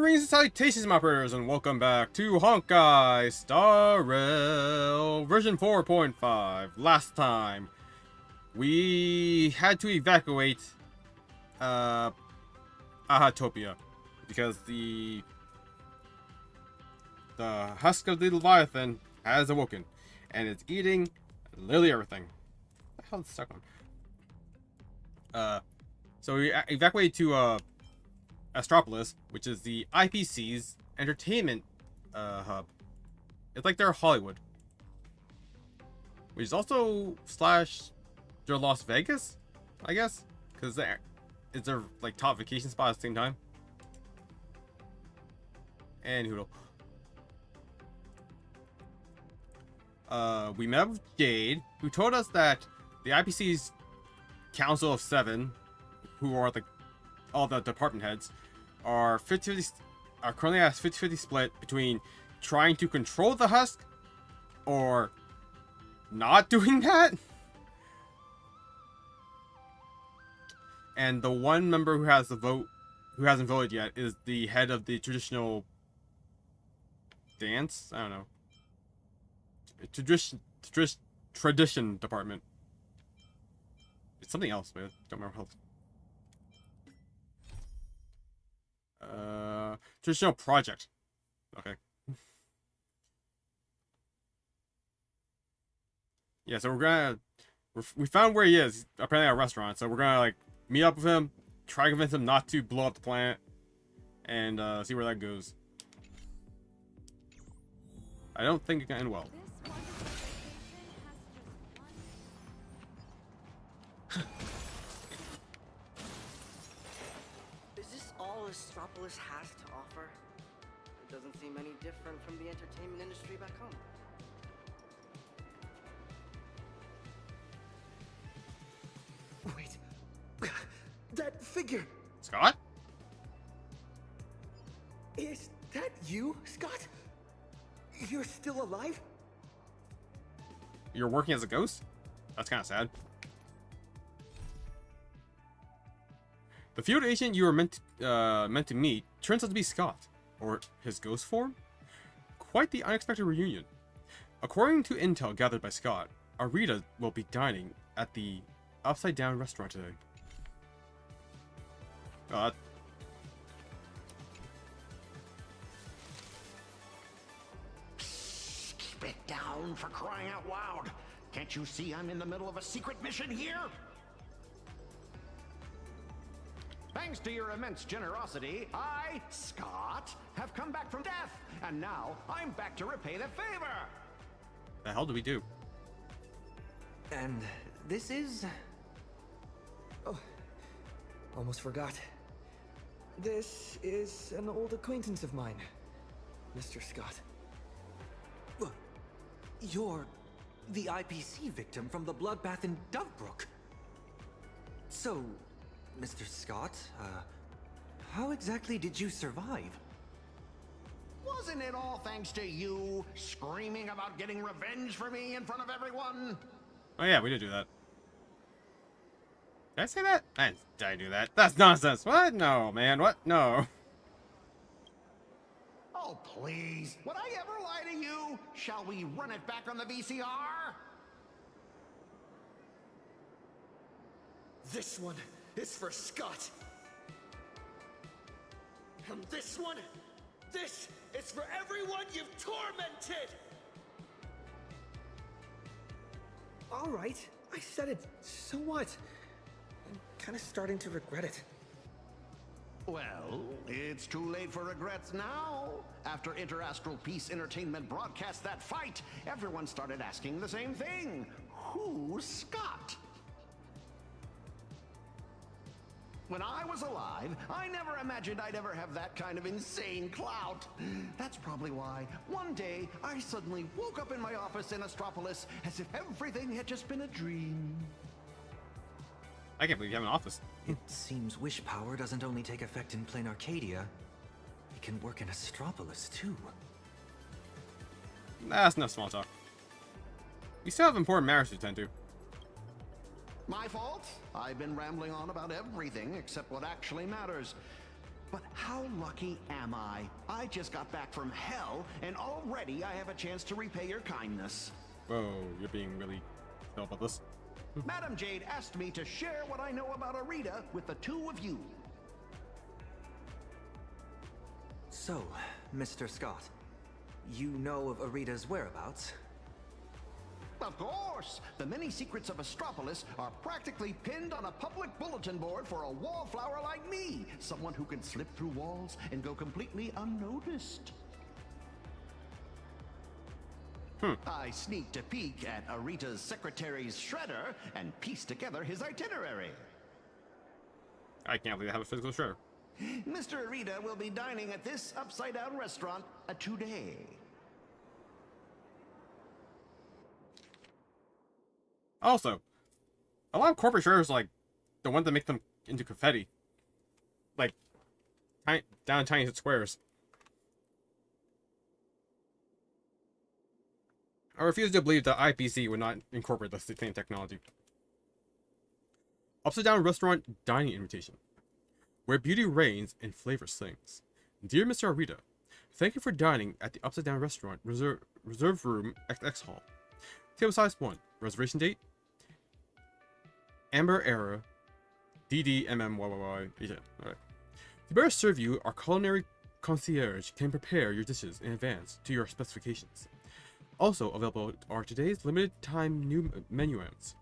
Greetings and salutations, my operators, and welcome back to Honkai Star Rail version 4.5. Last time, we had to evacuate Ahatopia because the husk of the Leviathan has awoken and it's eating literally everything. What the hell is stuck on? So we evacuated to Astropolis, which is the IPC's entertainment hub. It's like their Hollywood, which is also / their Las Vegas, I guess, because it's their like top vacation spot at the same time. And Hoodle. We met with Jade, who told us that the IPC's Council of 7, who are like all the department heads, are currently at 50-50 split between trying to control the husk or not doing that. And the one member who has the vote, who hasn't voted yet, is the head of the traditional dance. I don't know. Tradition department. It's something else, but I don't remember how. Traditional project. Okay. Yeah, so we found where he is, apparently at a restaurant, so we're gonna like meet up with him, try to convince him not to blow up the planet, and see where that goes. I don't think it can end well. Astropolis has to offer. It doesn't seem any different from the entertainment industry back home. Wait, that figure. Scott? Is that you, Scott? You're still alive? You're working as a ghost? That's kind of sad. The field agent you were meant to meet turns out to be Scott, or his ghost form. Quite the unexpected reunion. According to intel gathered by Scott, Arita will be dining at the Upside Down restaurant today. Keep it down, for crying out loud. Can't you see I'm in the middle of a secret mission here? Thanks to your immense generosity, I, Scott, have come back from death, and now I'm back to repay the favor. The hell do we do? And this is... Oh, almost forgot. This is an old acquaintance of mine, Mr. Scott. You're the IPC victim from the bloodbath in Dovebrook. So, Mr. Scott, how exactly did you survive? Wasn't it all thanks to you screaming about getting revenge for me in front of everyone? Oh yeah, we did do that. Did I say that? Did I do that? That's nonsense. What? No, man. What? No. Oh, please. Would I ever lie to you? Shall we run it back on the VCR? This one is for Scott. And this one, this is for everyone you've tormented! All right, I said it. So what? I'm kind of starting to regret it. Well, it's too late for regrets now. After Interastral Peace Entertainment broadcast that fight, everyone started asking the same thing. Who's Scott? When I was alive, I never imagined I'd ever have that kind of insane clout. That's probably why one day I suddenly woke up in my office in Astropolis as if everything had just been a dream. I can't believe you have an office. It seems wish power doesn't only take effect in plain Arcadia. It can work in Astropolis too. That's no small talk. We still have important matters to attend to. My fault? I've been rambling on about everything except what actually matters. But how lucky am I? I just got back from hell, and already I have a chance to repay your kindness. Whoa, you're being really chill about this. Madam Jade asked me to share what I know about Arita with the two of you. So, Mr. Scott, you know of Arita's whereabouts? Of course! The many secrets of Astropolis are practically pinned on a public bulletin board for a wallflower like me, someone who can slip through walls and go completely unnoticed. I sneaked a peek at Arita's secretary's shredder and pieced together his itinerary. I can't believe I have a physical shredder. Mr. Arita will be dining at this upside-down restaurant today. Also, a lot of corporate shredders like the one that make them into confetti, like down tiny squares. I refuse to believe that IPC would not incorporate the same technology. Upside down restaurant dining invitation, where beauty reigns and flavor sings. Dear Mr. Arita, thank you for dining at the Upside Down Restaurant Reserve Room XX Hall. Table size 1. Reservation date Amber Era DDMMYYY. Alright. To better serve you, our culinary concierge can prepare your dishes in advance to your specifications. Also available are today's limited time new menu items: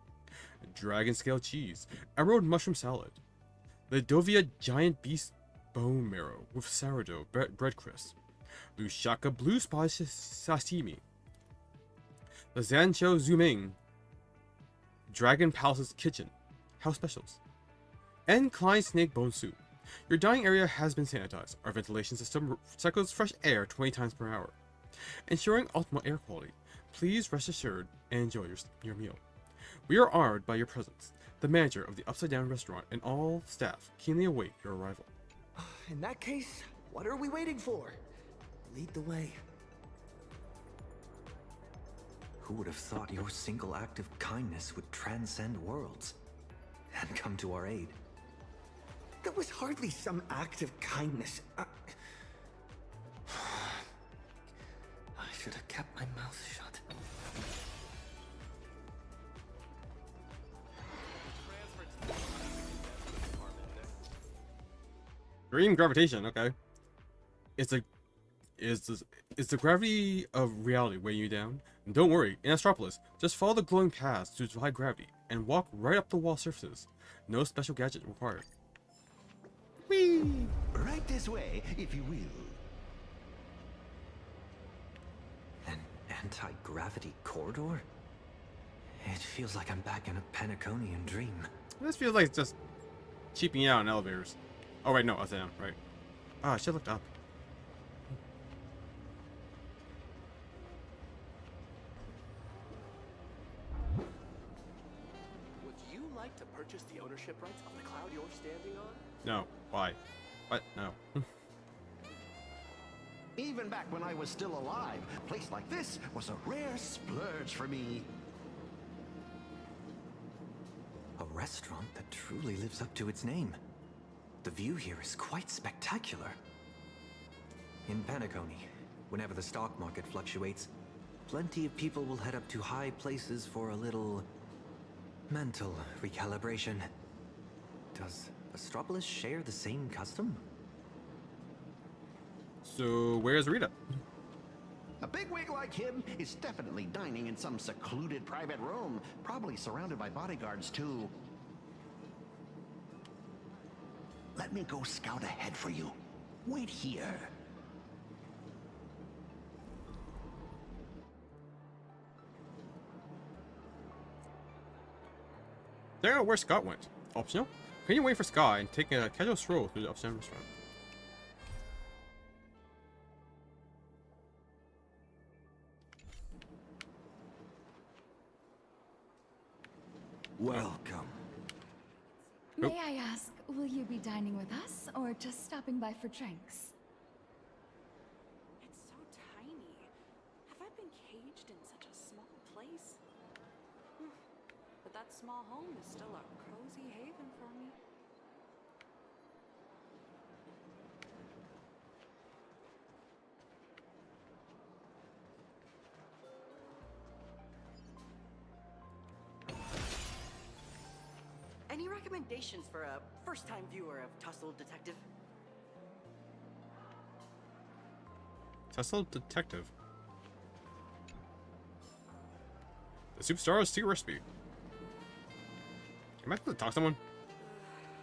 dragon scale cheese, emerald mushroom salad, the Dovia giant beast bone marrow with sourdough bread crisps, Lushaka blue spice sashimi, the Zanchou Zuming Dragon Palace's kitchen house specials, and Klein snake bone soup. Your dining area has been sanitized. Our ventilation system cycles fresh air 20 times per hour, ensuring optimal air quality. Please rest assured and enjoy your meal. We are honored by your presence. The manager of the Upside Down Restaurant and all staff keenly await your arrival. In that case, what are we waiting for? Lead the way. Who would have thought your single act of kindness would transcend worlds and come to our aid? That was hardly some act of kindness. I should have kept my mouth shut. Dream gravitation, okay. It's the gravity of reality weighing you down? And don't worry, in Astropolis, just follow the glowing paths to defy gravity and walk right up the wall surfaces. No special gadget required. Whee! Right this way, if you will. An anti-gravity corridor? It feels like I'm back in a Penaconian dream. This feels like just cheaping out on elevators. Oh wait, no, I was down, right. Ah, I should have looked up. Would you like to purchase the ownership rights of the cloud you're standing on? No, why? What? No. Even back when I was still alive, a place like this was a rare splurge for me. A restaurant that truly lives up to its name. The view here is quite spectacular. In Penacony, whenever the stock market fluctuates, plenty of people will head up to high places for a little mental recalibration. Does Astropolis share the same custom? So where's Rita? A bigwig like him is definitely dining in some secluded private room, probably surrounded by bodyguards too. Let me go scout ahead for you. Wait here. There are where Scott went. Optional? Can you wait for Scott and take a casual stroll through the upstairs restaurant? Welcome. May I ask, will you be dining with us or just stopping by for drinks? It's so tiny. Have I been caged in such a small place? But that small home is still a cozy haven for me. recommendations for a first-time viewer of Tussle Detective? Tussle Detective. The Superstar's secret recipe. Am I supposed to talk to someone?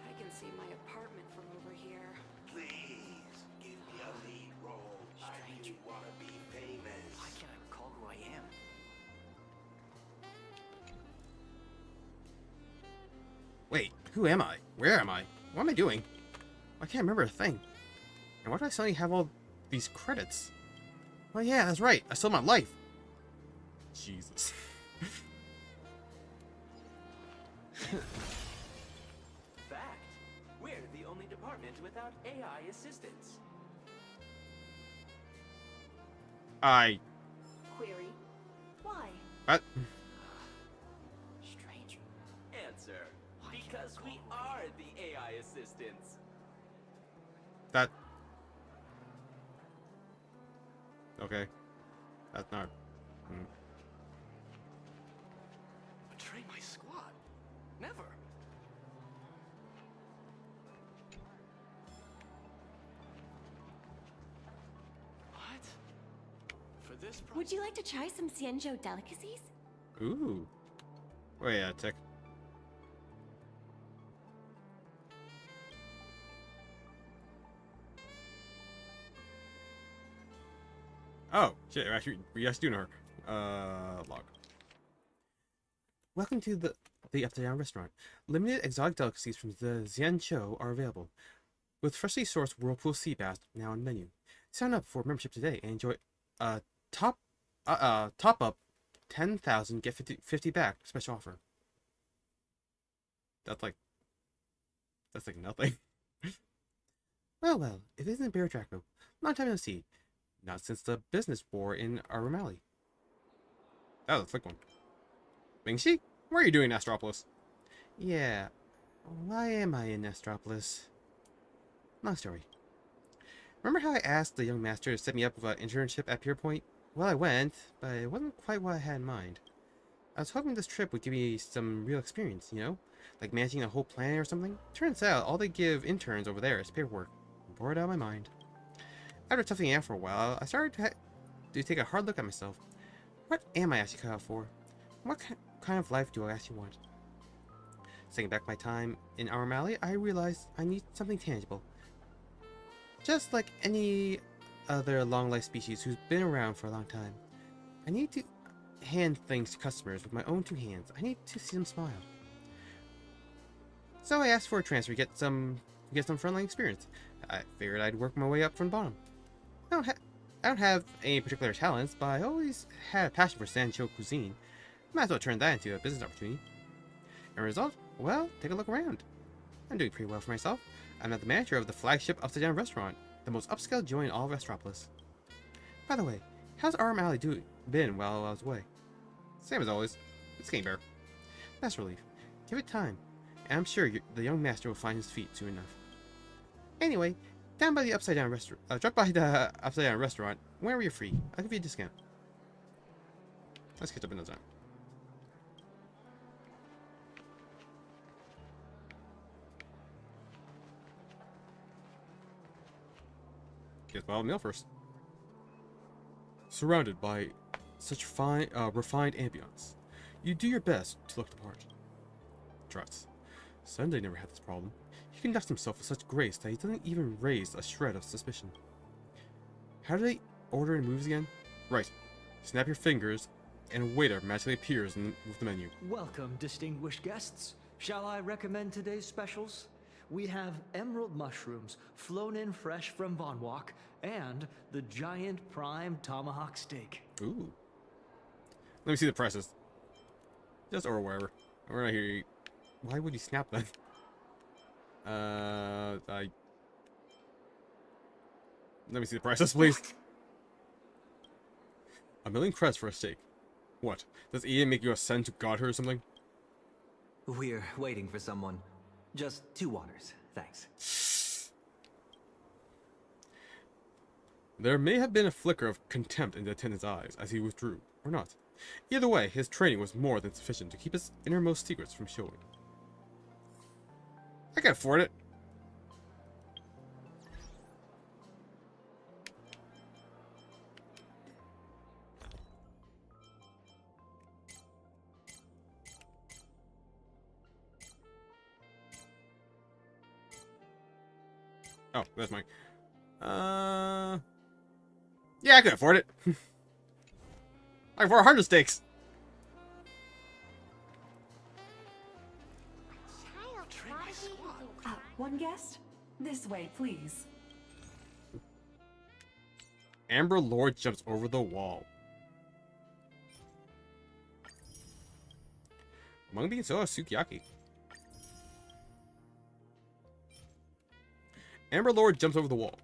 I can see my apartment from over here. Please, give me a lead role. I really want to be famous. Why can't I recall who I am? Wait, who am I? Where am I? What am I doing? I can't remember a thing. And why do I suddenly have all these credits? Oh yeah, that's right. I sold my life. Jesus. Fact, we're the only department without AI assistance. I... Query. Why? What? Strange. Answer, because we are the AI assistants. That... Okay. That's not... Betray my squad? Never. What? For this price? Would you like to try some Xianzhou delicacies? Ooh. Wait a tick. Oh, shit, actually, we actually do know her. Log. Welcome to the Upside Down Restaurant. Limited exotic delicacies from the Xianzhou are available, with freshly sourced whirlpool sea bass now on the menu. Sign up for membership today and enjoy top up 10,000 get 50 back special offer. That's like nothing. Well, if it isn't Bear Draco, long time no see. Not since the business war in Aramali. That was a quick one. Mingxi, what are you doing in Astropolis? Yeah, why am I in Astropolis? Long story. Remember how I asked the young master to set me up with an internship at Pier Point? Well, I went, but it wasn't quite what I had in mind. I was hoping this trip would give me some real experience, you know? Like managing a whole planet or something. Turns out, all they give interns over there is paperwork. I'm bored out of my mind. After toughing it out for a while, I started to take a hard look at myself. What am I actually cut out for? What kind of life do I actually want? Thinking back my time in Aramali, I realized I need something tangible. Just like any other long-life species who's been around for a long time. I need to hand things to customers with my own two hands. I need to see them smile. So I asked for a transfer to get some frontline experience. I figured I'd work my way up from the bottom. I don't have any particular talents, but I always had a passion for Sancho cuisine. Might as well turn that into a business opportunity. And result? Well, take a look around. I'm doing pretty well for myself. I'm now the manager of the flagship Upside Down restaurant, the most upscale joint in all of Astropolis. By the way, how's Aramali been while I was away? Same as always. It's getting better. That's a relief. Give it time, and I'm sure the young master will find his feet soon enough. Anyway, drop by the Upside Down restaurant whenever you're free. I'll give you a discount. Let's catch up another time. Guess I'll meal first. Surrounded by such fine, refined ambience, you do your best to look the part. Trust. Sunday never had this problem. He conducts himself with such grace that he doesn't even raise a shred of suspicion. How do they order and moves again? Right. Snap your fingers, and a waiter magically appears with the menu. Welcome, distinguished guests. Shall I recommend today's specials? We have emerald mushrooms, flown in fresh from Von Walk, and the giant prime tomahawk steak. Ooh. Let me see the prices. Just or wherever. We're not here to eat. Why would you snap that? Let me see the prices, please. A million credits for a steak. What? Does Ian make you ascend to godhood or something? We're waiting for someone. Just 2 waters, thanks. There may have been a flicker of contempt in the attendant's eyes as he withdrew, or not. Either way, his training was more than sufficient to keep his innermost secrets from showing. I can afford it. Oh, that's mine. Yeah, I can afford it. I can afford 100 steaks. One guest? This way, please. Amber Lord jumps over the wall. Mung bean soda sukiyaki. Amber Lord jumps over the wall.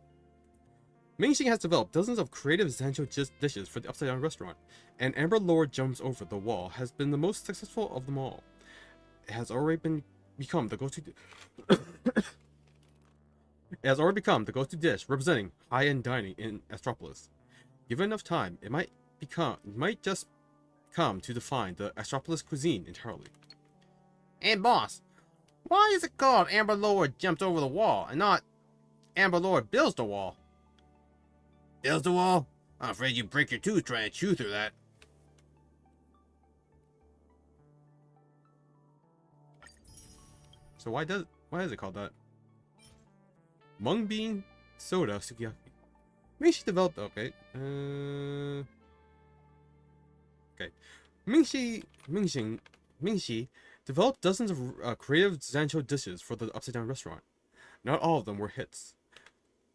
Mingxing has developed dozens of creative Zanzhou dishes for the Upside Down restaurant, and Amber Lord jumps over the wall has been the most successful of them all. It has already become the go-to. It has already become the go-to dish representing high-end dining in Astropolis. Given enough time, it might just come to define the Astropolis cuisine entirely. And boss, why is it called Amber Lord jumped over the wall and not Amber Lord builds the wall? Builds the wall? I'm afraid you break your tooth trying to chew through that. So why is it called that? Mung bean soda sukiyaki. Maybe she developed okay. Okay. Mingxi developed dozens of creative Zanzhou dishes for the Upside Down restaurant. Not all of them were hits.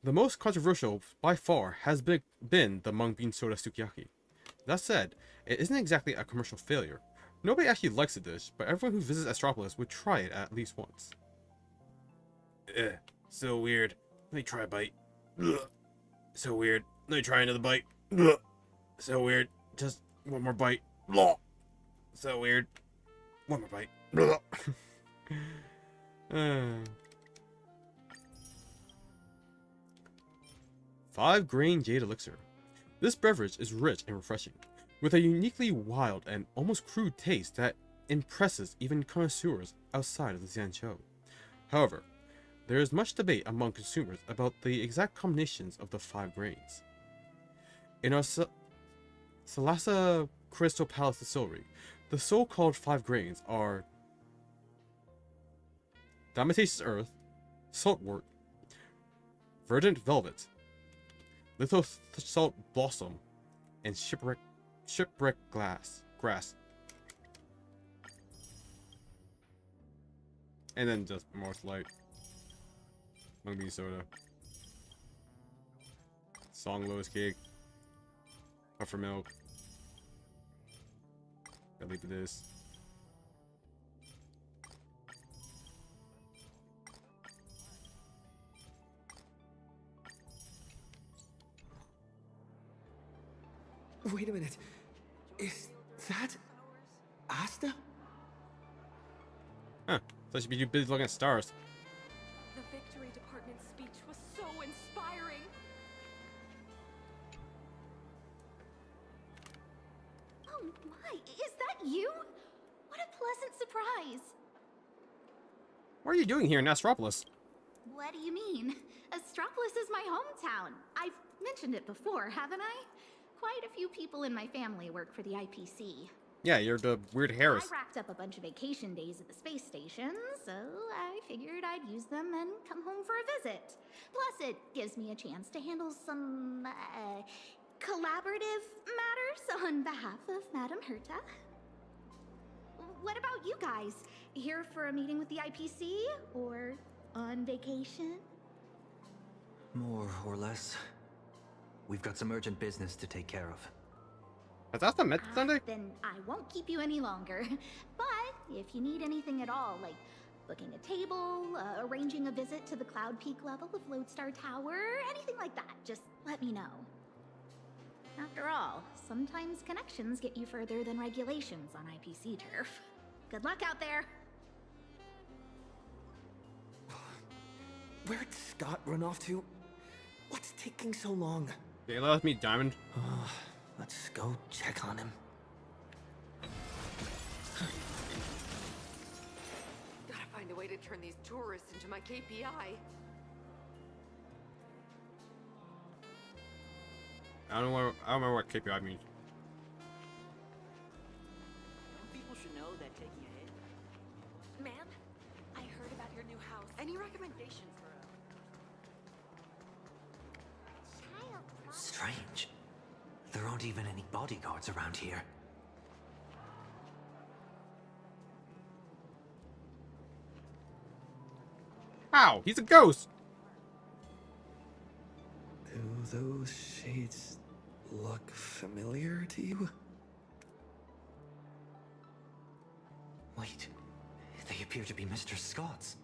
The most controversial, by far, has been the mung bean soda sukiyaki. That said, it isn't exactly a commercial failure. Nobody actually likes the dish, but everyone who visits Astropolis would try it at least once. Ugh, so weird. Let me try a bite. Ugh. So weird. Let me try another bite. Ugh. So weird. Just one more bite. Ugh. So weird. One more bite. Ugh. 5-grain jade elixir. This beverage is rich and refreshing, with a uniquely wild and almost crude taste that impresses even connoisseurs outside of the Zanzhou. However, there is much debate among consumers about the exact combinations of the 5 grains. In our Salasa Crystal Palace distillery, the so-called 5 grains are Diatomaceous earth, saltwort, verdant velvet, little salt blossom, and shipwreck grass. And then just more light. Mung bean soda. Song lotus cake. Buttermilk. Gotta leave this. Wait a minute. Is that Asta? Huh. So she'd be too busy looking at stars. The victory department speech was so inspiring. Oh my, is that you? What a pleasant surprise. What are you doing here in Astropolis? What do you mean? Astropolis is my hometown. I've mentioned it before, haven't I? Quite a few people in my family work for the IPC. Yeah, you're the weird Harris. I racked up a bunch of vacation days at the space station, so I figured I'd use them and come home for a visit. Plus, it gives me a chance to handle some, collaborative matters on behalf of Madame Herta. What about you guys? Here for a meeting with the IPC? Or on vacation? More or less. We've got some urgent business to take care of. Has Asta met Sunday? Then I won't keep you any longer. But if you need anything at all, like booking a table, arranging a visit to the Cloud Peak level of Lodestar Tower, anything like that, just let me know. After all, sometimes connections get you further than regulations on IPC turf. Good luck out there! Where'd Scott run off to? What's taking so long? They let us meet Diamond. Let's go check on him. Gotta find a way to turn the these tourists into my KPI. I don't remember what KPI means. People should know that taking a hit. Man, I heard about your new house. Any recommendation for a Strange. There aren't even any bodyguards around here. How? He's a ghost! Do those shades look familiar to you? Wait, they appear to be Mr. Scott's.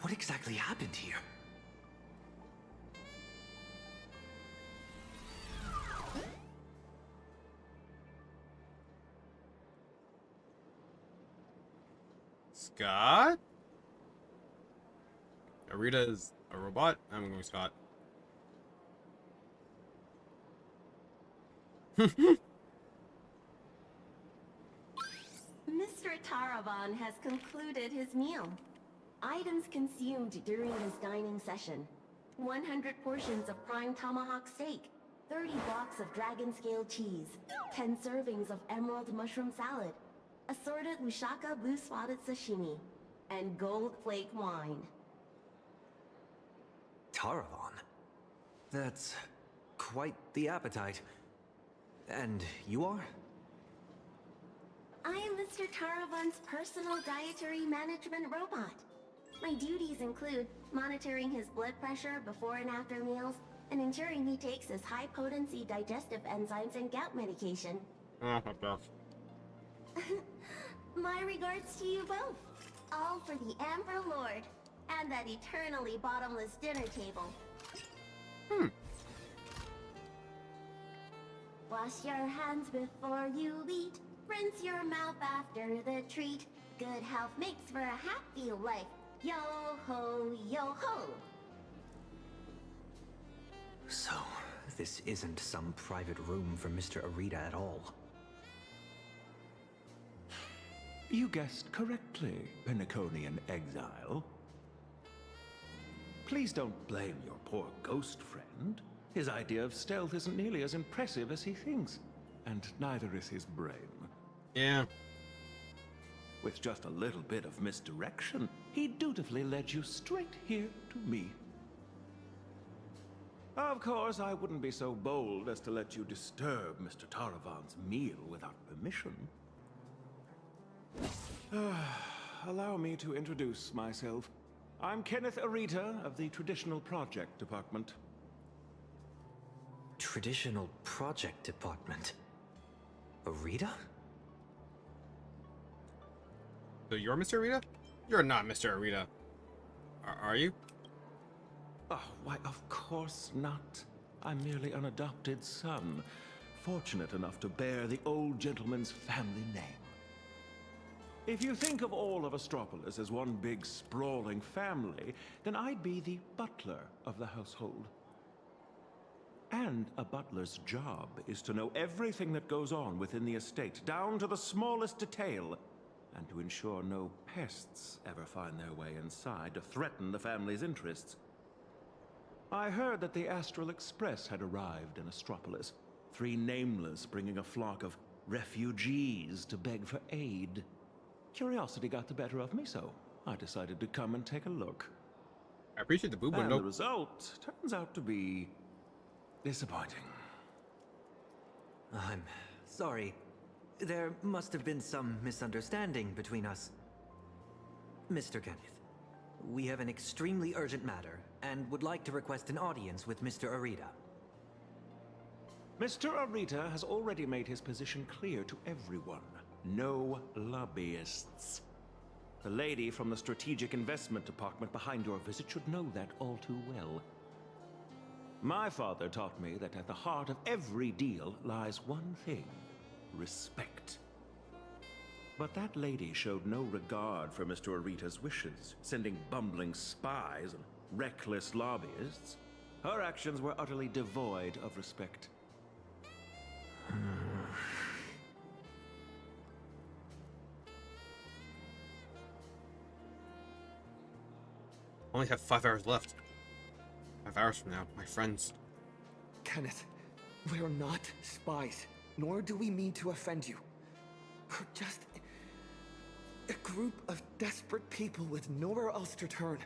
What exactly happened here? Scott? Arita is a robot? I'm going Scott. Mr. Taravan has concluded his meal. Items consumed during his dining session: 100 portions of prime tomahawk steak, 30 blocks of dragon scale cheese, 10 servings of emerald mushroom salad, assorted Lushaka blue spotted sashimi, and gold flake wine. Taravan? That's quite the appetite. And you are? I am Mr. Taravan's personal dietary management robot. My duties include monitoring his blood pressure before and after meals, and ensuring he takes his high-potency digestive enzymes and gout medication. Oh, my gosh. My regards to you both. All for the Amber Lord, and that eternally bottomless dinner table. Wash your hands before you eat. Rinse your mouth after the treat. Good health makes for a happy life. Yo ho, yo ho. So, this isn't some private room for Mr. Arita at all. You guessed correctly, Penaconian exile. Please don't blame your poor ghost friend. His idea of stealth isn't nearly as impressive as he thinks, and neither is his brain. Yeah. With just a little bit of misdirection, he dutifully led you straight here to me. Of course, I wouldn't be so bold as to let you disturb Mr. Taravan's meal without permission. Allow me to introduce myself. I'm Kenneth Arita of the Traditional Project Department. Traditional Project Department? Arita? So you're Mr. Arita? You're not Mr. Arita. Are you? Oh, why, of course not. I'm merely an adopted son, fortunate enough to bear the old gentleman's family name. If you think of all of Astropolis as one big sprawling family, then I'd be the butler of the household. And a butler's job is to know everything that goes on within the estate, down to the smallest detail, and to ensure no pests ever find their way inside to threaten the family's interests. I heard that the Astral Express had arrived in Astropolis, 3 nameless bringing a flock of refugees to beg for aid. Curiosity got the better of me, so I decided to come and take a look. I appreciate the boob And window. the result turns out to be disappointing. I'm sorry. There must have been some misunderstanding between us. Mr. Kenneth, we have an extremely urgent matter and would like to request an audience with Mr. Arita. Mr. Arita has already made his position clear to everyone. No lobbyists. The lady from the Strategic Investment Department behind your visit should know that all too well. My father taught me that at the heart of every deal lies one thing: respect. But that lady showed no regard for Mr. Arita's wishes, sending bumbling spies and reckless lobbyists. Her actions were utterly devoid of respect. only have 5 hours left. 5 hours from now, my friends. Kenneth, we're not spies, nor do we mean to offend you. We're just a group of desperate people with nowhere else to turn.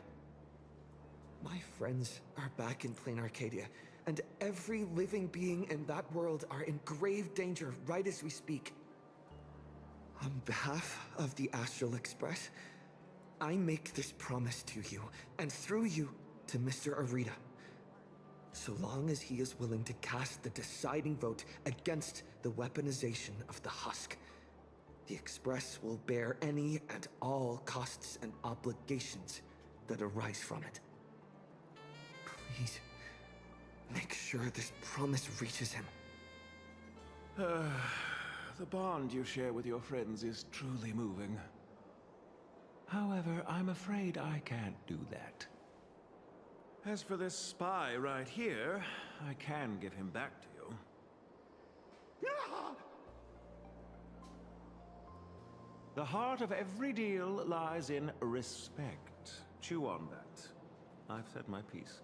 My friends are back in plain Arcadia, and every living being in that world are in grave danger right as we speak. On behalf of the Astral Express, I make this promise to you, and through you, to Mr. Arita. So long as he is willing to cast the deciding vote against the weaponization of the husk, the Express will bear any and all costs and obligations that arise from it. Please, make sure this promise reaches him. The bond you share with your friends is truly moving. However, I'm afraid I can't do that. As for this spy right here, I can give him back to you. The heart of every deal lies in respect. Chew on that. I've said my piece.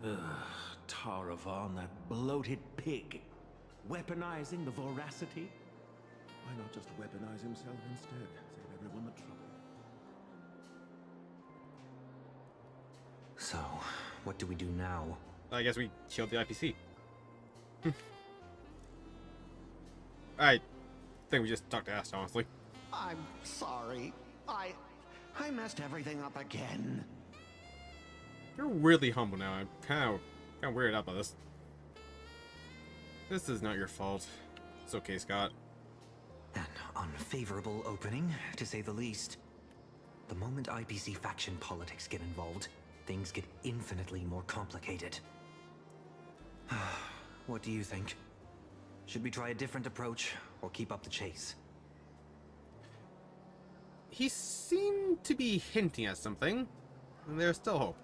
Ugh, Taravan, that bloated pig. Weaponizing the voracity? Why not just weaponize himself instead? Save everyone the trouble. So, what do we do now? I guess we killed the IPC. I think we just talked to Ast, honestly. I'm sorry. I messed everything up again. You're weirdly humble now. I'm kind of weirded out by this. This is not your fault. It's okay, Scott. An unfavorable opening, to say the least. The moment IPC faction politics get involved, things get infinitely more complicated. What do you think? Should we try a different approach, or keep up the chase? He seemed to be hinting at something, and there's still hope.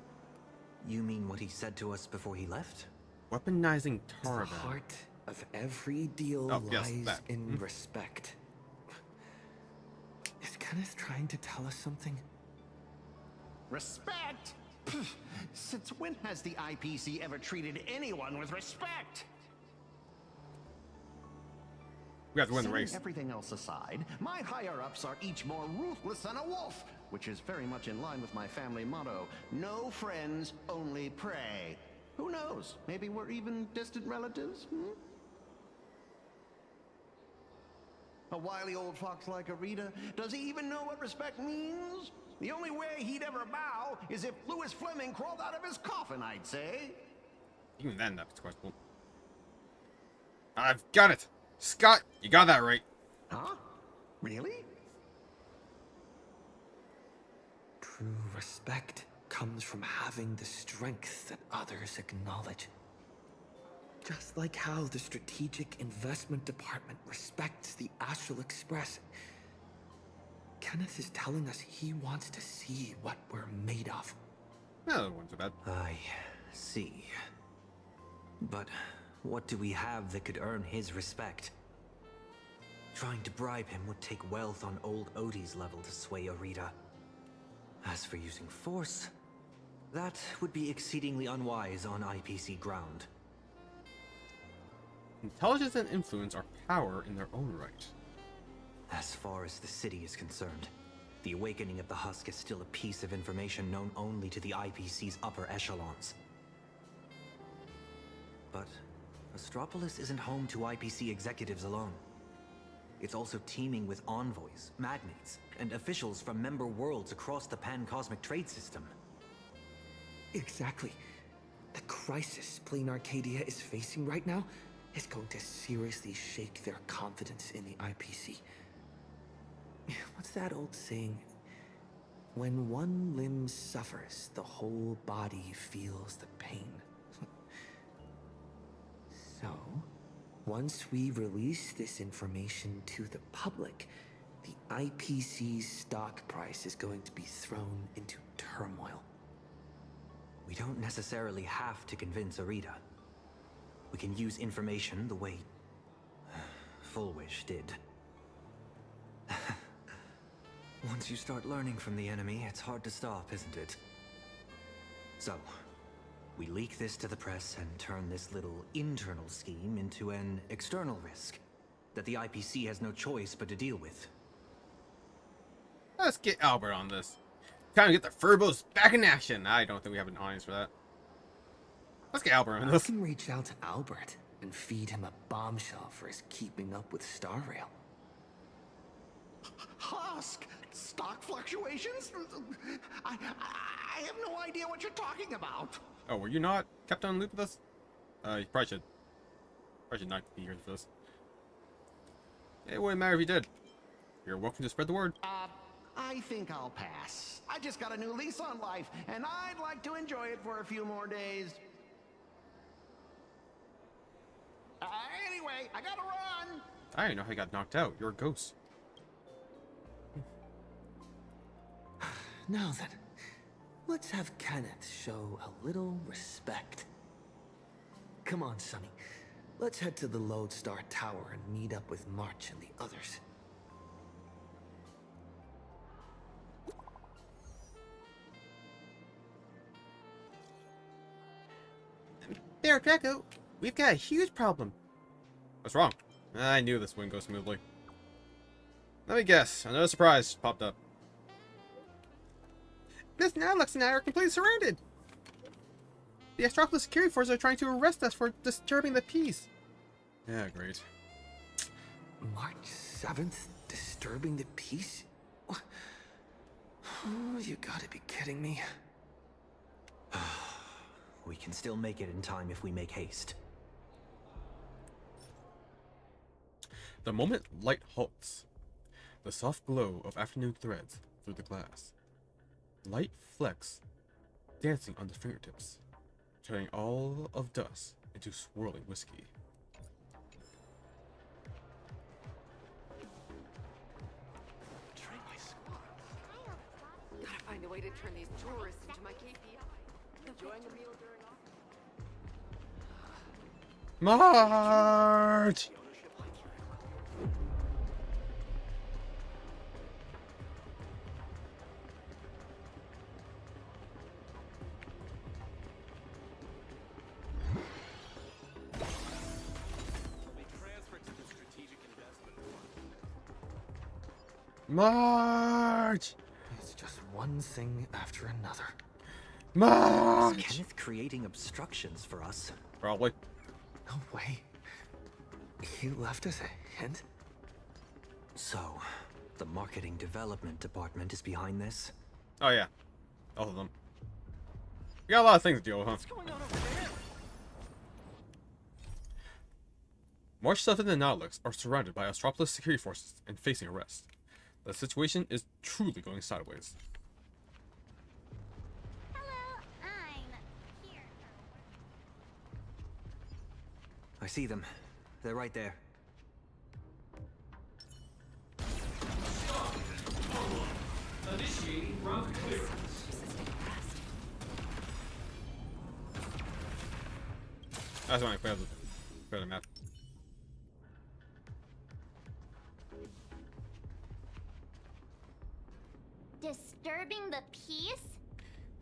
You mean what he said to us before he left? Weaponizing Taravan. The heart of every deal lies in respect. Is Kenneth trying to tell us something? Respect? Since when has the IPC ever treated anyone with respect? We have to win the race. Setting everything else aside, my higher-ups are each more ruthless than a wolf, which is very much in line with my family motto, no friends, only prey. Who knows? Maybe we're even distant relatives, A wily old fox like Arita, does he even know what respect means? The only way he'd ever bow is if Louis Fleming crawled out of his coffin, I'd say. Even then, that's questionable. I've got it! Scott, you got that right. Huh? Really? True respect comes from having the strength that others acknowledge. Just like how the Strategic Investment Department respects the Astral Express. Kenneth is telling us he wants to see what we're made of. No, that wasn't so bad. I see. But what do we have that could earn his respect? Trying to bribe him would take wealth on old Odie's level to sway Arita. As for using force, that would be exceedingly unwise on IPC ground. Intelligence and influence are power in their own right. As far as the city is concerned, the awakening of the Husk is still a piece of information known only to the IPC's upper echelons. But Astropolis isn't home to IPC executives alone. It's also teeming with envoys, magnates, and officials from member worlds across the pan-cosmic trade system. Exactly. The crisis Plain Arcadia is facing right now is going to seriously shake their confidence in the IPC. What's that old saying? When one limb suffers, the whole body feels the pain. So, once we release this information to the public, the IPC's stock price is going to be thrown into turmoil. We don't necessarily have to convince Arita. We can use information the way Fullwish did. Once you start learning from the enemy, it's hard to stop, isn't it? So, we leak this to the press and turn this little internal scheme into an external risk that the IPC has no choice but to deal with. Let's get Albert on this. Time to get the Furbos back in action. I don't think we have an audience for that. Let's get Albert on I this. can reach out to Albert and feed him a bombshell for his keeping up with Star Rail. Husk! Stock fluctuations? I have no idea what you're talking about. Oh, were you not kept on loop with us? You probably should not be here for this. It wouldn't matter if you did. You're welcome to spread the word. I think I'll pass. I just got a new lease on life, and I'd like to enjoy it for a few more days. Anyway, I gotta run! I didn't know how you got knocked out. You're a ghost. Now then, let's have Kenneth show a little respect. Come on, Sonny. Let's head to the Lodestar Tower and meet up with March and the others. There, Draco. We've got a huge problem. What's wrong? I knew this wouldn't go smoothly. Let me guess. Another surprise popped up. Miss Alex and I are completely surrounded. The Astropolis security forces are trying to arrest us for disturbing the peace. Yeah, great. March 7th? Disturbing the peace? Oh, you gotta be kidding me. We can still make it in time if we make haste. The moment light halts, the soft glow of afternoon threads through the glass. Light flecks dancing on the fingertips, turning all of dust into swirling whiskey. Gotta find a way to turn these tourists into my KPI. Enjoying a meal during March! March! It's just one thing after another. March! Is Kenneth creating obstructions for us? Probably. No way. He left us a hint? So, the marketing development department is behind this? Oh yeah, all of them. We got a lot of things to deal with, huh? What's going on over there? March 7th and Nautilus are surrounded by Astropolis security forces and facing arrest. The situation is truly going sideways. Hello, I'm here. I see them. They're right there. Initiating route clearance. That's when I clear the map. Disturbing the peace?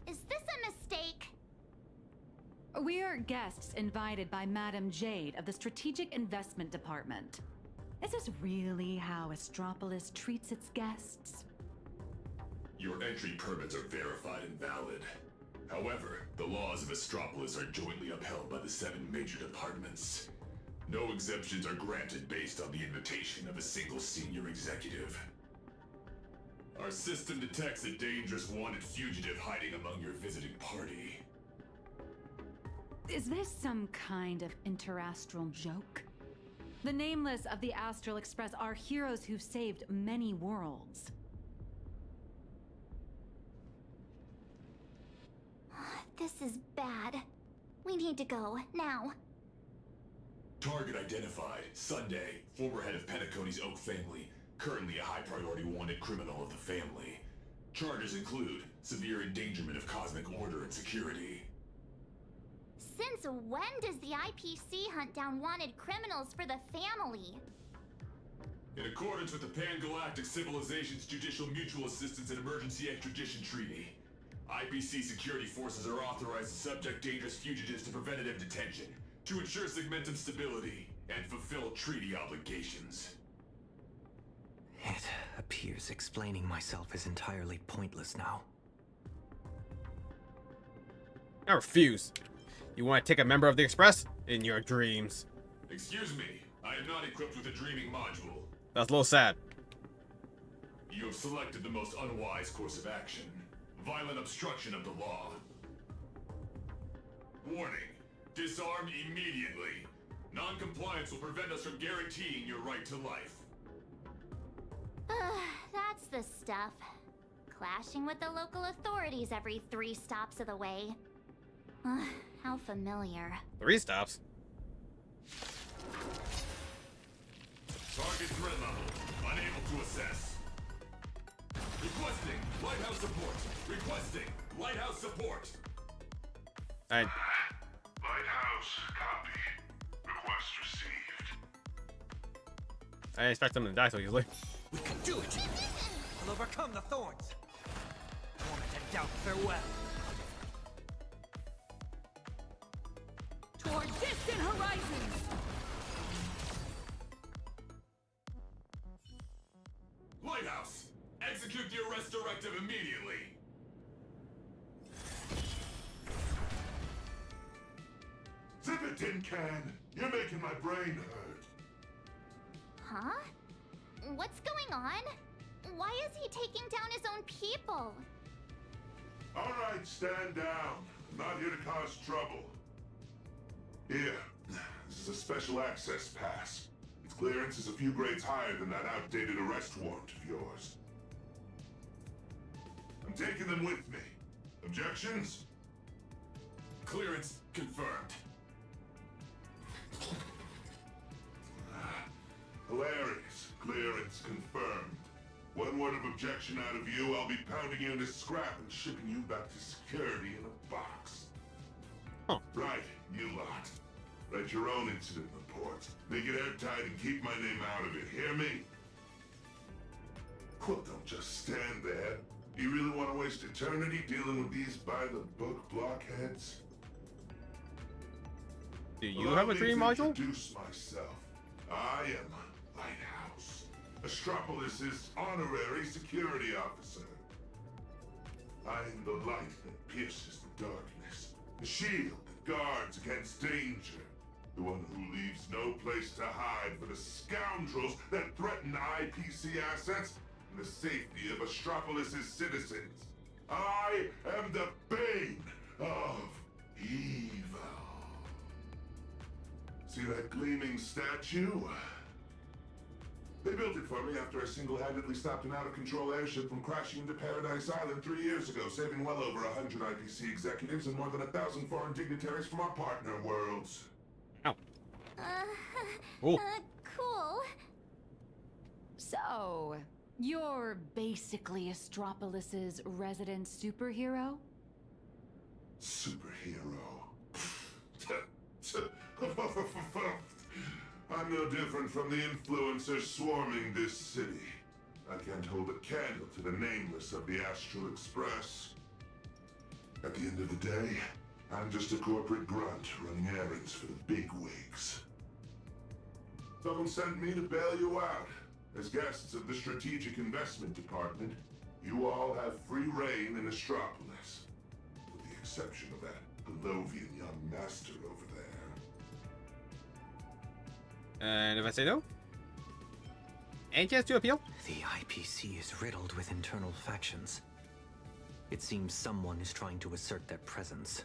Is this a mistake? We are guests invited by Madam Jade of the Strategic Investment Department. Is this really how Astropolis treats its guests? Your entry permits are verified and valid. However, the laws of Astropolis are jointly upheld by the 7 major departments. No exemptions are granted based on the invitation of a single senior executive. Our system detects a dangerous wanted fugitive hiding among your visiting party. Is this some kind of interastral joke? The Nameless of the Astral Express are heroes who've saved many worlds. This is bad. We need to go, now. Target identified. Sunday, former head of Penacony's Oak family. Currently a high-priority wanted criminal of the family. Charges include severe endangerment of cosmic order and security. Since when does the IPC hunt down wanted criminals for the family? In accordance with the Pan-Galactic Civilization's Judicial Mutual Assistance and Emergency Extradition Treaty, IPC security forces are authorized to subject dangerous fugitives to preventative detention to ensure segmentum stability and fulfill treaty obligations. It appears explaining myself is entirely pointless now. I refuse. You want to take a member of the Express? In your dreams. Excuse me, I am not equipped with a dreaming module. That's a little sad. You have selected the most unwise course of action. Violent obstruction of the law. Warning. Disarm immediately. Non-compliance will prevent us from guaranteeing your right to life. That's the stuff. Clashing with the local authorities every 3 stops of the way. How familiar. 3 stops? Target threat level. Unable to assess. Requesting lighthouse support. Requesting lighthouse support. And Lighthouse, copy. Request received. I didn't expect them to die so easily. We can do it! We'll overcome the thorns! Torment and doubt farewell! Toward distant horizons! Lighthouse! Execute the arrest directive immediately! Zip it, tin can! You're making my brain hurt. Huh? What's going on? Why is he taking down his own people? All right, stand down. I'm not here to cause trouble. Here, this is a special access pass. Its clearance is a few grades higher than that outdated arrest warrant of yours. I'm taking them with me. Objections? Clearance confirmed. Hilarious. Clearance confirmed. One word of objection out of you, I'll be pounding you into scrap and shipping you back to security in a box. Huh. Right, you lot. Write your own incident report. Make it airtight and keep my name out of it, hear me? Well, don't just stand there. Do you really want to waste eternity dealing with these by-the-book blockheads? Do you have a dream module? Introduce myself. I am Lighthouse, Astropolis' honorary security officer. I am the light that pierces the darkness, the shield that guards against danger, the one who leaves no place to hide for the scoundrels that threaten IPC assets and the safety of Astropolis' citizens. I am the bane of evil. See that gleaming statue? They built it for me after I single-handedly stopped an out-of-control airship from crashing into Paradise Island 3 years ago, saving well over 100 IPC executives and more than 1,000 foreign dignitaries from our partner worlds. Ow. Cool. Cool. So, you're basically Astropolis' resident superhero? Superhero. I'm no different from the influencers swarming this city. I can't hold a candle to the nameless of the Astral Express. At the end of the day, I'm just a corporate grunt running errands for the big wigs. Someone sent me to bail you out. As guests of the Strategic Investment Department, you all have free reign in Astropolis. With the exception of that Palovian young master over there. And if I say no? Any chance to appeal? The IPC is riddled with internal factions. It seems someone is trying to assert their presence.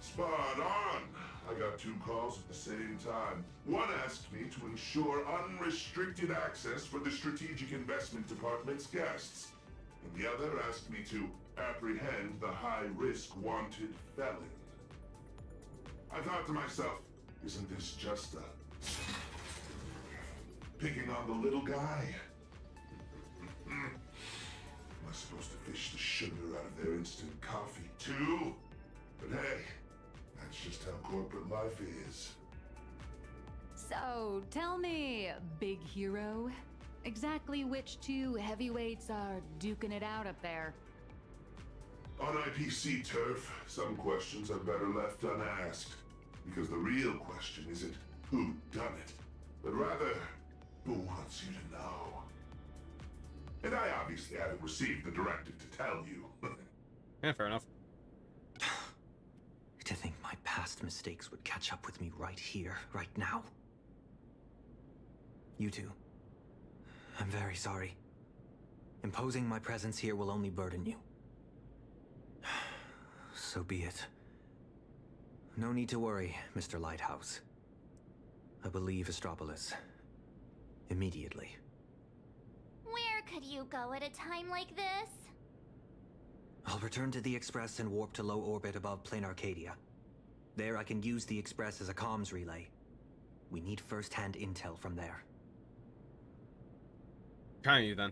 Spot on! I got 2 calls at the same time. One asked me to ensure unrestricted access for the Strategic Investment Department's guests. And the other asked me to apprehend the high-risk wanted felon. I thought to myself, isn't this just a... picking on the little guy? Am I supposed to fish the sugar out of their instant coffee too? But hey, that's just how corporate life is. So, tell me, big hero, exactly which two heavyweights are duking it out up there? On IPC turf, some questions are better left unasked. Because the real question isn't who done it, but rather who wants you to know. And I obviously haven't received the directive to tell you. Yeah, fair enough. To think my past mistakes would catch up with me right here, right now. You two. I'm very sorry. Imposing my presence here will only burden you. So be it. No need to worry, Mr. Lighthouse. I will leave Astropolis. Immediately. Where could you go at a time like this? I'll return to the Express and warp to low orbit above Plane Arcadia. There I can use the Express as a comms relay. We need first-hand intel from there. Kind of you then.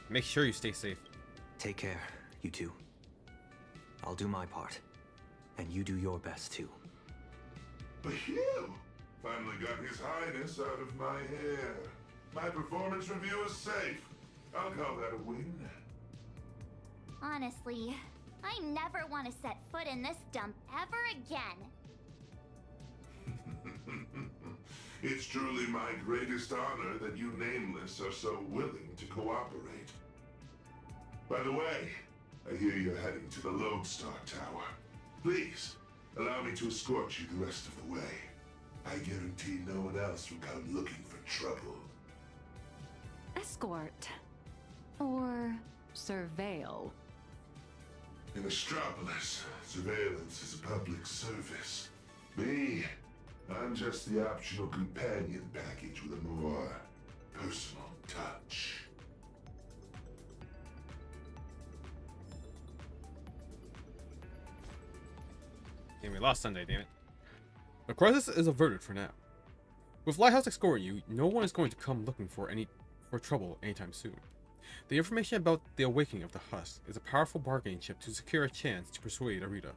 Make sure you stay safe. Take care, you two. I'll do my part. And you do your best too. Phew! Finally got His Highness out of my hair. My performance review is safe. I'll call that a win. Honestly, I never want to set foot in this dump ever again. It's truly my greatest honor that you Nameless are so willing to cooperate. By the way, I hear you're heading to the Lodestar Tower. Please, allow me to escort you the rest of the way. I guarantee no one else will come looking for trouble. Escort. Or surveil. In Astropolis, surveillance is a public service. Me, I'm just the optional companion package with a more personal touch. Damn, we lost Sunday, damn it. The crisis is averted for now. With Lighthouse escorting you, no one is going to come looking for trouble anytime soon. The information about the awakening of the husk is a powerful bargaining chip to secure a chance to persuade Arita.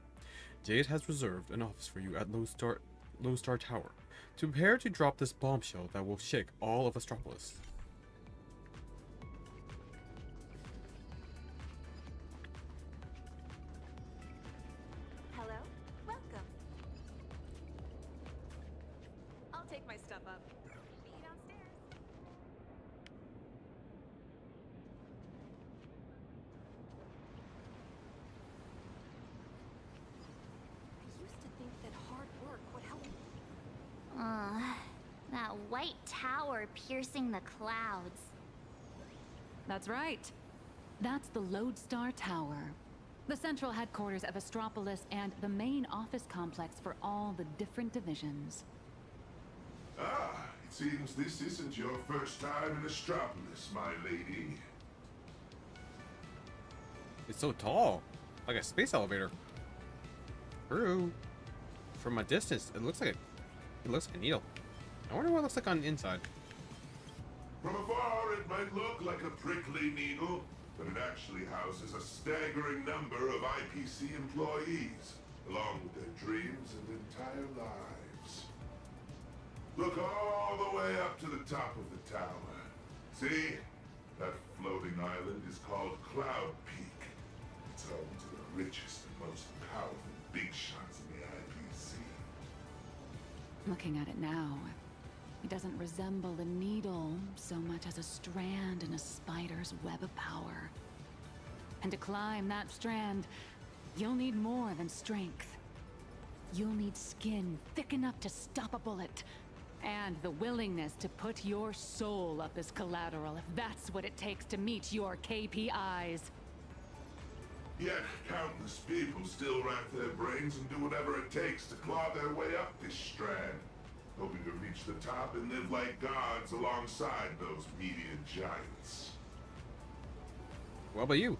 Jade has reserved an office for you at Lodestar Tower to prepare to drop this bombshell that will shake all of Astropolis. Hello? Welcome. I'll take my stuff up. See you downstairs. I used to think that hard work would help. That white tower piercing the clouds. That's right. That's the Lodestar Tower. The central headquarters of Astropolis and the main office complex for all the different divisions. Ah, it seems this isn't your first time in Astropolis, my lady. It's so tall, like a space elevator. True. From a distance, it looks like a needle. I wonder what it looks like on the inside. From afar, it might look like a prickly needle, but it actually houses a staggering number of IPC employees, along with their dreams and entire lives. Look all the way up to the top of the tower. See? That floating island is called Cloud Peak. It's home to the richest and most powerful big shots in the IPC. Looking at it now, it doesn't resemble a needle so much as a strand in a spider's web of power. And to climb that strand, you'll need more than strength. You'll need skin thick enough to stop a bullet, and the willingness to put your soul up as collateral if that's what it takes to meet your KPIs. Yet, countless people still rack their brains and do whatever it takes to claw their way up this strand, hoping to reach the top and live like gods alongside those media giants. What about you?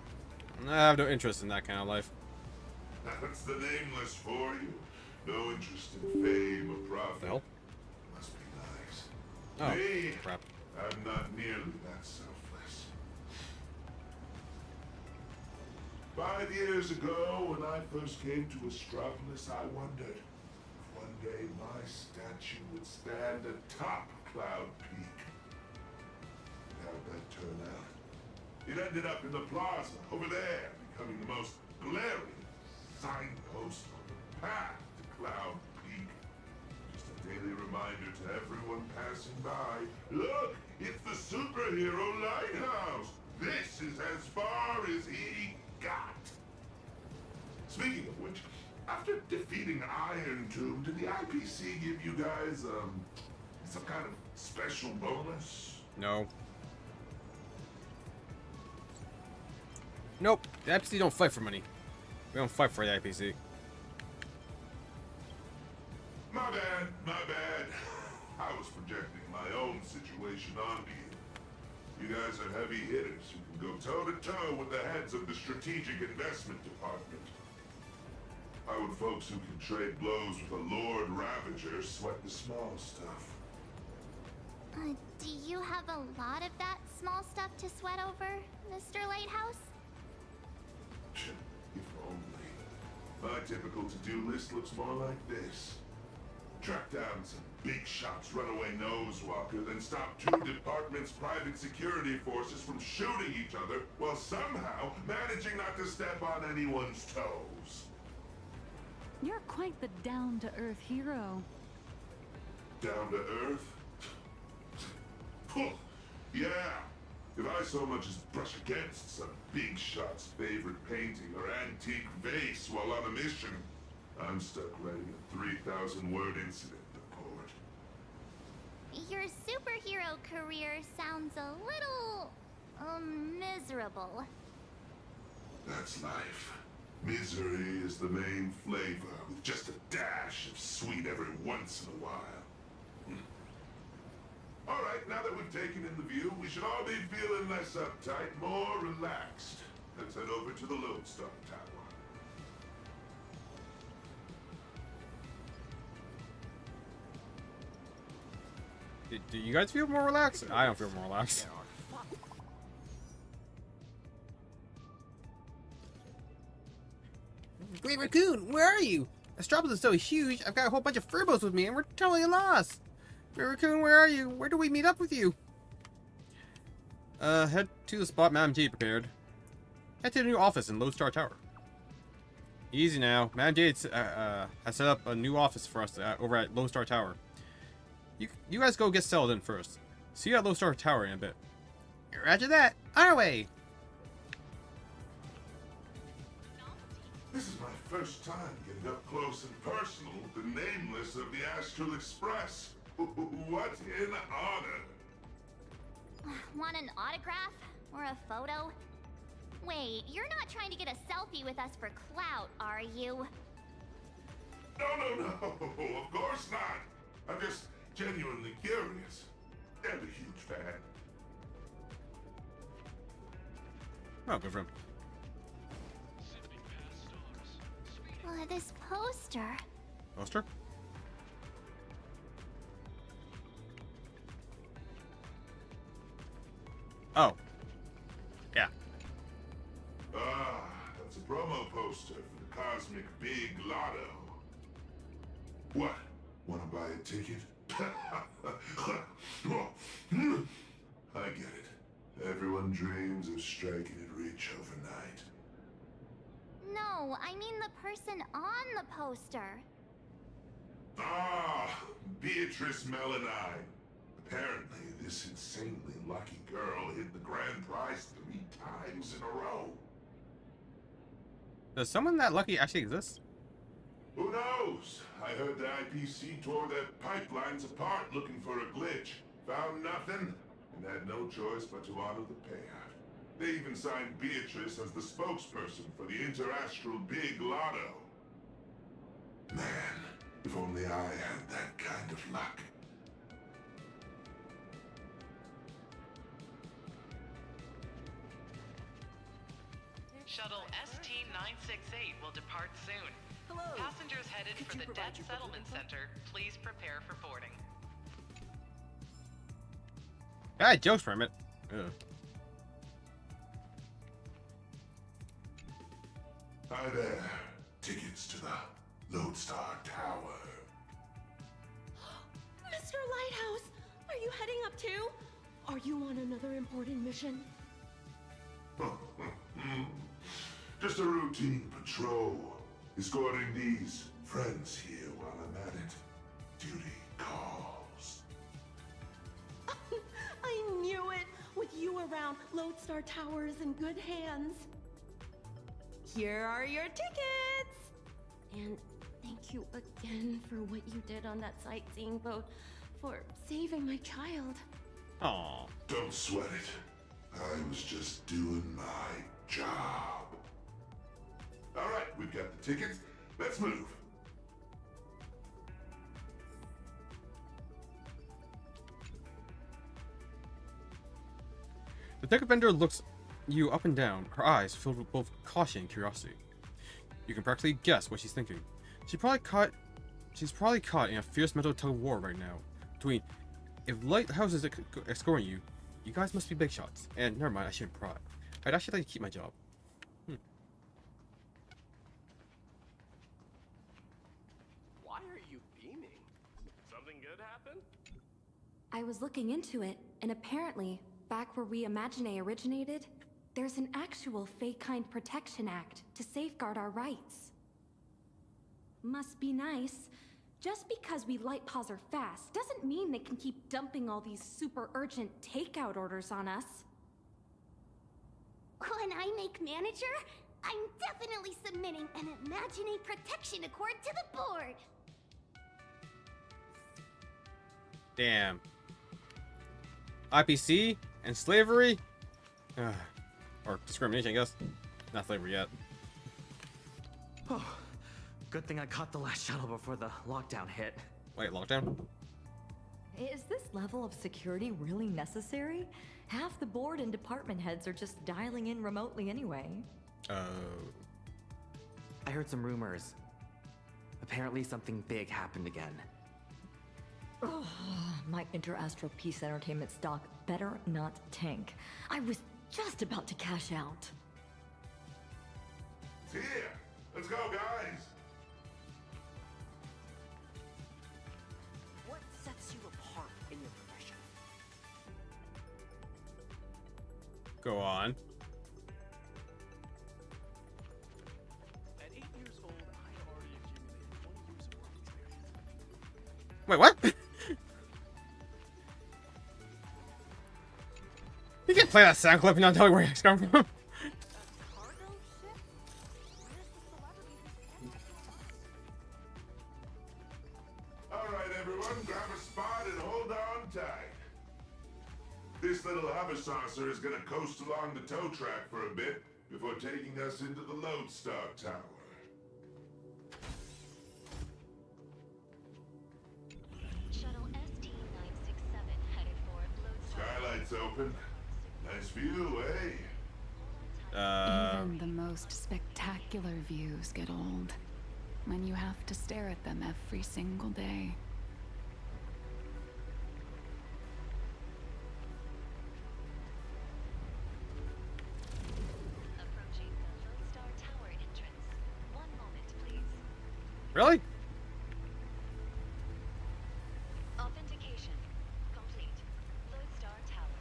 I have no interest in that kind of life. That's the Nameless for you. No interest in fame or profit. The hell? Must be nice. Oh, Me, crap. I'm not nearly that selfless. 5 years ago, when I first came to Astropolis, I wondered if one day my statue would stand atop Cloud Peak. How'd that turn out? It ended up in the plaza, over there, becoming the most glaring signpost on the path to Cloud Peak. Just a daily reminder to everyone passing by, look, it's the superhero lighthouse! This is as far as he got! Speaking of which, after defeating Iron Tomb, did the IPC give you guys, some kind of special bonus? No. Nope. The IPC don't fight for money. We don't fight for the IPC. My bad, my bad. I was projecting my own situation onto you. You guys are heavy hitters who can go toe-to-toe with the heads of the Strategic Investment Department. How would folks who can trade blows with a Lord Ravager sweat the small stuff? Do you have a lot of that small stuff to sweat over, Mr. Lighthouse? If only. My typical to-do list looks more like this. Track down some big shots runaway nosewalker, then stop two departments' private security forces from shooting each other while somehow managing not to step on anyone's toes. You're quite the down-to-earth hero. Down to earth? Yeah. If I so much as brush against some big shot's favorite painting or antique vase while on a mission, I'm stuck writing a 3,000-word incident report. Your superhero career sounds a little... miserable. That's life. Misery is the main flavor, with just a dash of sweet every once in a while. Alright, now that we've taken in the view, we should all be feeling less uptight, more relaxed. Let's head over to the Lodestar Tower. Do you guys feel more relaxed? I don't feel more relaxed. Great Raccoon, where are you? Astropolis is so huge, I've got a whole bunch of furbos with me and we're totally lost. Great Raccoon, where are you? Where do we meet up with you? Head to the spot Madam Jade prepared. Head to the new office in Lodestar Tower. Easy now. Madam Jade has set up a new office for us over at Lodestar Tower. You guys go get settled in first. See you at Lodestar Tower in a bit. Roger that. On our way. This is my first time getting up close and personal with the nameless of the Astral Express. What an honor! Want an autograph? Or a photo? Wait, you're not trying to get a selfie with us for clout, are you? No, of course not. I'm just genuinely curious. And a huge fan. Oh, good for him. This poster. Poster? Oh. Yeah. Ah, that's a promo poster for the Cosmic Big Lotto. What? Wanna buy a ticket? I get it. Everyone dreams of striking it rich overnight. No, I mean the person on the poster. Ah, Beatrice Melanine. Apparently, this insanely lucky girl hit the grand prize 3 times in a row. Does someone that lucky actually exist? Who knows? I heard the IPC tore their pipelines apart looking for a glitch, found nothing, and had no choice but to honor the payout. They even signed Beatrice as the spokesperson for the Interastral Big Lotto. Man, if only I had that kind of luck. Shuttle ST-968 will depart soon. Hello. Passengers headed for the Debt Settlement Center, please prepare for boarding. Ah, jokes from it. Ugh. Hi there. Tickets to the Lodestar Tower. too? Are you on another important mission? Just a routine patrol. Escorting these friends here while I'm at it. Duty calls. I knew it! With you around, Lodestar Tower is in good hands. Here are your tickets! And thank you again for what you did on that sightseeing boat, for saving my child. Aww. Don't sweat it. I was just doing my job. Alright, we've got the tickets. Let's move. The ticket vendor looks you up and down, her eyes filled with both caution and curiosity. You can practically guess what she's thinking. She's probably caught in a fierce mental tug of war right now. Between, if Lighthouse is escorting you, you guys must be big shots. And never mind, I shouldn't pry. I'd actually like to keep my job. Why are you beaming? Something good happen? I was looking into it, and apparently, back where We Imagine originated, there's an actual Fey-Kind Protection Act to safeguard our rights. Must be nice. Just because we light paws are fast doesn't mean they can keep dumping all these super urgent takeout orders on us. When I make manager, I'm definitely submitting an Imagine Protection Accord to the board. Damn. IPC and slavery? Or discrimination, I guess. Not slavery yet. Oh, good thing I caught the last shuttle before the lockdown hit. Wait, lockdown? Is this level of security really necessary? Half the board and department heads are just dialing in remotely anyway. I heard some rumors. Apparently something big happened again. Oh, my Interastral Peace Entertainment stock better not tank. I was just about to cash out. It's here. Let's go, guys. What sets you apart in your profession? Go on. At 8 years old, I had already accumulated 20 years of work experience. Wait, what? You can't play that sound clip and not tell me where it's coming from. Alright, everyone, grab a spot and hold on tight. This little hover saucer is gonna coast along the tow track for a bit before taking us into the Lodestar Tower. Shuttle ST-967 headed for Lodestar. Skylight's open. Nice view, eh? Even the most spectacular views get old when you have to stare at them every single day. Approaching the Lodestar Tower entrance. 1 moment, please. Really? Authentication complete. Lodestar Tower.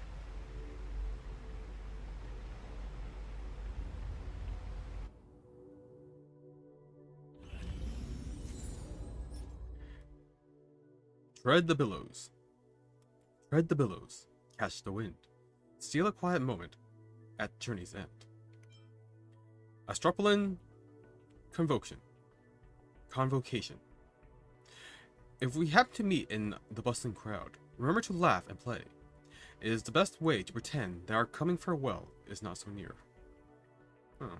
Tread the billows. Tread the billows. Catch the wind. Steal a quiet moment at journey's end. Astropolin Convocation. If we happen to meet in the bustling crowd, remember to laugh and play. It is the best way to pretend that our coming farewell is not so near. Huh.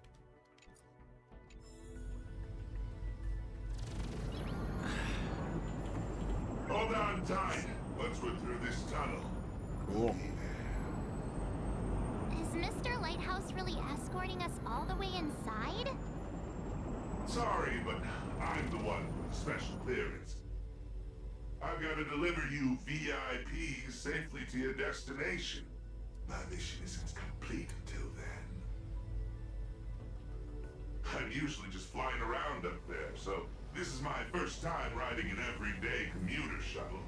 Hold on tight. Once we're through this tunnel. Cool. Is Mr. Lighthouse really escorting us all the way inside? Sorry, but I'm the one with the special clearance. I've got to deliver you VIPs safely to your destination. My mission isn't complete until then. I'm usually just flying around up there, so this is my first time riding an everyday commuter shuttle.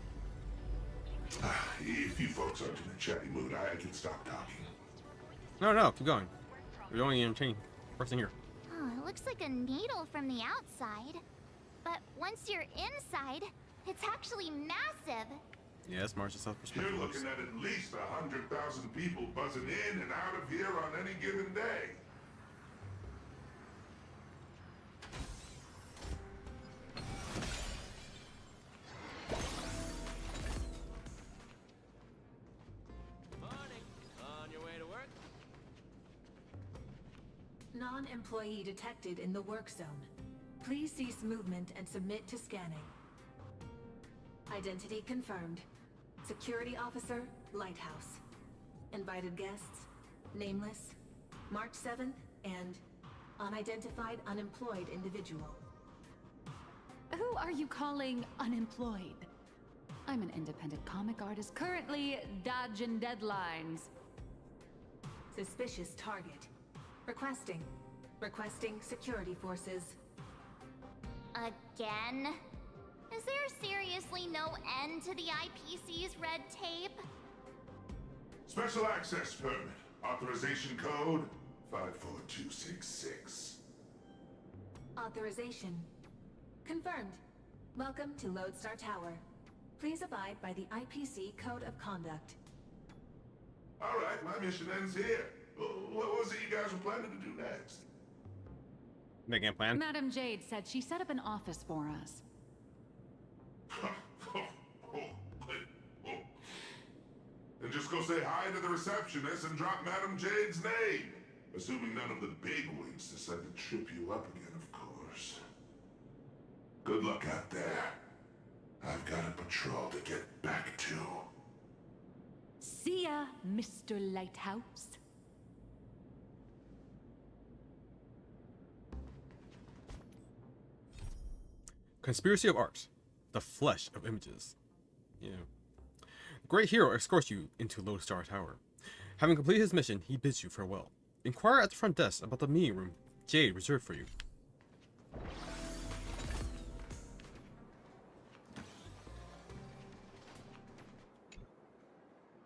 if you folks aren't in a chatty mood, I can stop talking. No, keep going. We're only entertaining person here. Oh, it looks like a needle from the outside. But once you're inside, it's actually massive. Yes, Marcia self-perspective. You're looking at least 100,000 people buzzing in and out of here on any given day. Morning. On your way to work? Non-employee detected in the work zone. Please cease movement and submit to scanning. Identity confirmed. Security officer, Lighthouse. Invited guests, nameless, March 7th, and unidentified unemployed individual. Who are you calling unemployed? I'm an independent comic artist currently dodging deadlines. Suspicious target. Requesting security forces. Again? Is there seriously no end to the IPC's red tape? Special access permit. Authorization code 54266. Authorization. Confirmed. Welcome to Lodestar Tower. Please abide by the IPC Code of Conduct. Alright, my mission ends here. What was it you guys were planning to do next? Making a plan? Madam Jade said she set up an office for us. Then just go say hi to the receptionist and drop Madam Jade's name. Assuming none of the bigwigs decide to trip you up again, of course. Good luck out there. I've got a patrol to get back to. See ya, Mr. Lighthouse. Conspiracy of art. The flesh of images. Yeah. The great hero escorts you into Lodestar Tower. Having completed his mission, he bids you farewell. Inquire at the front desk about the meeting room Jade reserved for you.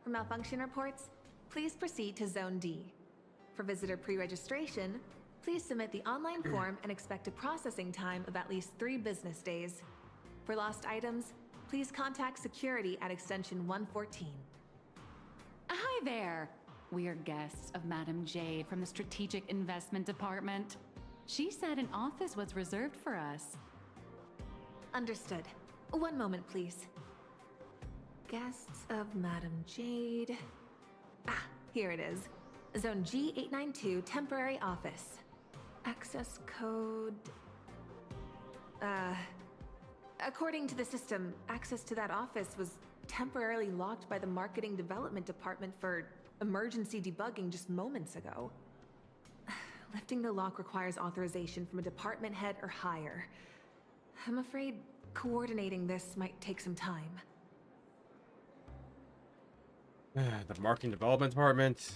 For malfunction reports, please proceed to Zone D. For visitor pre-registration, please submit the online form and expect a processing time of at least 3 business days. For lost items, please contact security at extension 114. Hi there. We're guests of Madam Jade from the Strategic Investment Department. She said an office was reserved for us. Understood. One moment, please. Guests of Madam Jade. Ah, here it is. Zone G892, temporary office. Access code... According to the system, access to that office was temporarily locked by the Marketing Development Department for emergency debugging just moments ago. Lifting the lock requires authorization from a department head or higher. I'm afraid coordinating this might take some time. The Marketing Development Department.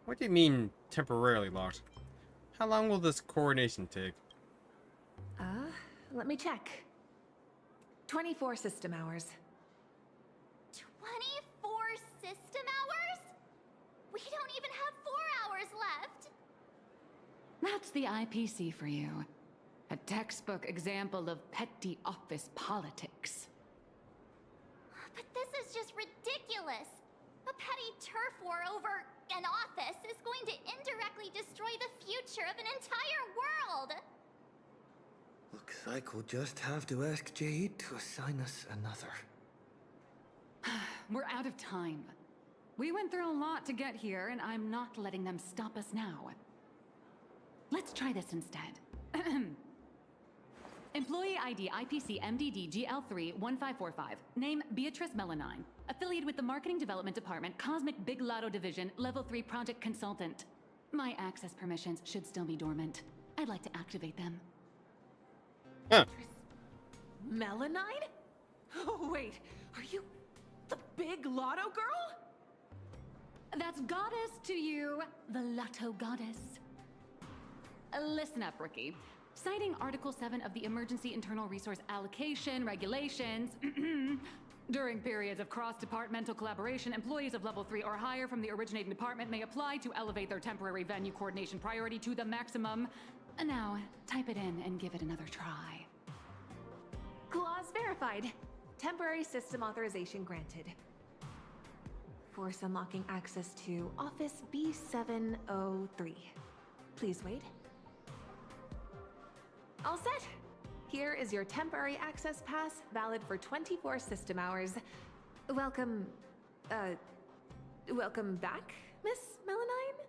What do you mean temporarily locked? How long will this coordination take? Let me check. 24 system hours. 24 system hours? We don't even have 4 hours left. That's the IPC for you. A textbook example of petty office politics. But this is just ridiculous. A petty turf war over an office is going to indirectly destroy the future of an entire world. Looks like we'll just have to ask Jade to assign us another. We're out of time. We went through a lot to get here, and I'm not letting them stop us now. Let's try this instead. Employee ID IPC MDD GL3 1545. Name Beatrice Melanine. Affiliated with the Marketing Development Department, Cosmic Big Lotto Division, Level 3 Project Consultant. My access permissions should still be dormant. I'd like to activate them. Melanine? Oh, wait. Are you the big lotto girl? That's goddess to you, the Lotto Goddess. Listen up, Rookie. Citing Article 7 of the Emergency Internal Resource Allocation Regulations, During periods of cross-departmental collaboration, employees of level 3 or higher from the originating department may apply to elevate their temporary venue coordination priority to the maximum. Now, type it in and give it another try. Clause verified. Temporary system authorization granted. Force unlocking access to Office B703. Please wait. All set. Here is your temporary access pass, valid for 24 system hours. Welcome, welcome back, Miss Melanine?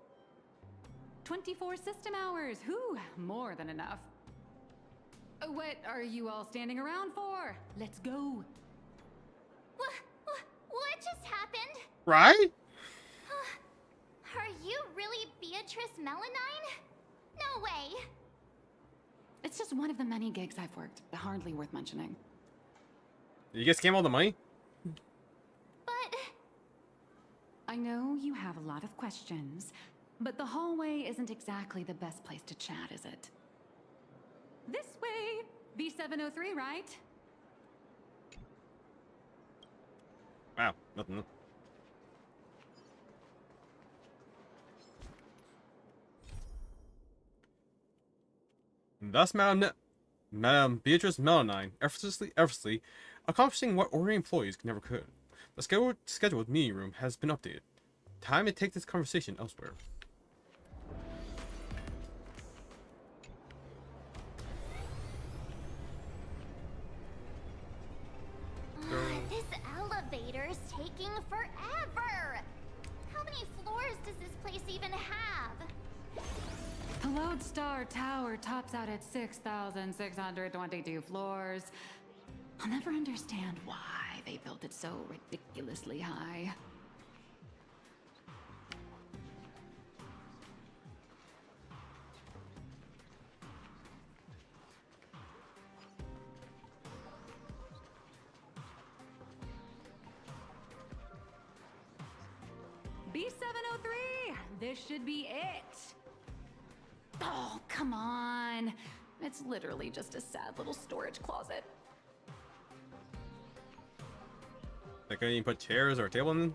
24 system hours! Whew, more than enough. What are you all standing around for? Let's go. What just happened? Right? Are you really Beatrice Melanine? No way. It's just one of the many gigs I've worked. Hardly worth mentioning. You get scam all the money? But... I know you have a lot of questions, but the hallway isn't exactly the best place to chat, is it? This way! B703, right? Wow, nothing. Thus, Madame Beatrice Melanine effortlessly accomplishing what ordinary employees never could. The scheduled meeting room has been updated. Time to take this conversation elsewhere. This elevator's taking forever. How many floors does this place even have? The Lodestar Tower tops out at 6,622 floors. I'll never understand why they built it so ridiculously high. B703! This should be it! Oh, come on. It's literally just a sad little storage closet. They couldn't even put chairs or a table in?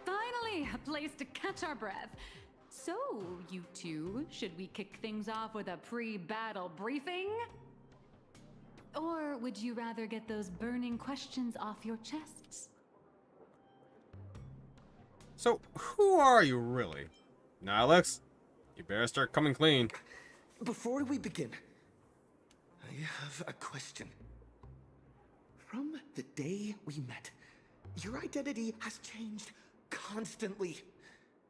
Finally, a place to catch our breath. So, you two, should we kick things off with a pre-battle briefing? Or would you rather get those burning questions off your chests? So, who are you really? Now, Alex, you better start coming clean. Before we begin, I have a question. From the day we met, your identity has changed constantly.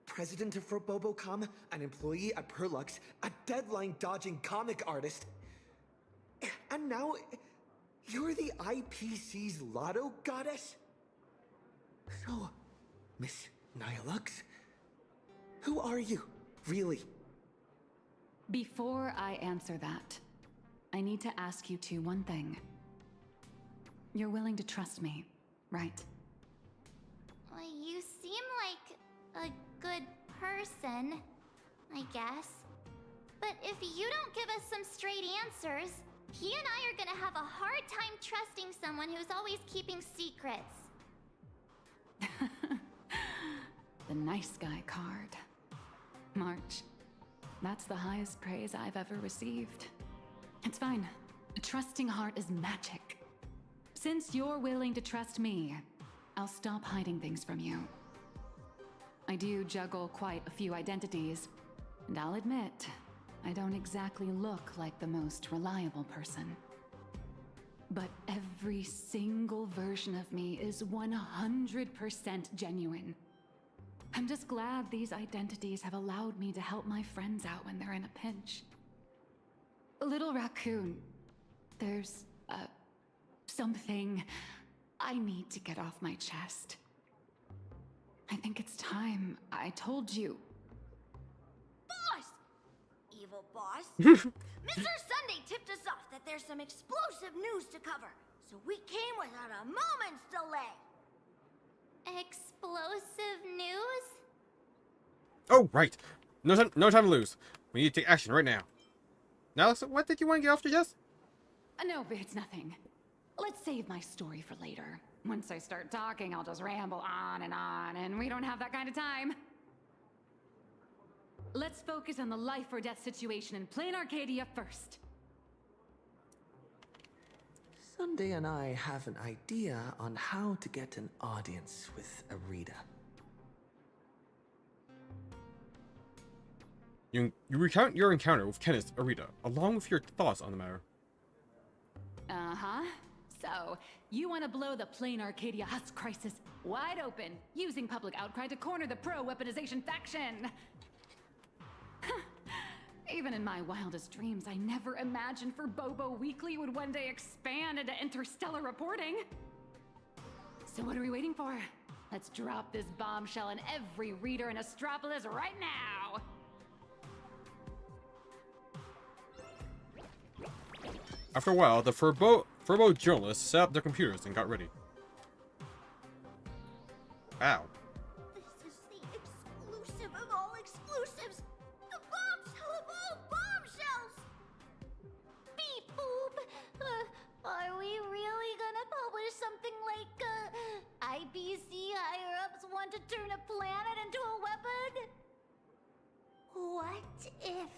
President of Robobocom, an employee at Perlux, a deadline-dodging comic artist. And now, you're the IPC's lotto goddess? So, Miss Nihilux, who are you, really? Before I answer that, I need to ask you two one thing. You're willing to trust me, right? You seem like a good person, I guess. But if you don't give us some straight answers, he and I are gonna have a hard time trusting someone who's always keeping secrets. The nice guy card. March. That's the highest praise I've ever received. It's fine. A trusting heart is magic. Since you're willing to trust me, I'll stop hiding things from you. I do juggle quite a few identities, and I'll admit, I don't exactly look like the most reliable person. But every single version of me is 100% genuine. I'm just glad these identities have allowed me to help my friends out when they're in a pinch. Little Raccoon, there's, something I need to get off my chest. I think it's time I told you. Boss! Evil boss. Mr. Sunday tipped us off that there's some explosive news to cover, so we came without a moment's delay. Explosive news? Oh, right. No time to lose. We need to take action right now. Now, Alex, what did you want to get off your chest? No, it's nothing. let's save my story for later. Once I start talking, I'll just ramble on, and we don't have that kind of time. Let's focus on the life or death situation in Plain Arcadia first. Sunday and I have an idea on how to get an audience with Arita. You recount your encounter with Kenneth Arita, along with your thoughts on the matter. Uh-huh. So, you want to blow the Plain Arcadia Husk crisis wide open, using public outcry to corner the pro-weaponization faction. Even in my wildest dreams, I never imagined Bobo Weekly would one day expand into interstellar reporting. So what are we waiting for? Let's drop this bombshell in every reader in Astropolis right now! After a while, the Furbo journalists set up their computers and got ready. Wow. This is the exclusive of all exclusives! The bombshell of all bombshells! Beep boop! Are we really gonna publish something like, IPC higher-ups want to turn a planet into a weapon? What if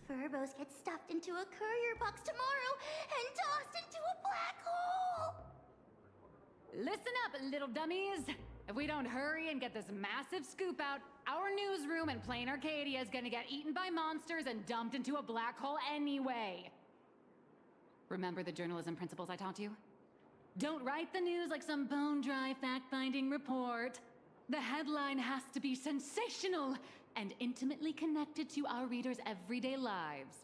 Furbos get stuffed into a courier box tomorrow and tossed into a black hole? Listen up, little dummies! If we don't hurry and get this massive scoop out, our newsroom in Plain Arcadia is gonna get eaten by monsters and dumped into a black hole anyway. Remember the journalism principles I taught you? Don't write the news like some bone-dry fact-finding report. The headline has to be sensational and intimately connected to our readers' everyday lives.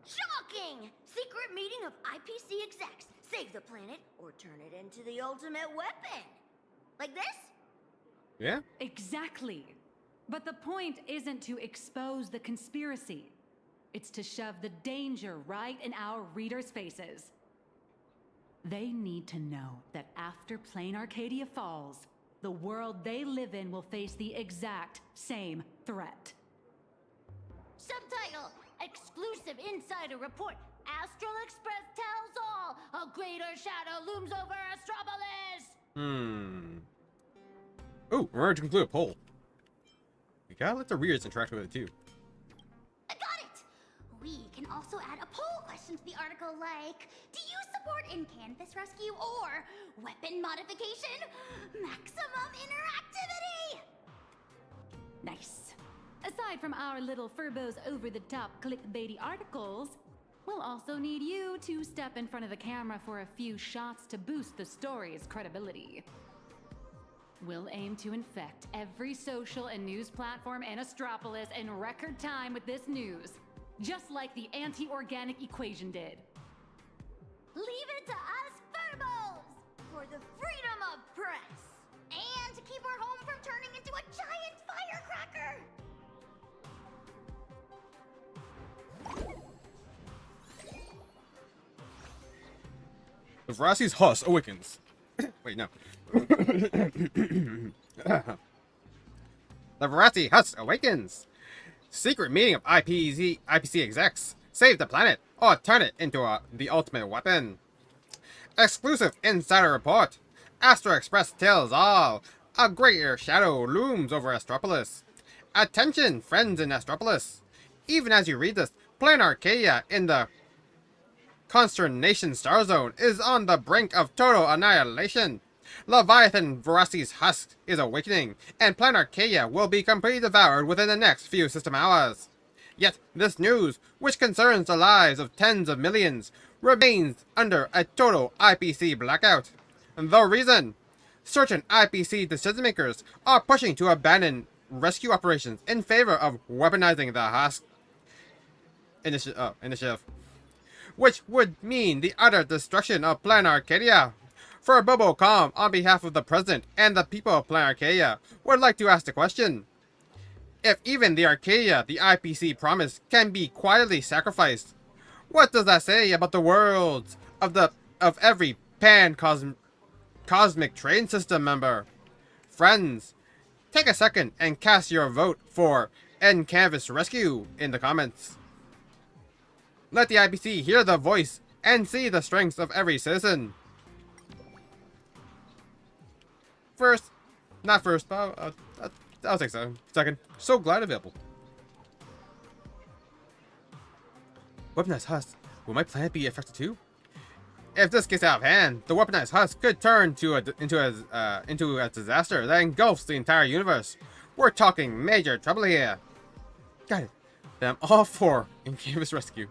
Shocking! Secret meeting of IPC execs. Save the planet or turn it into the ultimate weapon. Like this? Yeah? Exactly. But the point isn't to expose the conspiracy. It's to shove the danger right in our readers' faces. They need to know that after Plain Arcadia falls, the world they live in will face the exact same threat. Subtitle: Exclusive Insider Report. Astral Express tells all. A greater shadow looms over Astropolis. Oh, remember to conclude a poll. We gotta let the readers interact with it too. I got it! We can also add a poll question to the article like, do you support in-canvas rescue or weapon modification? Maximum interactivity! Nice. Aside from our little Furbos over-the-top clickbaity articles, we'll also need you to step in front of the camera for a few shots to boost the story's credibility. We'll aim to infect every social and news platform in Astropolis in record time with this news, just like the anti-organic equation did. Leave it to us Furbos for the freedom of press and to keep our home from turning into a giant firecracker. The Veracity's Husk awakens. Wait, no. The Veracity Husk awakens. Secret meeting of IPC execs. Save the planet or turn it into the ultimate weapon. Exclusive insider report. Astro Express tells all. A greater shadow looms over Astropolis. Attention, friends in Astropolis. Even as you read this, Plain Arcadia in the Consternation Star Zone is on the brink of total annihilation. Leviathan Veracity's Husk is awakening, and Plain Arcadia will be completely devoured within the next few system hours. Yet this news, which concerns the lives of tens of millions, remains under a total IPC blackout. The reason? Certain IPC decision-makers are pushing to abandon rescue operations in favor of weaponizing the Husk initiative, which would mean the utter destruction of Plain Arcadia. For BoboCom, on behalf of the President and the people of Plain Arcadia, would like to ask the question. If even the Arcadia the IPC promised can be quietly sacrificed, what does that say about the worlds of every cosmic train system member? Friends, take a second and cast your vote for End Canvas Rescue in the comments. Let the IPC hear the voice and see the strengths of every citizen. First, not first, but I'll take so. Second, so glad available. Weaponized husk. Will my planet be affected too? If this gets out of hand, the weaponized husk could turn into a disaster that engulfs the entire universe. We're talking major trouble here. Got it. Then I'm all for in-campus rescue.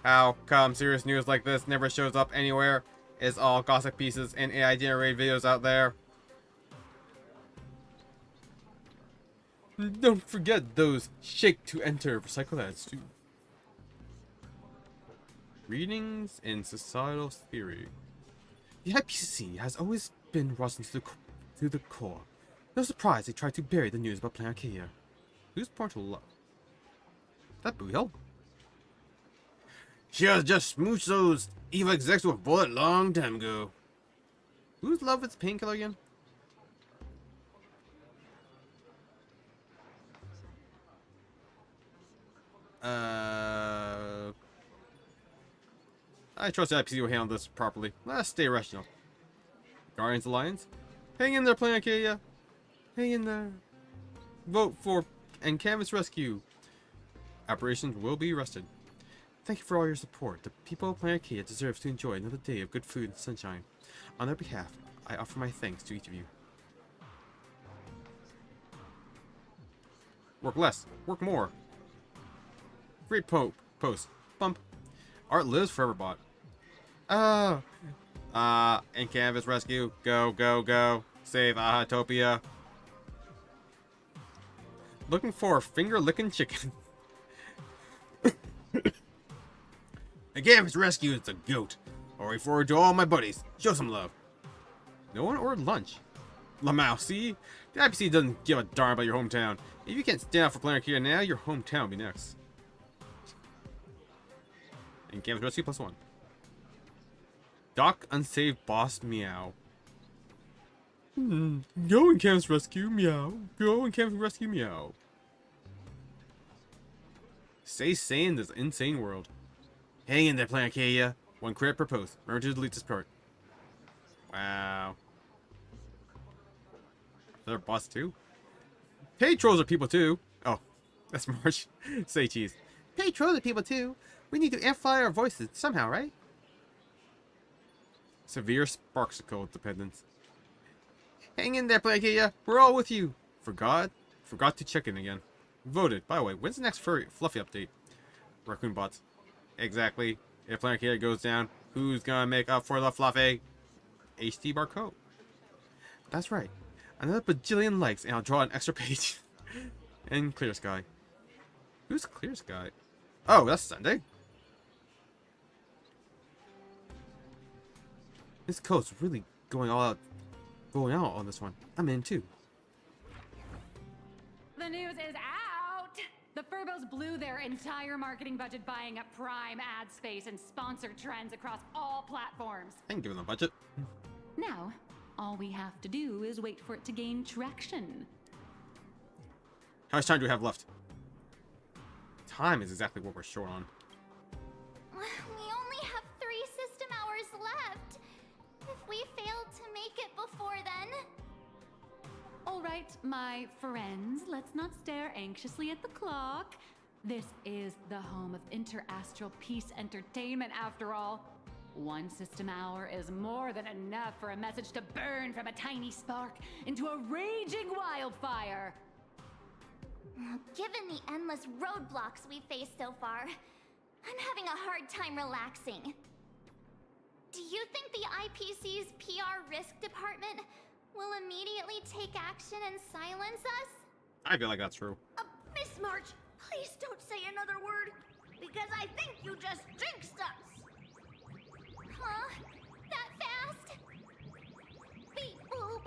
How come serious news like this never shows up anywhere? It's all gossip pieces and AI-generated videos out there. Don't forget those shake to enter recycle ads too. Readings in societal theory. The IPCC has always been rotten to the core. No surprise they tried to bury the news about Planet Arcadia. Who's Portal Love? That Boo Hill? She has just smooched those evil execs with a bullet long time ago. Who's Love with Painkiller again? I trust the IPC will handle this properly. Let's stay rational. Guardians Alliance? Hang in there, Planet Arcadia. Hang in there. Vote for and Canvas Rescue. Operations will be arrested. Thank you for all your support. The people of Planet Arcadia deserve to enjoy another day of good food and sunshine. On their behalf, I offer my thanks to each of you. Work less. Work more. Great post. Bump. Art lives forever, bot. And Canvas Rescue. Go, go, go. Save Ahatopia. Looking for finger-licking chicken. And Canvas Rescue is the goat. I'll wait forward to all my buddies. Show some love. No one ordered lunch. Lamau, see? The IPC doesn't give a darn about your hometown. If you can't stand up for Planet Arcadia now, your hometown will be next. And Canvas Rescue +1. Doc unsaved boss meow. Go and Canvas Rescue meow. Go and Canvas Rescue meow. Stay sane in this insane world. Hang in there, Planet Arcadia. One credit per post. Remember to delete this part. Wow. They're boss too? Paid trolls are people too. Oh, that's March. Say cheese. Paid trolls are people too. We need to amplify our voices somehow, right? Severe Sparksicle dependence. Hang in there, Planet Arcadia. We're all with you. Forgot to check in again. Voted. By the way, when's the next fluffy update? Raccoon bots. Exactly. If Planet Arcadia goes down, who's gonna make up for the fluffy? HT Barcode. That's right. Another bajillion likes and I'll draw an extra page. And Clear Sky. Who's Clear Sky? Oh, that's Sunday. This code's really going out on this one. I'm in too. The news is out! The Furbos blew their entire marketing budget buying up Prime ad space and sponsored trends across all platforms. I can give them a budget. Now, all we have to do is wait for it to gain traction. How much time do we have left? Time is exactly what we're short on. We only have 3 system hours left. If we fail to make it before then... All right, my friends, let's not stare anxiously at the clock. This is the home of interastral peace entertainment, after all. 1 system hour is more than enough for a message to burn from a tiny spark into a raging wildfire. Given the endless roadblocks we've faced so far, I'm having a hard time relaxing. Do you think the IPC's PR risk department will immediately take action and silence us? I feel like that's true. Miss March, please don't say another word, because I think you just jinxed us. Huh? That fast? Beep boop.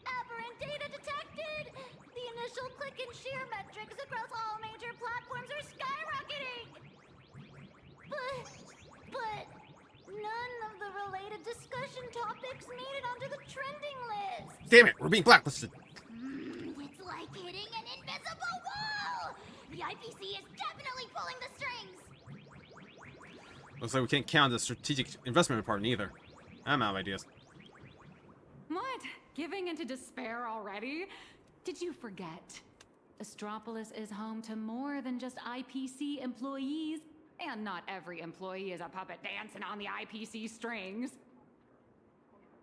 Aberrant data detected. The initial click and share metrics across all major platforms are skyrocketing. But none of the related discussion topics made it onto the trending list. Damn it, we're being blacklisted. It's like hitting an invisible wall. The IPC is definitely pulling the strings. Looks like we can't count the strategic investment department either. I'm out of ideas. What? Giving into despair already? Did you forget? Astropolis is home to more than just IPC employees, and not every employee is a puppet dancing on the IPC strings.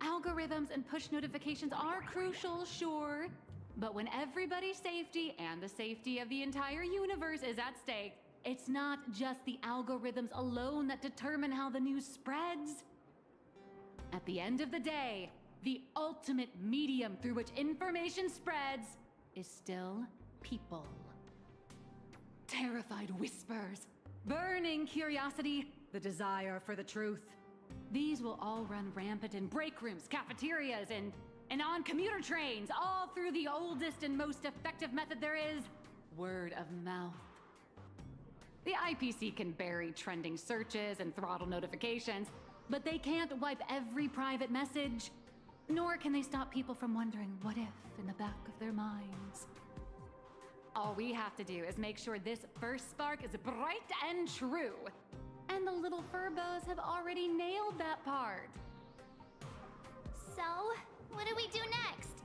Algorithms and push notifications are crucial, sure, but when everybody's safety and the safety of the entire universe is at stake, it's not just the algorithms alone that determine how the news spreads. At the end of the day, the ultimate medium through which information spreads is still people. Terrified whispers, burning curiosity, the desire for the truth. These will all run rampant in break rooms, cafeterias, and on commuter trains, all through the oldest and most effective method there is, word of mouth. The IPC can bury trending searches and throttle notifications, but they can't wipe every private message, nor can they stop people from wondering what if in the back of their minds. All we have to do is make sure this first spark is bright and true. And the little furbos have already nailed that part. So, what do we do next?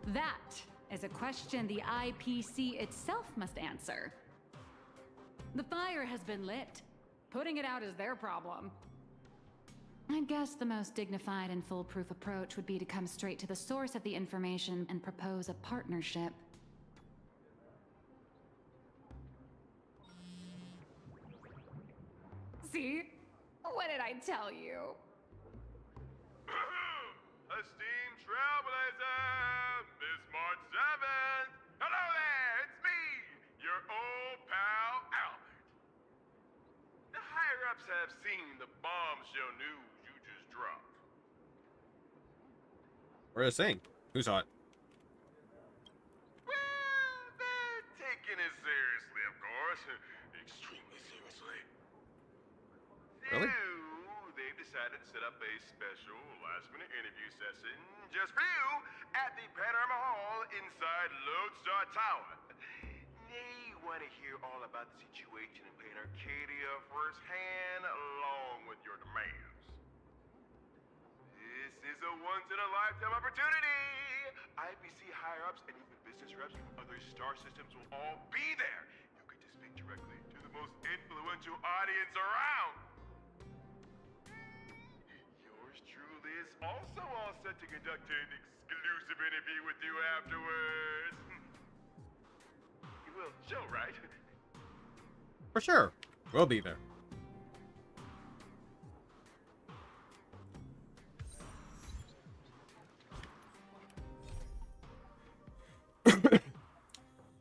That is a question the IPC itself must answer. The fire has been lit. Putting it out is their problem. I guess the most dignified and foolproof approach would be to come straight to the source of the information and propose a partnership. See? What did I tell you? Esteemed Trailblazer, this March 7th. Hello there, it's me, your old pal Albert. The higher-ups have seen the bombshell news you just dropped. What are they saying? Who saw it? Well, they're taking it seriously, of course. Extremely seriously. Really? So, they've decided to set up a special last-minute interview session just for you at the Panorama Hall inside Lodestar Tower. They want to hear all about the situation in Pain Arcadia firsthand, along with your demands. This is a once-in-a-lifetime opportunity. IPC higher-ups and even business reps from other star systems will all be there. You get to speak directly to the most influential audience around. Yours truly is also all set to conduct an exclusive interview with you afterwards. You will, Joe, right? For sure. We'll be there.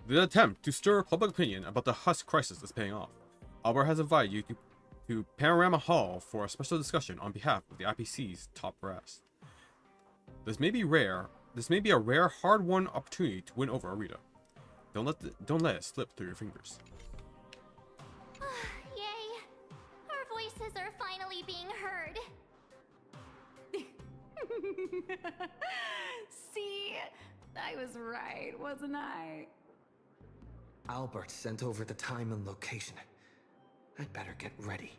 The attempt to stir public opinion about the Husk crisis is paying off. Albert has invited you to Panorama Hall for a special discussion on behalf of the IPC's top brass. This may be a rare, hard-won opportunity to win over Arita. Don't let it slip through your fingers. Yay! Our voices are finally being heard. See? I was right, wasn't I? Albert sent over the time and location. I'd better get ready.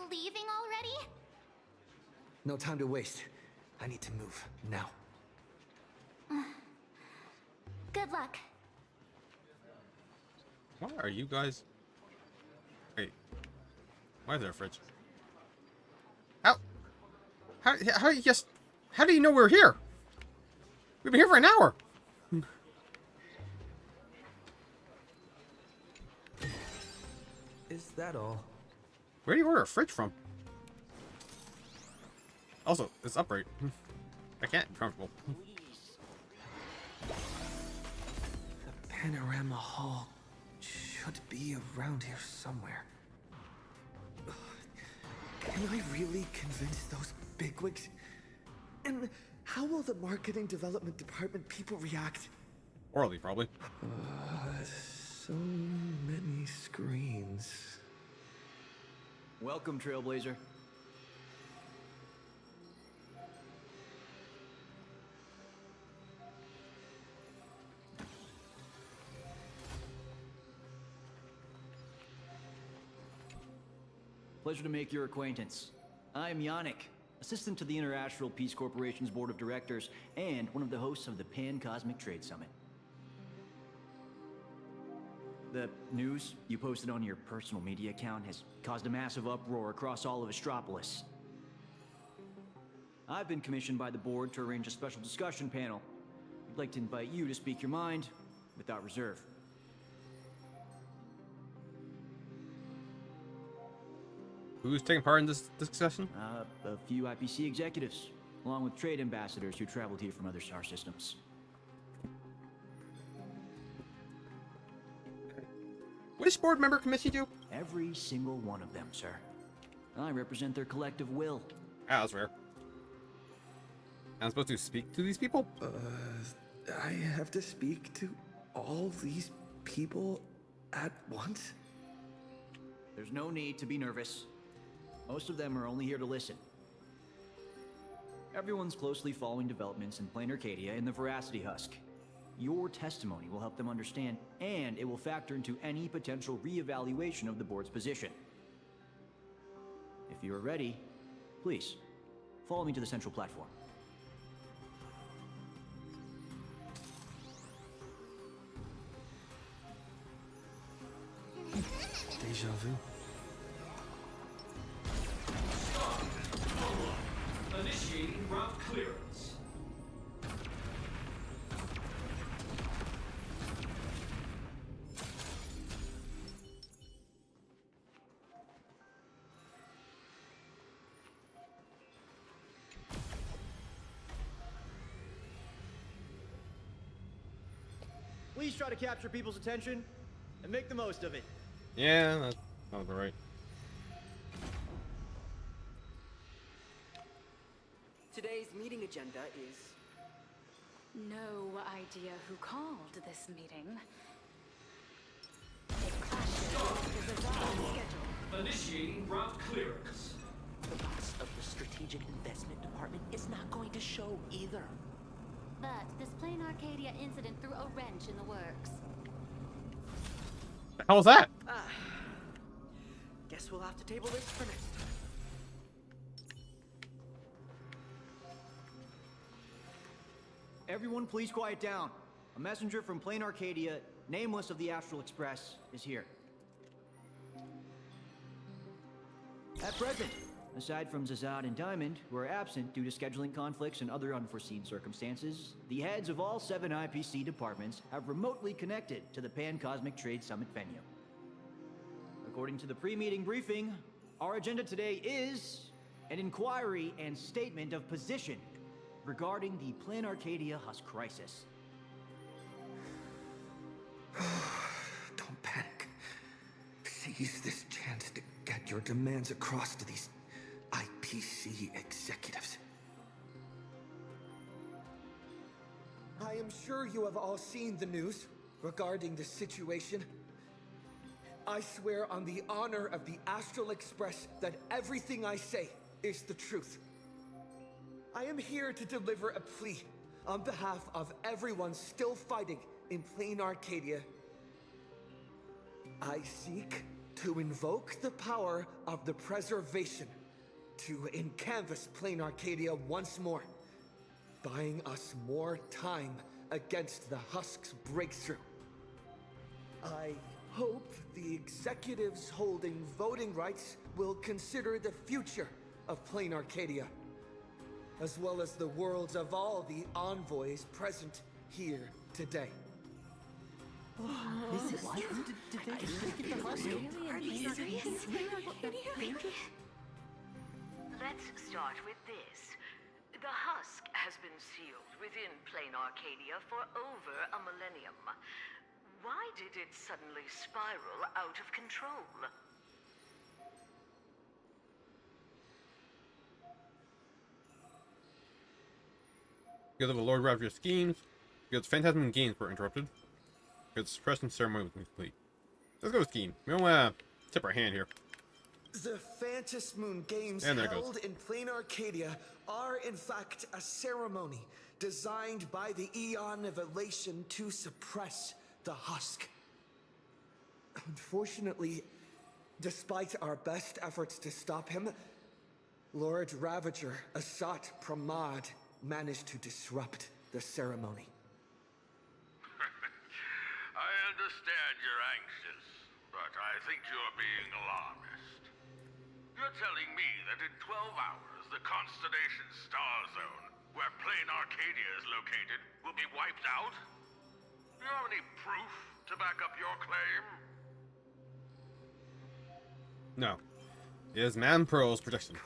Leaving already? No time to waste. I need to move, now. Good luck. Why are you guys... Wait. Why is there a fridge? How do you know we're here? We've been here for an hour. Is that all? Where do you order a fridge from? Also, it's upright. I can't be comfortable. The Panorama Hall should be around here somewhere. Ugh. Can I really convince those bigwigs? And how will the marketing development department people react? Orally, probably. So many screens. Welcome, Trailblazer. Pleasure to make your acquaintance. I'm Yannick, assistant to the Interastral Peace Corporation's board of directors and one of the hosts of the Pan-Cosmic Trade Summit. The news you posted on your personal media account has caused a massive uproar across all of Astropolis. I've been commissioned by the board to arrange a special discussion panel. We'd like to invite you to speak your mind without reserve. Who's taking part in this discussion? A few IPC executives, along with trade ambassadors who traveled here from other star systems. Which board member commissioned you? Every single one of them, sir. I represent their collective will. Ah, that's rare. I'm supposed to speak to these people? I have to speak to all these people at once? There's no need to be nervous. Most of them are only here to listen. Everyone's closely following developments in Plain Arcadia and the Veracity Husk. Your testimony will help them understand, and it will factor into any potential re-evaluation of the board's position. If you are ready, please, follow me to the central platform. Deja vu. Initiating route clearance. Please try to capture people's attention and make the most of it. Yeah, that sounds about right. Today's meeting agenda is... No idea who called this meeting. It clashes with the design schedule. Initiating route clearance. The boss of the Strategic Investment Department is not going to show either. But this Plain Arcadia incident threw a wrench in the works. The hell was that? Guess we'll have to table this for next time. Everyone please quiet down. A messenger from Plain Arcadia, nameless of the Astral Express, is here. At present, aside from Zazad and Diamond, who are absent due to scheduling conflicts and other unforeseen circumstances, the heads of all 7 IPC departments have remotely connected to the Pan-Cosmic Trade Summit venue. According to the pre-meeting briefing, our agenda today is an inquiry and statement of position regarding the Plain Arcadia Husk crisis. Don't panic. Seize this chance to get your demands across to these IPC executives. I am sure you have all seen the news regarding the situation. I swear on the honor of the Astral Express that everything I say is the truth. I am here to deliver a plea on behalf of everyone still fighting in Plain Arcadia. I seek to invoke the power of the preservation to encanvas Plain Arcadia once more, buying us more time against the Husk's breakthrough. I hope the executives holding voting rights will consider the future of Plain Arcadia, as well as the worlds of all the envoys present here today. This is what? Did they just get the Husk? Let's start with this. The Husk has been sealed within Plain Arcadia for over a millennium. Why did it suddenly spiral out of control? Because of the Lord Rapture schemes, because Phantasm and Games were interrupted, because suppression ceremony was complete. Let's go with Scheme. We don't want to tip our hand here. The Phantasmoon Games And there it held in Plain Arcadia are in fact a ceremony designed by the Eon of Elation to suppress the Husk. Unfortunately, Despite our best efforts to stop him, Lord Ravager Asat Pramad managed to disrupt the ceremony. I understand you're anxious, but I think you're being alarmist. You're telling me that in 12 hours, the constellation Star Zone, where Plane Arcadia is located, will be wiped out? Do you have any proof to back up your claim? No. It is Madame Pearl's projection.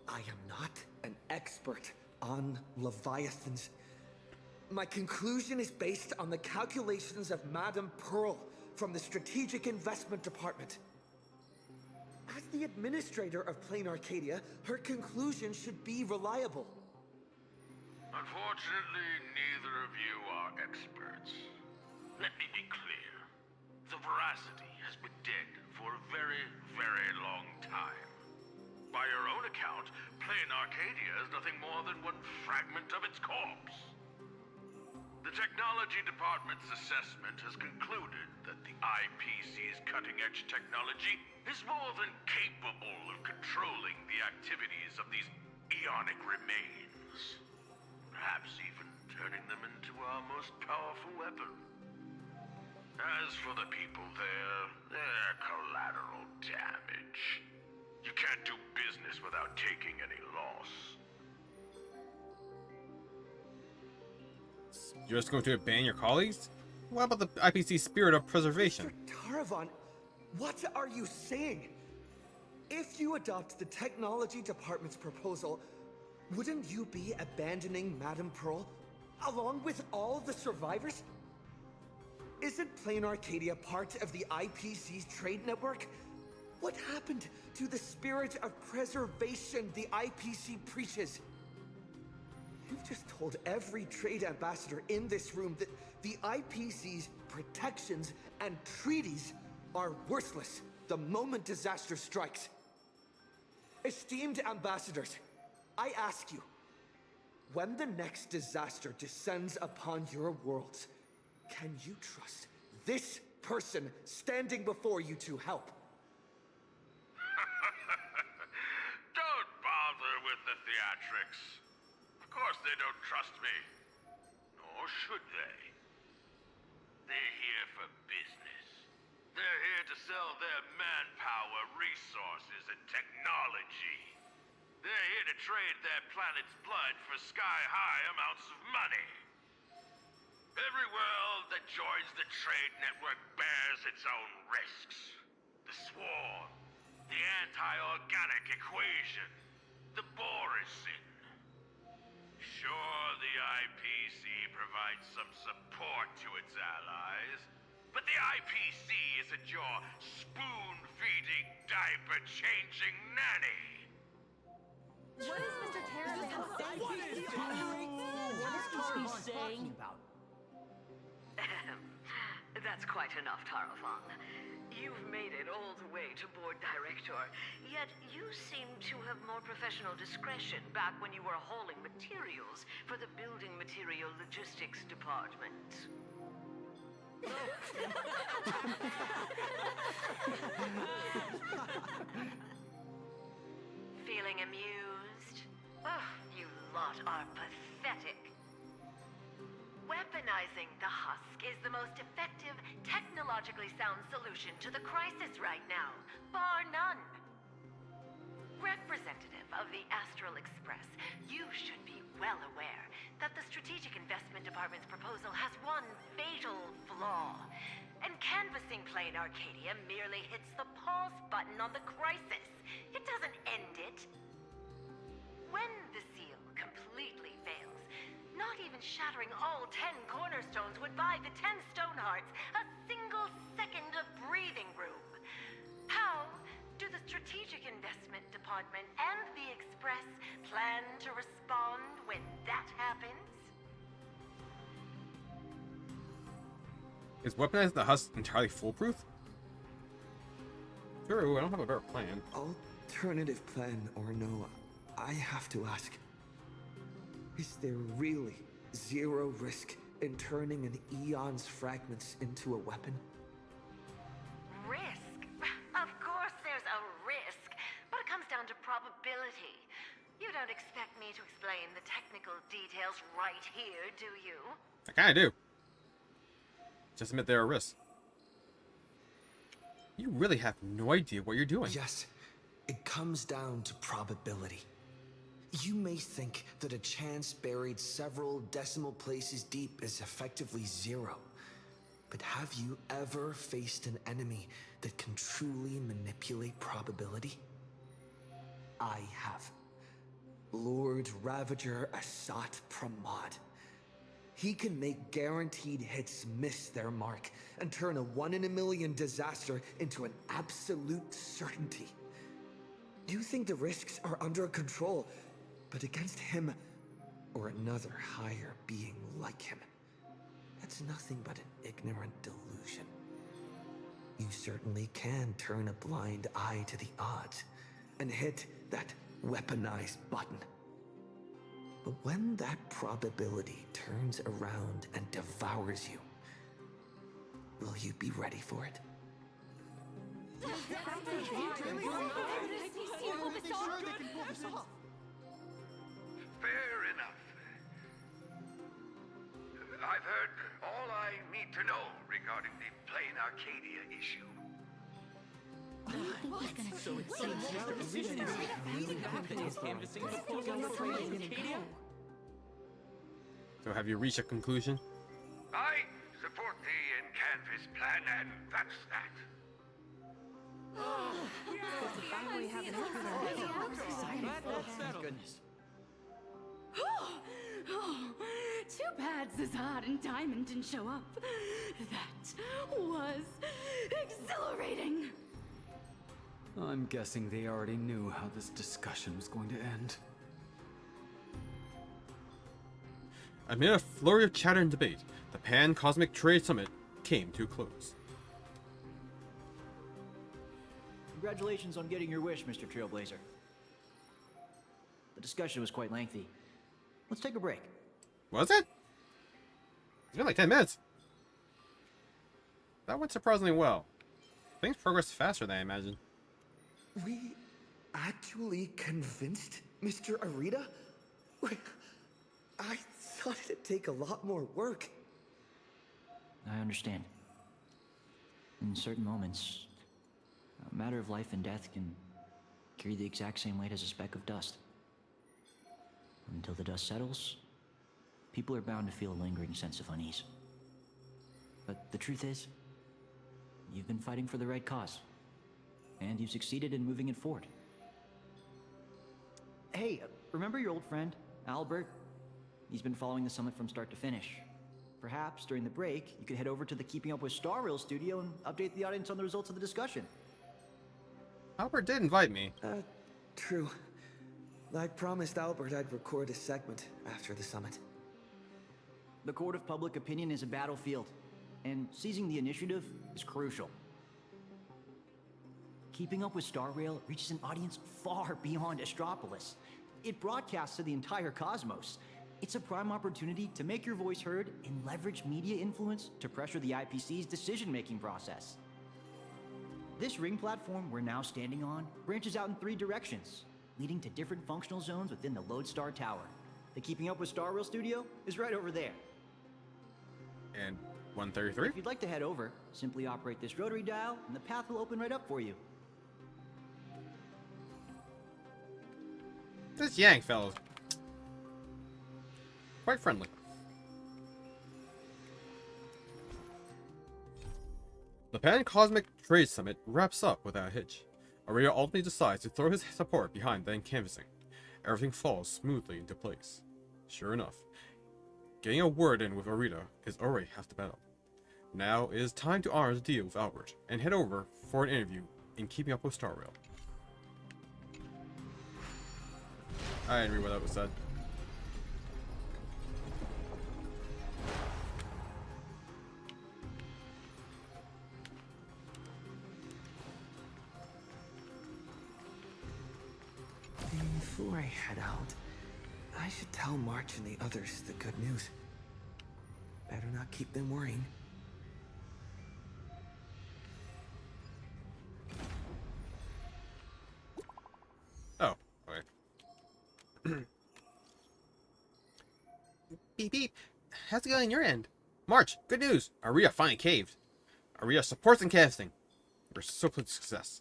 I am not an expert on Leviathans. My conclusion is based on the calculations of Madame Pearl from the Strategic Investment Department. As the administrator of Plane Arcadia, her conclusion should be reliable. Unfortunately, neither of you are experts. Let me be clear. The veracity has been dead for a very, very long time. By your own account, Plane Arcadia is nothing more than one fragment of its corpse. The Technology Department's assessment has concluded that the IPC's cutting-edge technology is more than capable of controlling the activities of these eonic remains. Perhaps even turning them into our most powerful weapon. As for the people there, they're collateral damage. You can't do business without taking any loss. You're just going to abandon your colleagues? What about the IPC spirit of preservation? Mr. Taravan, what are you saying? If you adopt the Technology Department's proposal, wouldn't you be abandoning Madame Pearl, along with all the survivors? Isn't Plane Arcadia part of the IPC's trade network? What happened to the spirit of preservation the IPC preaches? You've just told every trade ambassador in this room that the IPC's protections and treaties are worthless the moment disaster strikes. Esteemed ambassadors, I ask you, when the next disaster descends upon your worlds, can you trust this person standing before you to help? Don't bother with the theatrics. Of course they don't trust me. Nor should they. They're here for business. They're here to sell their manpower, resources, and technology. They're here to trade their planet's blood for sky-high amounts of money. Every world that joins the trade network bears its own risks. The swarm, the anti-organic equation, the Borisin. Sure, the IPC provides some support to its allies, but the IPC isn't your spoon-feeding, diaper-changing nanny. What is Mr. Taravan saying? What is he saying? That's quite enough, Tarafan. You've made it all the way to Board Director, yet you seem to have more professional discretion back when you were hauling materials for the Building Material Logistics Department. Feeling amused? Oh, you lot are pathetic. Weaponizing the husk is the most effective, technologically sound solution to the crisis right now, bar none. Representative of the Astral Express, you should be well aware that the Strategic Investment Department's proposal has one fatal flaw. And canvassing Plane Arcadia merely hits the pause button on the crisis. It doesn't end it. When the seal completely fails, not even shattering all 10 cornerstones would buy the 10 Stonehearts a single second of breathing room. How do the Strategic Investment Department and the Express plan to respond when that happens? Is weaponizing the husk entirely foolproof? True, I don't have a better plan. Alternative plan or no, I have to ask. Is there really zero risk in turning an Eon's fragments into a weapon? Risk? Of course probability. You don't expect me to explain the technical details right here, do you? I kinda do. Just admit there are risks. You really have no idea what you're doing. Yes, it comes down to probability. You may think that a chance buried several decimal places deep is effectively zero. But have you ever faced an enemy that can truly manipulate probability? I have. Lord Ravager Asat Pramod. He can make guaranteed hits miss their mark and turn a 1 in a million disaster into an absolute certainty. You think the risks are under control, but against him or another higher being like him, that's nothing but an ignorant delusion. You certainly can turn a blind eye to the odds and hit that weaponized button. But when that probability turns around and devours you, will you be ready for it? Fair enough. I've heard all I need to know regarding the Plain Arcadia issue. So have you reached a conclusion? I support the in-canvas plan, and that's that. Goodness. Too bad Zazad and Diamond didn't show up. That was exhilarating. I'm guessing they already knew how this discussion was going to end. Amid a flurry of chatter and debate, the Pan-Cosmic Trade Summit came to a close. Congratulations on getting your wish, Mr. Trailblazer. The discussion was quite lengthy. Let's take a break. Was it? It's been like 10 minutes. That went surprisingly well. Things progressed faster than I imagined. We actually convinced Mr. Arita? I thought it'd take a lot more work. I understand. In certain moments, a matter of life and death can carry the exact same weight as a speck of dust. Until the dust settles, people are bound to feel a lingering sense of unease. But the truth is, you've been fighting for the right cause, and you've succeeded in moving it forward. Hey, remember your old friend, Albert? He's been following the summit from start to finish. Perhaps during the break, you could head over to the Keeping Up with Star Rail studio and update the audience on the results of the discussion. Albert did invite me. True. I promised Albert I'd record a segment after the summit. The court of public opinion is a battlefield, and seizing the initiative is crucial. Keeping Up with Star Rail reaches an audience far beyond Astropolis. It broadcasts to the entire cosmos. It's a prime opportunity to make your voice heard and leverage media influence to pressure the IPC's decision-making process. This ring platform we're now standing on branches out in 3 directions, leading to different functional zones within the Lodestar Tower. The Keeping Up with Star Rail studio is right over there. And 133? If you'd like to head over, simply operate this rotary dial and the path will open right up for you. This Yang fellow's quite friendly. The Pan-Cosmic Trade Summit wraps up without a hitch. Arita ultimately decides to throw his support behind the canvassing. Everything falls smoothly into place. Sure enough, getting a word in with Arita is already half the battle. Now it is time to honor the deal with Albert and head over for an interview in Keeping Up with Star Rail. I didn't read what that was said. Before I head out, I should tell March and the others the good news. Better not keep them worrying. Oh, Beep beep. How's it going on your end? March, good news. Aria finally caved. Aria supports and casting. We're so pleased with success.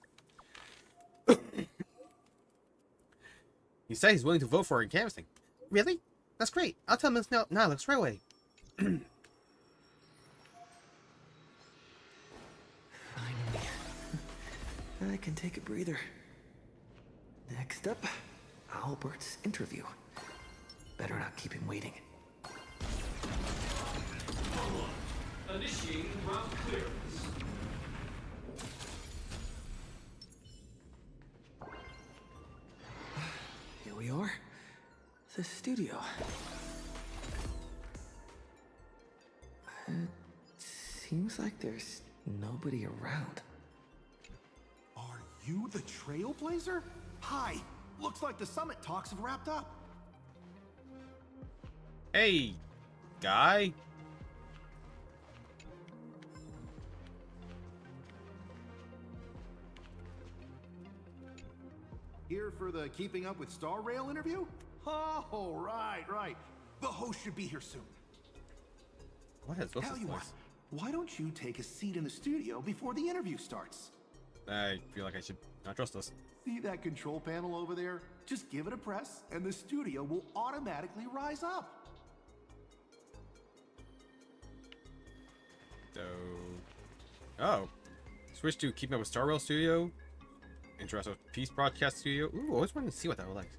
He said he's willing to vote for her in canvassing. Really? That's great. I'll tell him this now, Alex, right away. Finally. I can take a breather. Next up, Albert's interview. Better not keep him waiting. Initiating route clearance. Here we are. The studio. It seems like there's nobody around. Are you the Trailblazer? Hi. Looks like the summit talks have wrapped up. Hey, guy. Here for the Keeping Up with Star Rail interview? Oh, right. The host should be here soon. What is Tell you what, why don't you take a seat in the studio before the interview starts? I feel like I should not trust this. See that control panel over there? Just give it a press, and the studio will automatically rise up. So, oh, switch to Keeping Up with Star Rail Studio. Interactive Peace Broadcast Studio. Ooh, I always wanted to see what that was like.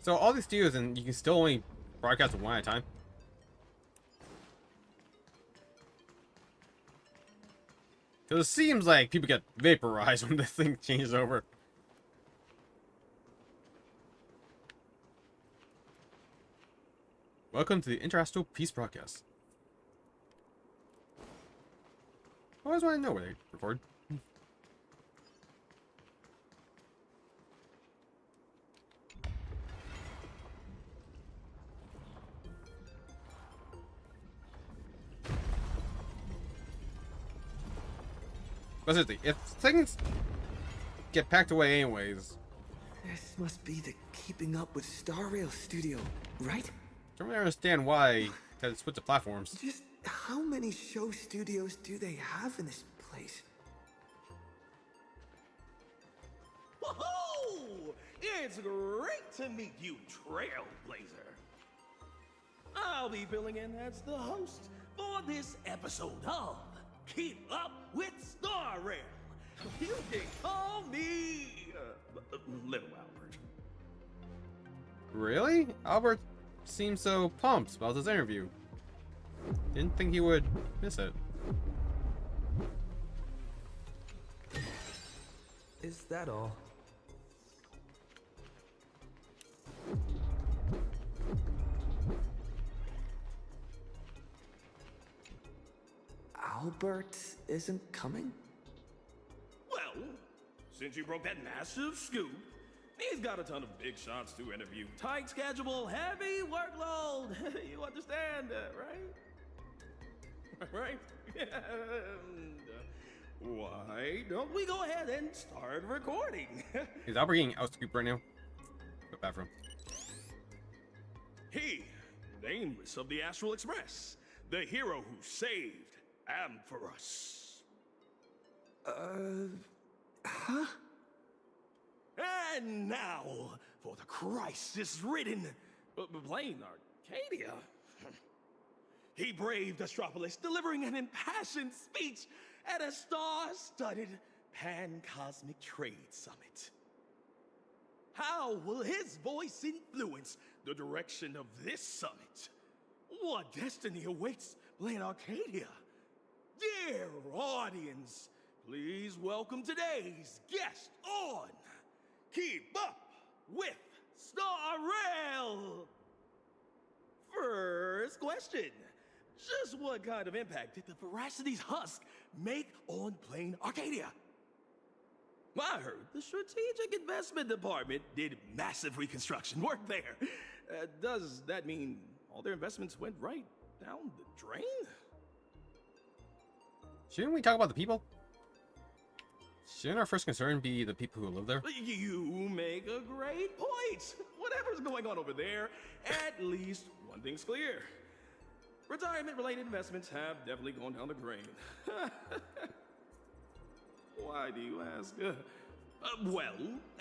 So all these studios, and you can still only broadcast one at a time. Because it seems like people get vaporized when this thing changes over. Welcome to the Interastral Peace Broadcast. I always want to know where they record. But seriously, if things get packed away anyways... This must be the Keeping Up with Star Rail studio, right? Don't really understand why they split the platforms. Just how many show studios do they have in this place? Whoa! It's great to meet you, Trailblazer. I'll be filling in as the host for this episode of Keep Up with Star Rail. You can call me Little Albert. Really? Albert seemed so pumped about this interview. Didn't think he would miss it. Is that all? Albert isn't coming? Well, since you broke that massive scoop, he's got a ton of big shots to interview. Tight schedule, heavy workload. You understand, right? Right? And, why don't we go ahead and start recording? Is Albert getting out-scooped right now? Go bathroom. He, nameless of the Astral Express, the hero who saved Ampharos. Huh? And now, for the crisis-ridden plain Arcadia. He braved Astropolis, delivering an impassioned speech at a star-studded pan-cosmic trade summit. How will his voice influence the direction of this summit? What destiny awaits plain Arcadia? Dear audience, please welcome today's guest on Keep Up with Star Rail. First question. Just what kind of impact did the Veracity's husk make on plain Arcadia? I heard the Strategic Investment Department did massive reconstruction work there. Does that mean all their investments went right? down the drain? Shouldn't we talk about the people? Shouldn't our first concern be the people who live there? You make a great point. Whatever's going on over there, at least one thing's clear. Retirement-related investments have definitely gone down the drain. Why do you ask? Well,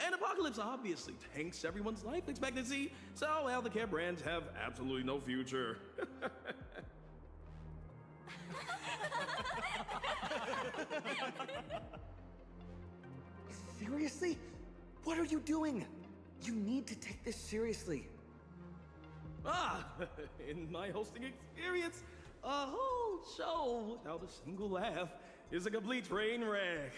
an apocalypse obviously tanks everyone's life expectancy, so healthcare brands have absolutely no future. Seriously? What are you doing? You need to take this seriously. In my hosting experience, a whole show without a single laugh is a complete train wreck.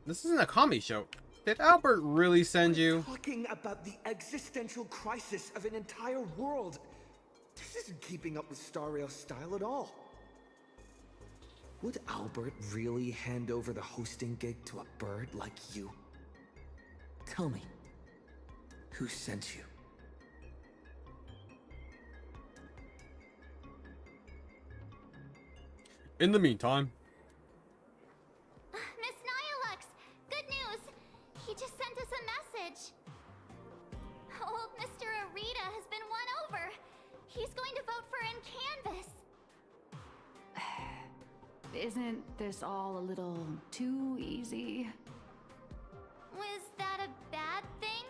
This isn't a comedy show. Did Albert really send you? Talking about the existential crisis of an entire world. This isn't keeping up with Star Rail style at all. Would Albert really hand over the hosting gig to a bird like you? Tell me, who sent you? In the meantime, Miss Nyalux, good news. He just sent us a message. Old Mr. Arita has been won over. He's going to vote for Canvas. Isn't this all a little too easy? Was that a bad thing?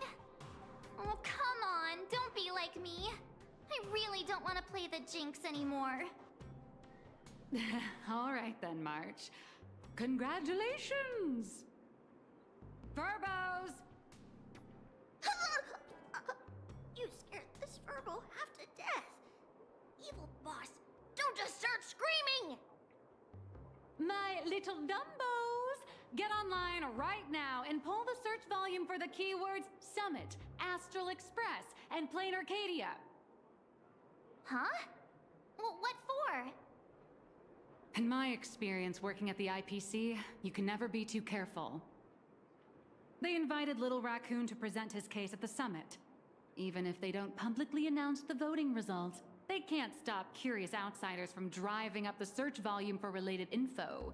Oh, come on, don't be like me. I really don't want to play the Jinx anymore. All right then, March. Congratulations! Verbos! You scared this Verbo half to death. Evil boss, don't just start screaming! My little Dumbos! Get online right now and pull the search volume for the keywords Summit, Astral Express, and Plain Arcadia. Huh? Well, what for? In my experience working at the IPC, you can never be too careful. They invited Little Raccoon to present his case at the summit. Even if they don't publicly announce the voting results, they can't stop curious outsiders from driving up the search volume for related info.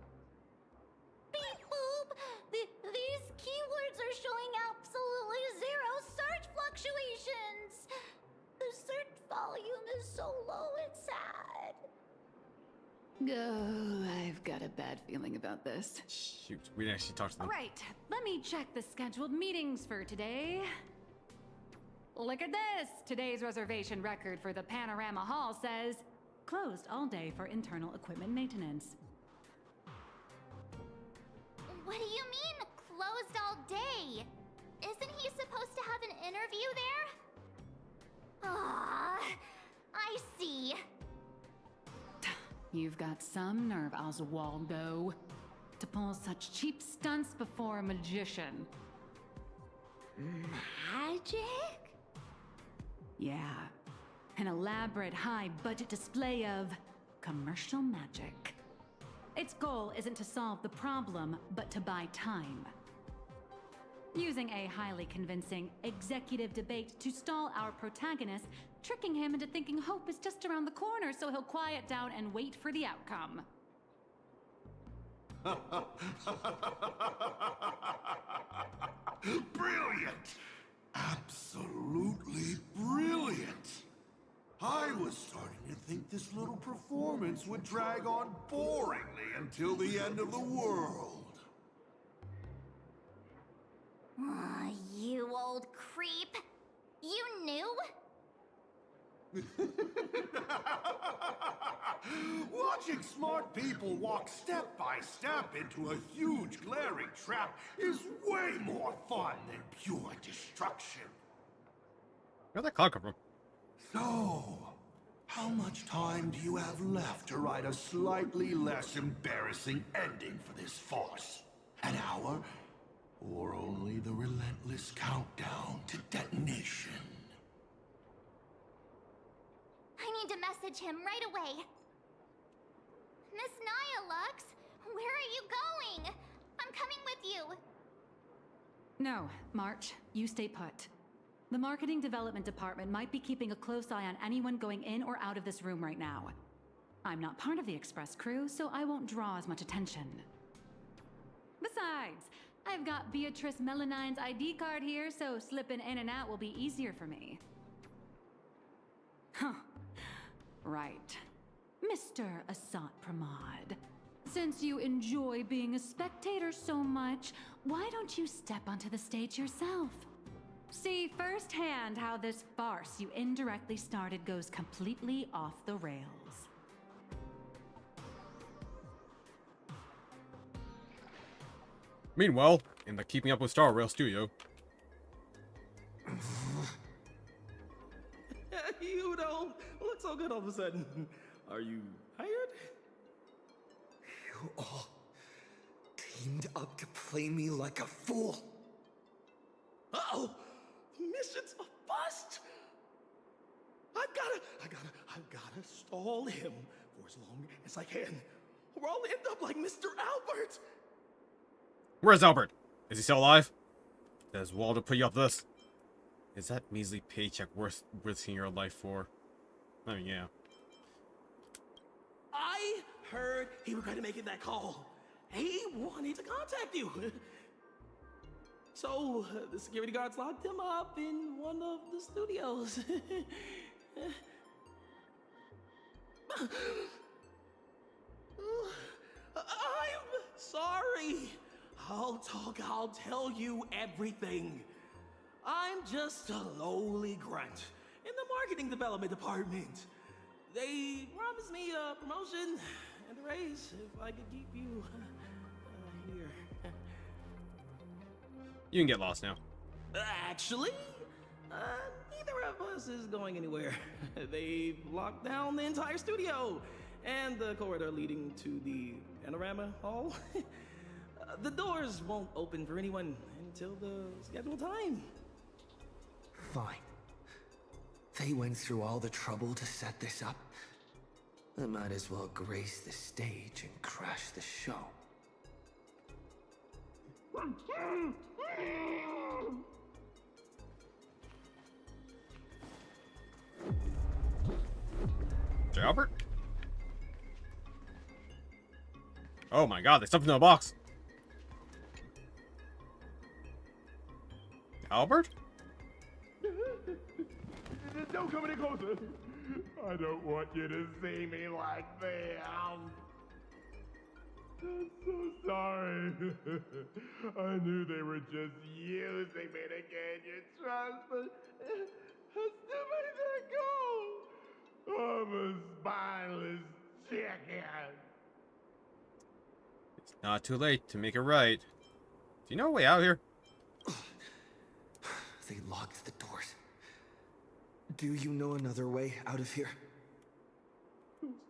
Beep boop! These keywords are showing absolutely zero search fluctuations! The search volume is so low it's sad. Oh, I've got a bad feeling about this. Shoot, we didn't actually talk to them. All right, let me check the scheduled meetings for today. Look at this! Today's reservation record for the Panorama Hall says, closed all day for internal equipment maintenance. What do you mean, closed all day? Isn't he supposed to have an interview there? Ah, I see. You've got some nerve, Oswaldo, to pull such cheap stunts before a magician. Magic? Yeah, an elaborate high-budget display of commercial magic. Its goal isn't to solve the problem, but to buy time. Using a highly convincing executive debate to stall our protagonist, tricking him into thinking hope is just around the corner so he'll quiet down and wait for the outcome. Brilliant! Absolutely brilliant! I was starting to think this little performance would drag on boringly until the end of the world. Aw, you old creep. You knew? Watching smart people walk step by step into a huge glaring trap is way more fun than pure destruction. Where'd that cloud come from? So, how much time do you have left to write a slightly less embarrassing ending for this farce? An hour? Or only the relentless countdown to detonation? I need to message him right away. Miss Nyalux, where are you going? I'm coming with you. No, March, you stay put. The marketing development department might be keeping a close eye on anyone going in or out of this room right now. I'm not part of the express crew, so I won't draw as much attention. Besides, I've got Beatrice Melanine's ID card here, so slipping in and out will be easier for me. Huh. Right. Mr. Asat Pramod. Since you enjoy being a spectator so much, why don't you step onto the stage yourself? See firsthand how this farce you indirectly started goes completely off the rails. Meanwhile, in the Keeping Up with Star Rail studio. You don't look so good all of a sudden. Are you hired? You all teamed up to play me like a fool. Uh-oh! Mission's a bust! I've gotta stall him for as long as I can. Or I'll end up like Mr. Albert! Where's Albert? Is he still alive? Does Walter put you up this? Is that measly paycheck worth risking your life for? I mean, yeah. I heard he regretted making that call. He wanted to contact you. So, the security guards locked him up in one of the studios. I'm sorry. I'll tell you everything. I'm just a lowly grunt in the marketing development department. They promised me a promotion and a raise if I could keep you here. You can get lost now. Actually, neither of us is going anywhere. They've locked down the entire studio and the corridor leading to the panorama hall. The doors won't open for anyone until the scheduled time. Fine. They went through all the trouble to set this up. I might as well grace the stage and crash the show. J. Albert? Oh my god, they stuffed into a box. Albert? Don't come any closer. I don't want you to see me like this. I'm so sorry. I knew they were just using me to gain your trust, but I still made that goal. I'm a spineless chicken. It's not too late to make it right. Do you know a way out here? They locked the doors. Do you know another way out of here?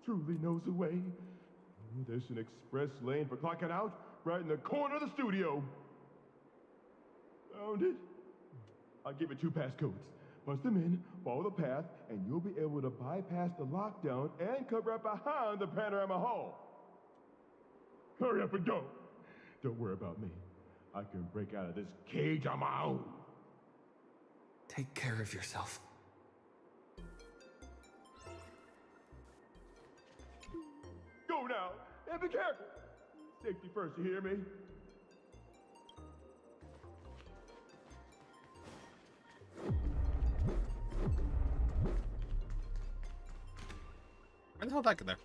Truly knows a way. There's an express lane for clocking out right in the corner of the studio. Found it? I'll give you 2 passcodes. Punch them in, follow the path, and you'll be able to bypass the lockdown and come right behind the panorama hall. Hurry up and go. Don't worry about me. I can break out of this cage on my own. Take care of yourself. Go now, and be careful. Safety first, you hear me? Where the hell did that get there?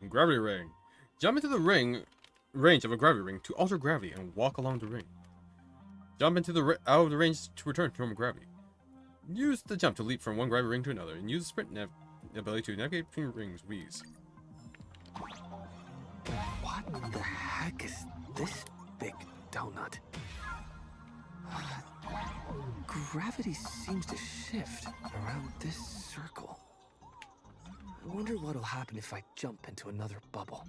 Gravity ring. Jump into the range of a gravity ring to alter gravity and walk along the ring. Jump into the out of the range to return to normal gravity. Use the jump to leap from one gravity ring to another, and use the sprint ability to navigate between rings with ease. What the heck is this big donut? Gravity seems to shift around this circle. I wonder what'll happen if I jump into another bubble.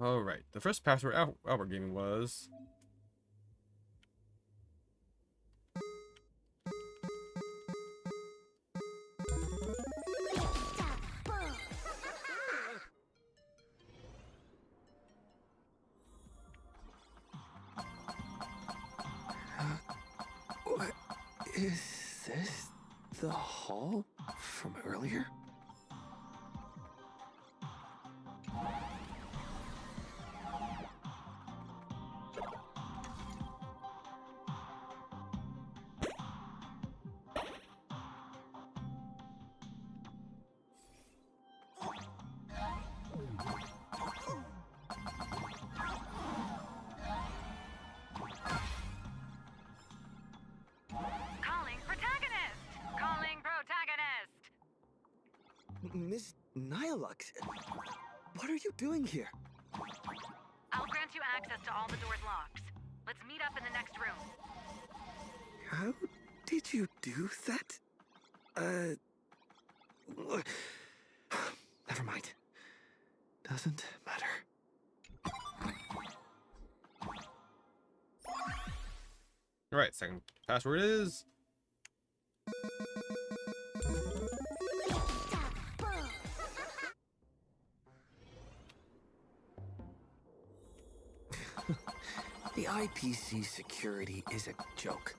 Alright, the first password Albert gave me was... What is this? The hall from earlier? Calling protagonist! Calling protagonist! Miss Nihilux, what are you doing here? I'll grant you access to all the doors' locks. Let's meet up in the next room. How did you do that? Never mind. Doesn't matter. Alright, second password is... The IPC security is a joke.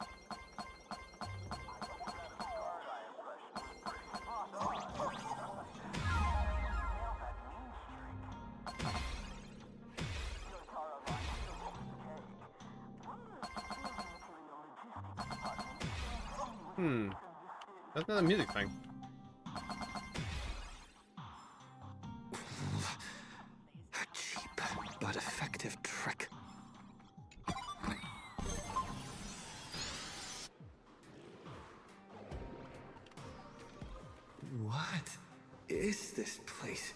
That's not a music thing. A cheap but effective trick. What is this place?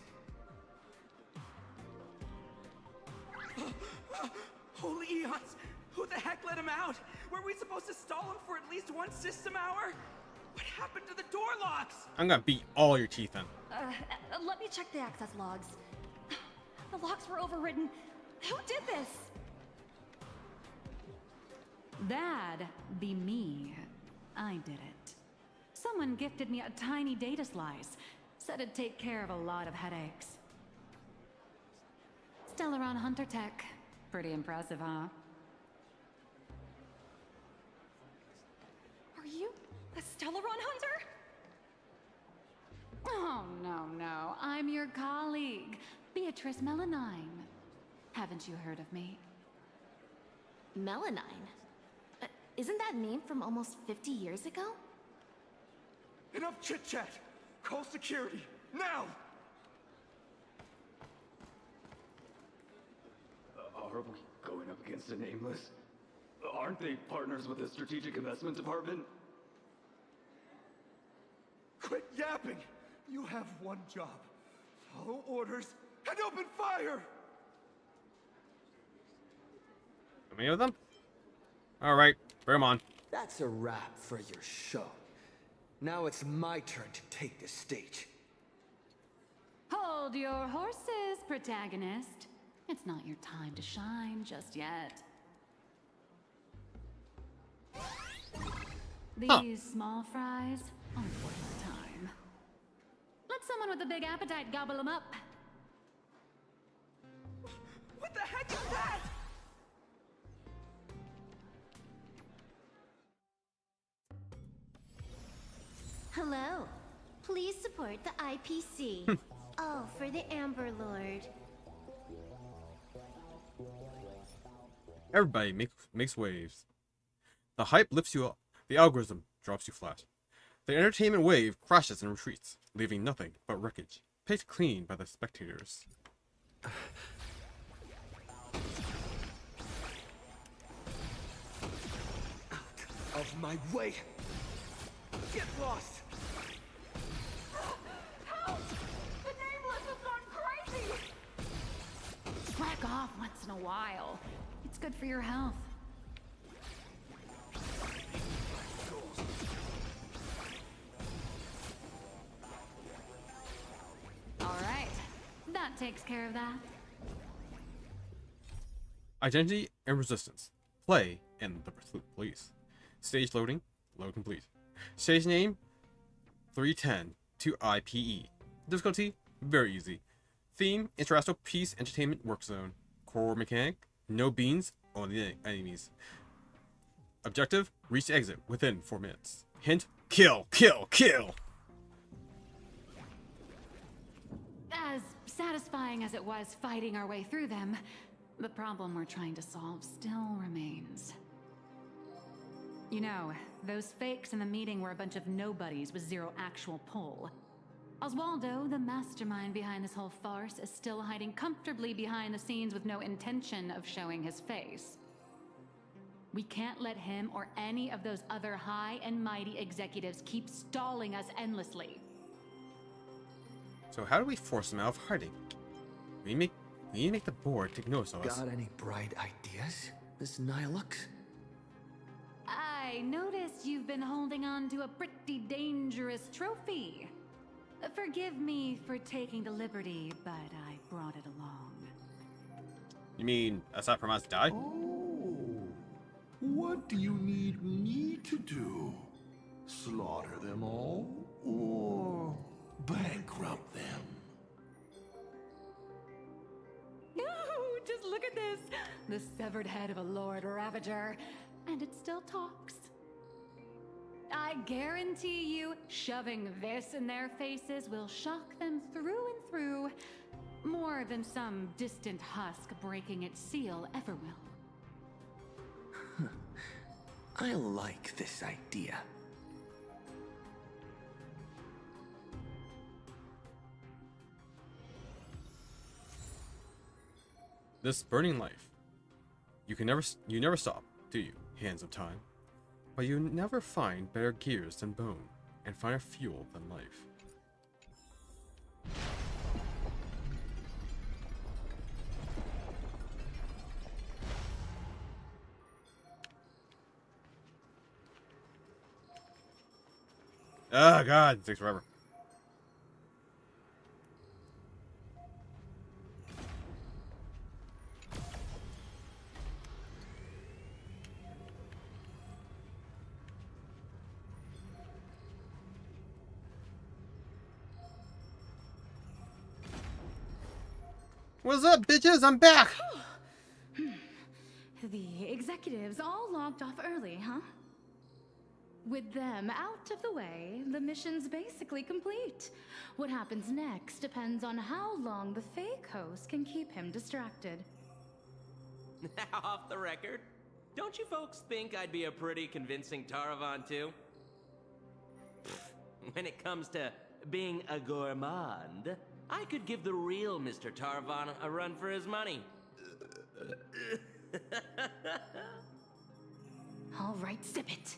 Holy eons! Who the heck let him out? Were we supposed to stall him for at least one system hour? What happened to the door locks? I'm gonna beat all your teeth in. Let me check the access logs. The locks were overridden. Who did this? That'd be me. I did it. Someone gifted me a tiny data slice. Said it'd take care of a lot of headaches. Stellaron Hunter Tech. Pretty impressive, huh? Are you a Stellaron hunter? Oh, no. I'm your colleague, Beatrice Melanine. Haven't you heard of me? Melanine? Isn't that name from almost 50 years ago? Enough chit-chat! Call security, now! Are we going up against a nameless? Aren't they partners with the Strategic Investment Department? Quit yapping! You have one job. Follow orders and open fire! How many of them? Alright, bring 'em on. That's a wrap for your show. Now it's my turn to take the stage. Hold your horses, protagonist. It's not your time to shine just yet. These small fries aren't worth the time. Let someone with a big appetite gobble them up. What the heck is that? Hello. Please support the IPC. Oh, for the Amber Lord. Everybody makes waves. The hype lifts you up. The algorithm drops you flat. The entertainment wave crashes and retreats, leaving nothing but wreckage, picked clean by the spectators. Out of my way! Get lost! Help! The Nameless has gone crazy! Slack off once in a while. It's good for your health. All right, that takes care of that. Identity and Resistance. Play in the Pursuit Police. Stage loading. Load complete. Stage name 310 to IPE. Difficulty very easy. Theme International Peace Entertainment Work Zone. Core mechanic no beans, only enemies. Objective reach the exit within 4 minutes. Hint kill, kill, kill. As satisfying as it was fighting our way through them, the problem we're trying to solve still remains. You know, those fakes in the meeting were a bunch of nobodies with zero actual pull. Oswaldo, the mastermind behind this whole farce, is still hiding comfortably behind the scenes with no intention of showing his face. We can't let him or any of those other high and mighty executives keep stalling us endlessly. So how do we force him out of hiding? We need to make the board take notice of us. Got any bright ideas, Miss Nihilux? I noticed you've been holding on to a pretty dangerous trophy. Forgive me for taking the liberty, but I brought it along. You mean aside from us die? Oh, what do you need me to do? Slaughter them all? Or bankrupt them? No, just look at this. The severed head of a Lord Ravager. And it still talks. I guarantee you, shoving this in their faces will shock them through and through, more than some distant husk breaking its seal ever will. I like this idea. This burning life. You never stop, do you, hands of time? But you never find better gears than bone, and finer fuel than life. Oh god, it takes forever. What's up, bitches? I'm back! The executives all logged off early, huh? With them out of the way, the mission's basically complete. What happens next depends on how long the fake host can keep him distracted. Now, off the record, don't you folks think I'd be a pretty convincing Taravan too? When it comes to being a gourmand, I could give the real Mr. Taravan a run for his money. All right, zip it.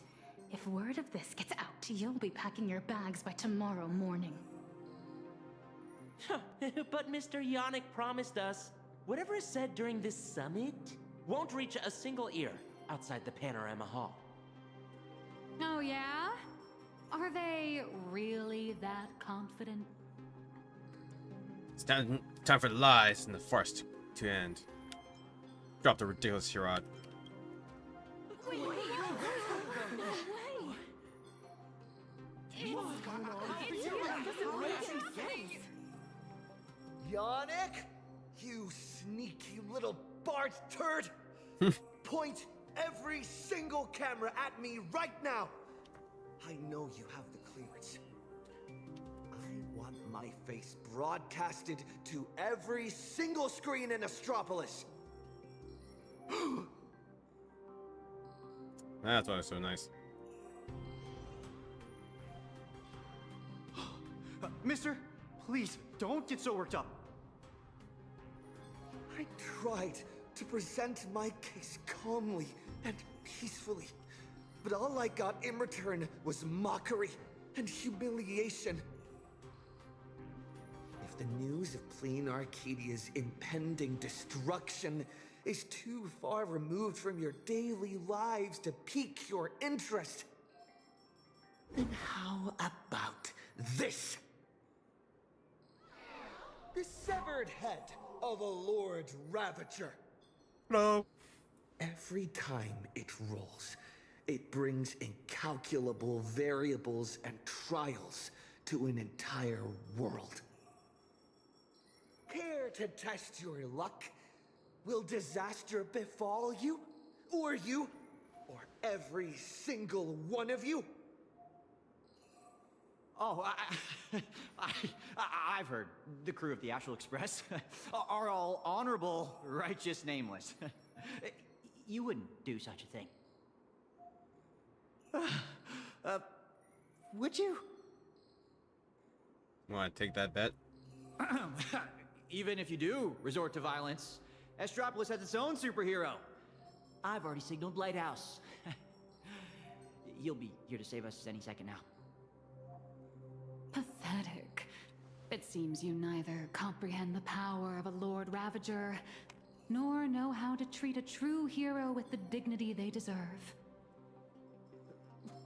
If word of this gets out, you'll be packing your bags by tomorrow morning. But Mr. Yannick promised us whatever is said during this summit won't reach a single ear outside the Panorama Hall. Oh yeah? Are they really that confident? It's time for the lies and the farce to end. Drop the ridiculous charade. Yannick? You sneaky little Bart turd! Point every single camera at me right now! I know you have the clearance. I want my face broadcasted to every single screen in Astropolis. That's why it's so nice. Mister, please, don't get so worked up. I tried to present my case calmly and peacefully, but all I got in return was mockery and humiliation. If the news of Plain Arcadia's impending destruction is too far removed from your daily lives to pique your interest, then how about this? The severed head of a Lord Ravager. No. Every time it rolls, it brings incalculable variables and trials to an entire world. Care to test your luck? Will disaster befall you? Or every single one of you? Oh, I've heard. The crew of the Astral Express are all honorable, righteous, nameless. You wouldn't do such a thing. Would you? Want to take that bet? Even if you do resort to violence, Astropolis has its own superhero. I've already signaled Lighthouse. You'll be here to save us any second now. Pathetic. It seems you neither comprehend the power of a Lord Ravager, nor know how to treat a true hero with the dignity they deserve.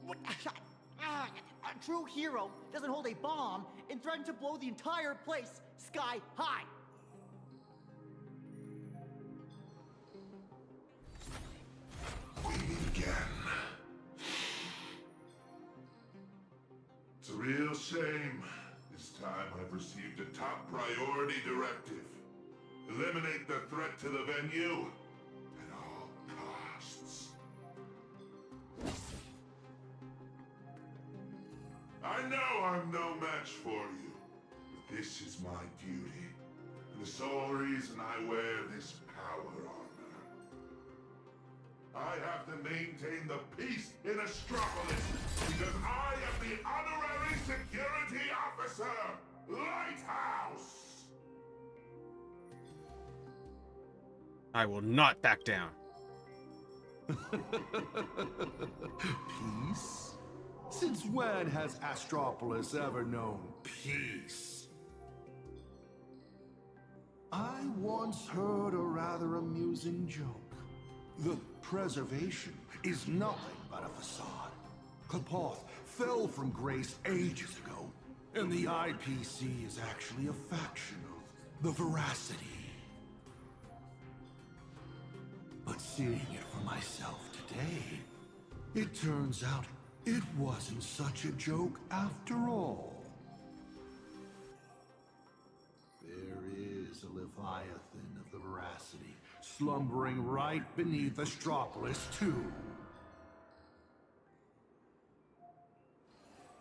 A true hero doesn't hold a bomb and threaten to blow the entire place sky high. We begin. It's a real shame. This time I've received a top priority directive. Eliminate the threat to the venue at all costs. I know I'm no match for you, but this is my duty, and the sole reason I wear this power armor. I have to maintain the peace in Astropolis, because I am the honorary security officer, Lighthouse! I will not back down. Peace? Since when has Astropolis ever known peace? I once heard a rather amusing joke. The preservation is nothing but a facade. Kapoth fell from grace ages ago, and the IPC is actually a faction of the Veracity. But seeing it for myself today, it turns out it wasn't such a joke after all. There is a Leviathan of the Veracity slumbering right beneath Astropolis too.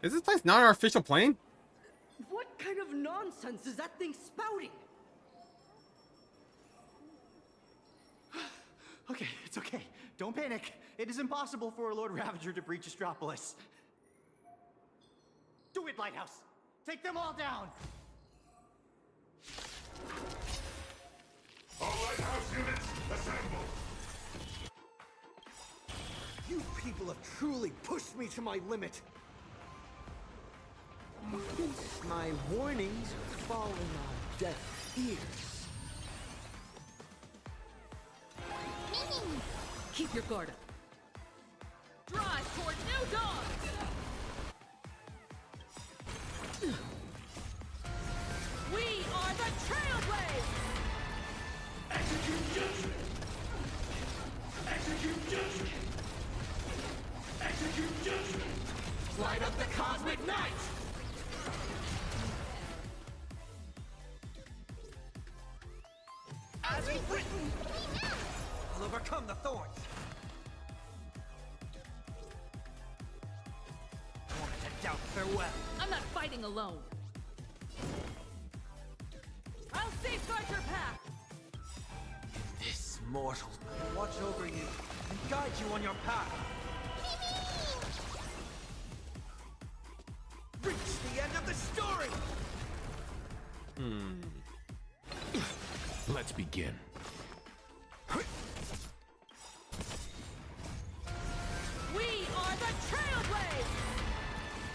Is this place not our official plane? What kind of nonsense is that thing spouting? Okay, it's okay. Don't panic. It is impossible for a Lord Ravager to breach Astropolis. Do it, Lighthouse! Take them all down! All Lighthouse units, assemble! You people have truly pushed me to my limit. My warnings are falling on deaf ears. Keep your guard up. Drive toward new dawn! We are the Trailblazers! Execute judgment! Execute judgment! Execute judgment! Light up the cosmic night! As we've written, I'll overcome the thorns. Moment to doubt farewell. I'm not fighting alone. I'll safeguard your path! This mortal will watch over you and guide you on your path. Reach the end of the story! Let's begin. We are the Trailblazers!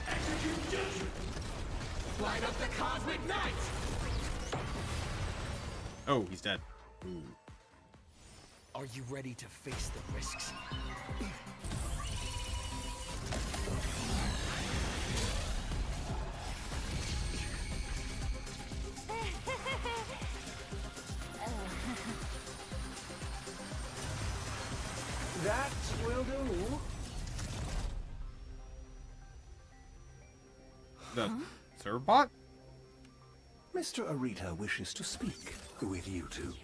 Execute judgment! Light up the cosmic night! Oh, he's dead. Are you ready to face the risks? That will do. The server bot? Mr. Arita wishes to speak with you two.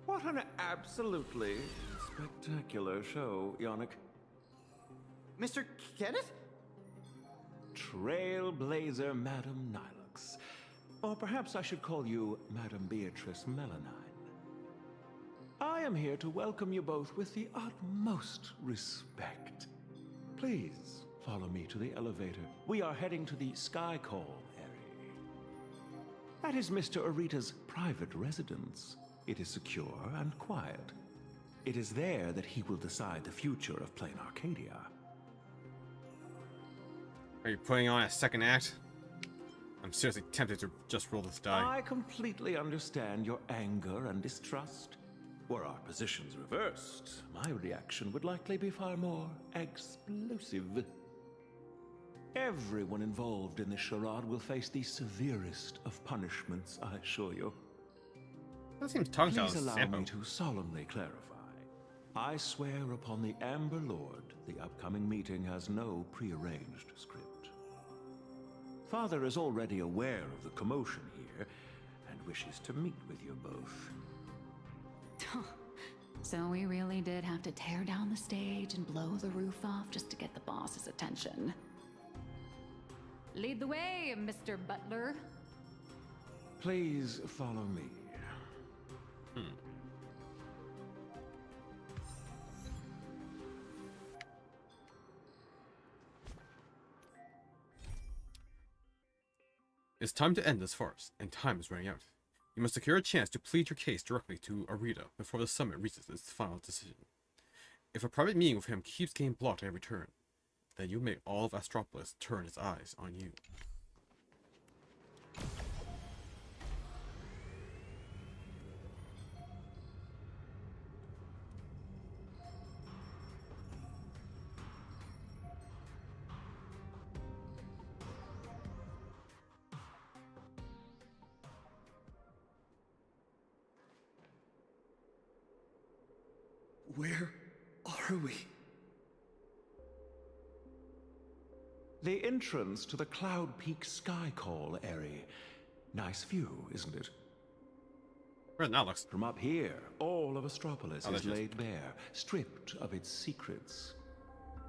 What an absolutely spectacular show, Yannick. Mr. Kenneth? Trailblazer Madame Nilux. Or perhaps I should call you Madame Beatrice Melanine. I am here to welcome you both with the utmost respect. Please follow me to the elevator. We are heading to the Sky Call area. That is Mr. Arita's private residence. It is secure and quiet. It is there that he will decide the future of Plain Arcadia. Are you putting on a second act? I'm seriously tempted to just roll this die. I completely understand your anger and distrust. Were our positions reversed, my reaction would likely be far more explosive. Everyone involved in this charade will face the severest of punishments, I assure you. That seems tongue-tied. Please allow me to solemnly clarify. I swear upon the Amber Lord, the upcoming meeting has no prearranged script. Father is already aware of the commotion here and wishes to meet with you both. So we really did have to tear down the stage and blow the roof off just to get the boss's attention. Lead the way, Mr. Butler. Please follow me. It's time to end this farce, and time is running out. You must secure a chance to plead your case directly to Arita before the summit reaches its final decision. If a private meeting with him keeps getting blocked at every turn, then you make all of Astropolis turn its eyes on you. Where are we? The entrance to the Cloud Peak Sky Call area. Nice view, isn't it? Where's Nilux? From up here, all of Astropolis Oh, is that's laid bare, stripped of its secrets.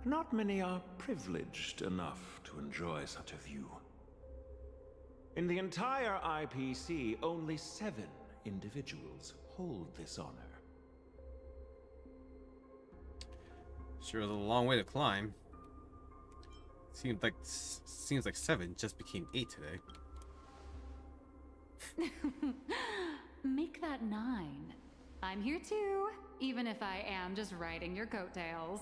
Not many are privileged enough to enjoy such a view. In the entire IPC, only 7 individuals hold this honor. Sure is a long way to climb. Seems like 7 just became 8 today. Make that 9. I'm here too, even if I am just riding your coattails.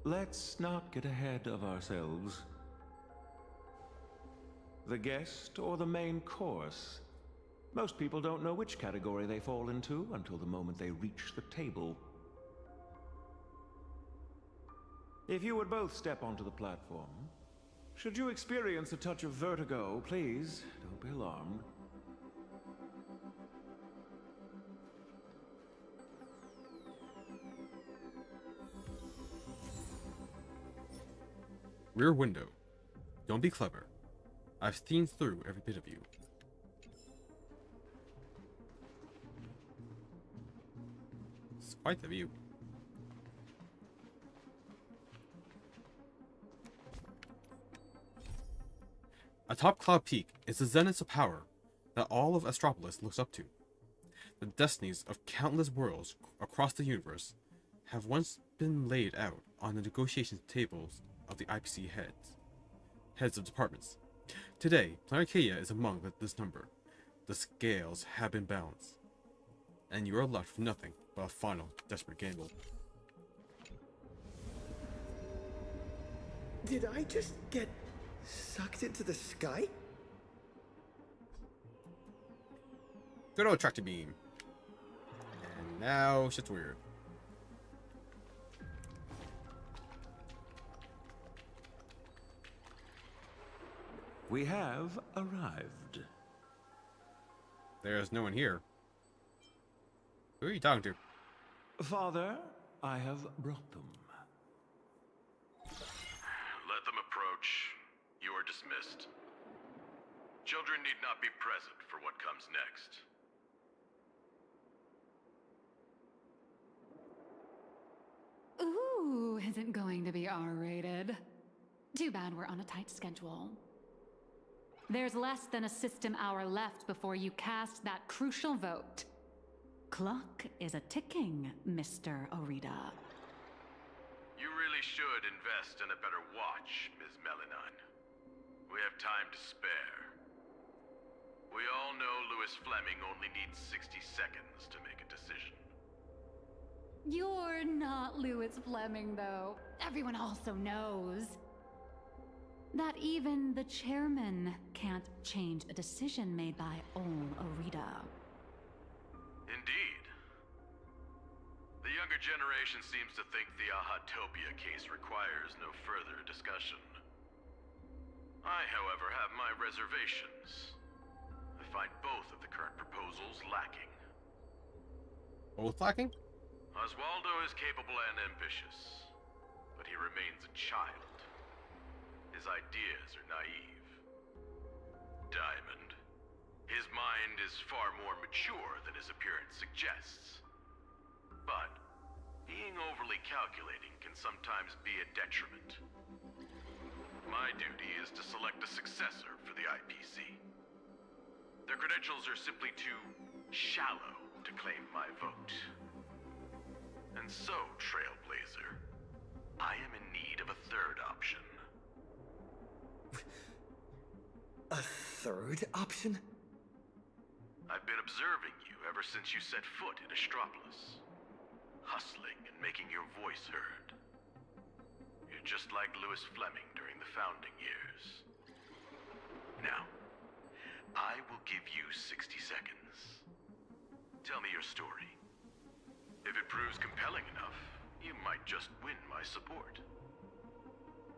Let's not get ahead of ourselves. The guest or the main course? Most people don't know which category they fall into until the moment they reach the table. If you would both step onto the platform, should you experience a touch of vertigo, please don't be alarmed. Rear window. Don't be clever. I've seen through every bit of you. It's quite the view. Atop Cloud Peak is the zenith of power that all of Astropolis looks up to. The destinies of countless worlds across the universe have once been laid out on the negotiation tables of the IPC heads of departments. Today, Planet Arcadia is among this number. The scales have been balanced, and you are left with nothing but a final desperate gamble. Did I just get sucked into the sky? Good old tractor beam. And now shit's weird. We have arrived. There's no one here. Who are you talking to? Father, I have brought them. Let them approach. You are dismissed. Children need not be present for what comes next. Ooh, is it going to be R-rated? Too bad we're on a tight schedule. There's less than a system hour left before you cast that crucial vote. Clock is a ticking, Mr. Orita. You really should invest in a better watch, Ms. Melanon. We have time to spare. We all know Louis Fleming only needs 60 seconds to make a decision. You're not Louis Fleming, though. Everyone also knows that even the chairman can't change a decision made by Ol Orita. Indeed. The younger generation seems to think the Ahatopia case requires no further discussion. I, however, have my reservations. I find both of the current proposals lacking. Both lacking? Oswaldo is capable and ambitious, but he remains a child. His ideas are naive. Diamond. His mind is far more mature than his appearance suggests. But being overly calculating can sometimes be a detriment. My duty is to select a successor for the IPC. Their credentials are simply too shallow to claim my vote. And so, Trailblazer, I am in need of a third option. A third option? I've been observing you ever since you set foot in Astropolis. Hustling and making your voice heard. You're just like Louis Fleming during the founding years. Now, I will give you 60 seconds. Tell me your story. If it proves compelling enough, you might just win my support.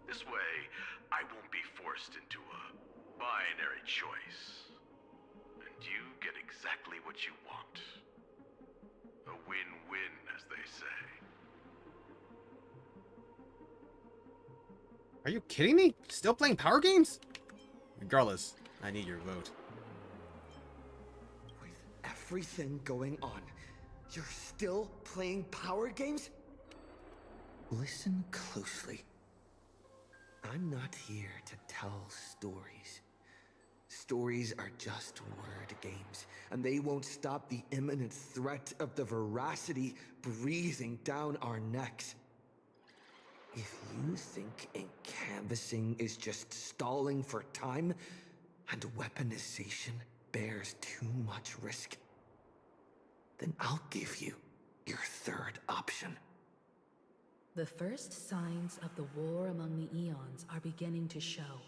This way, I won't be forced into a binary choice. And you get exactly what you want. A win-win, as they say. Are you kidding me? Still playing power games? Regardless, I need your vote. With everything going on, you're still playing power games? Listen closely. I'm not here to tell stories. Stories are just word games, and they won't stop the imminent threat of the veracity breathing down our necks. If you think canvassing is just stalling for time, and weaponization bears too much risk, then I'll give you your third option. The first signs of the war among the Eons are beginning to show.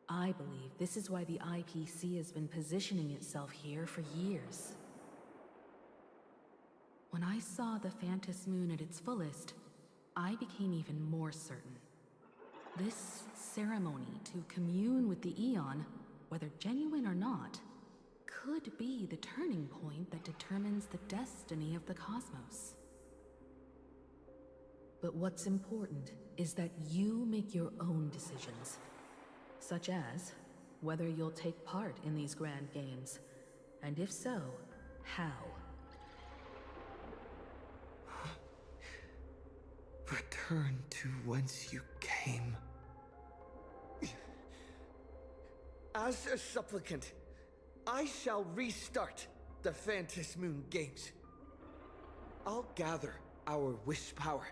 I believe this is why the IPC has been positioning itself here for years. When I saw the Phantom Moon at its fullest, I became even more certain. This ceremony to commune with the Eon, whether genuine or not, could be the turning point that determines the destiny of the cosmos. But what's important is that you make your own decisions, such as whether you'll take part in these grand games, and if so, how. Return to whence you came. As a supplicant, I shall restart the Phantom Moon Games. I'll gather our wish power,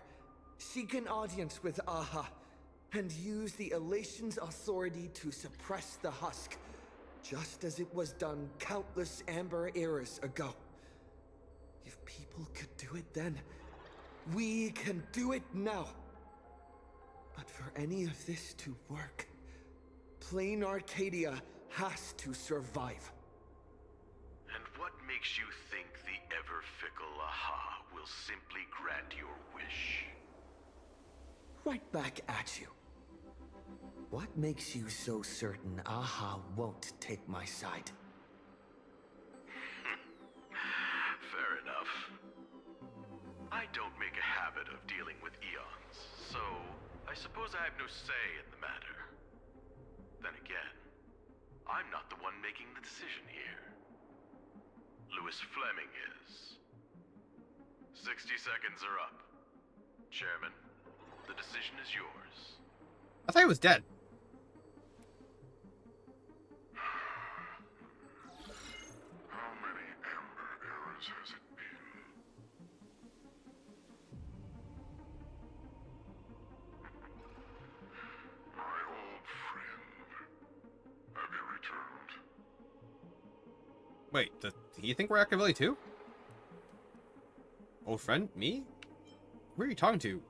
seek an audience with Aha, and use the Elation's authority to suppress the husk, just as it was done countless Amber eras ago. If people could do it then, we can do it now. But for any of this to work, plain Arcadia has to survive. And what makes you think the ever-fickle Aha will simply grant your wish? Right back at you. What makes you so certain Aha won't take my side? I suppose I have no say in the matter. Then again, I'm not the one making the decision here. Louis Fleming is. 60 seconds are up. Chairman, the decision is yours. I thought he was dead. How many Amber eras has it been? My old friend. Have you returned? Wait, do you think we're Machiavelli too? Old friend? Me? Who are you talking to?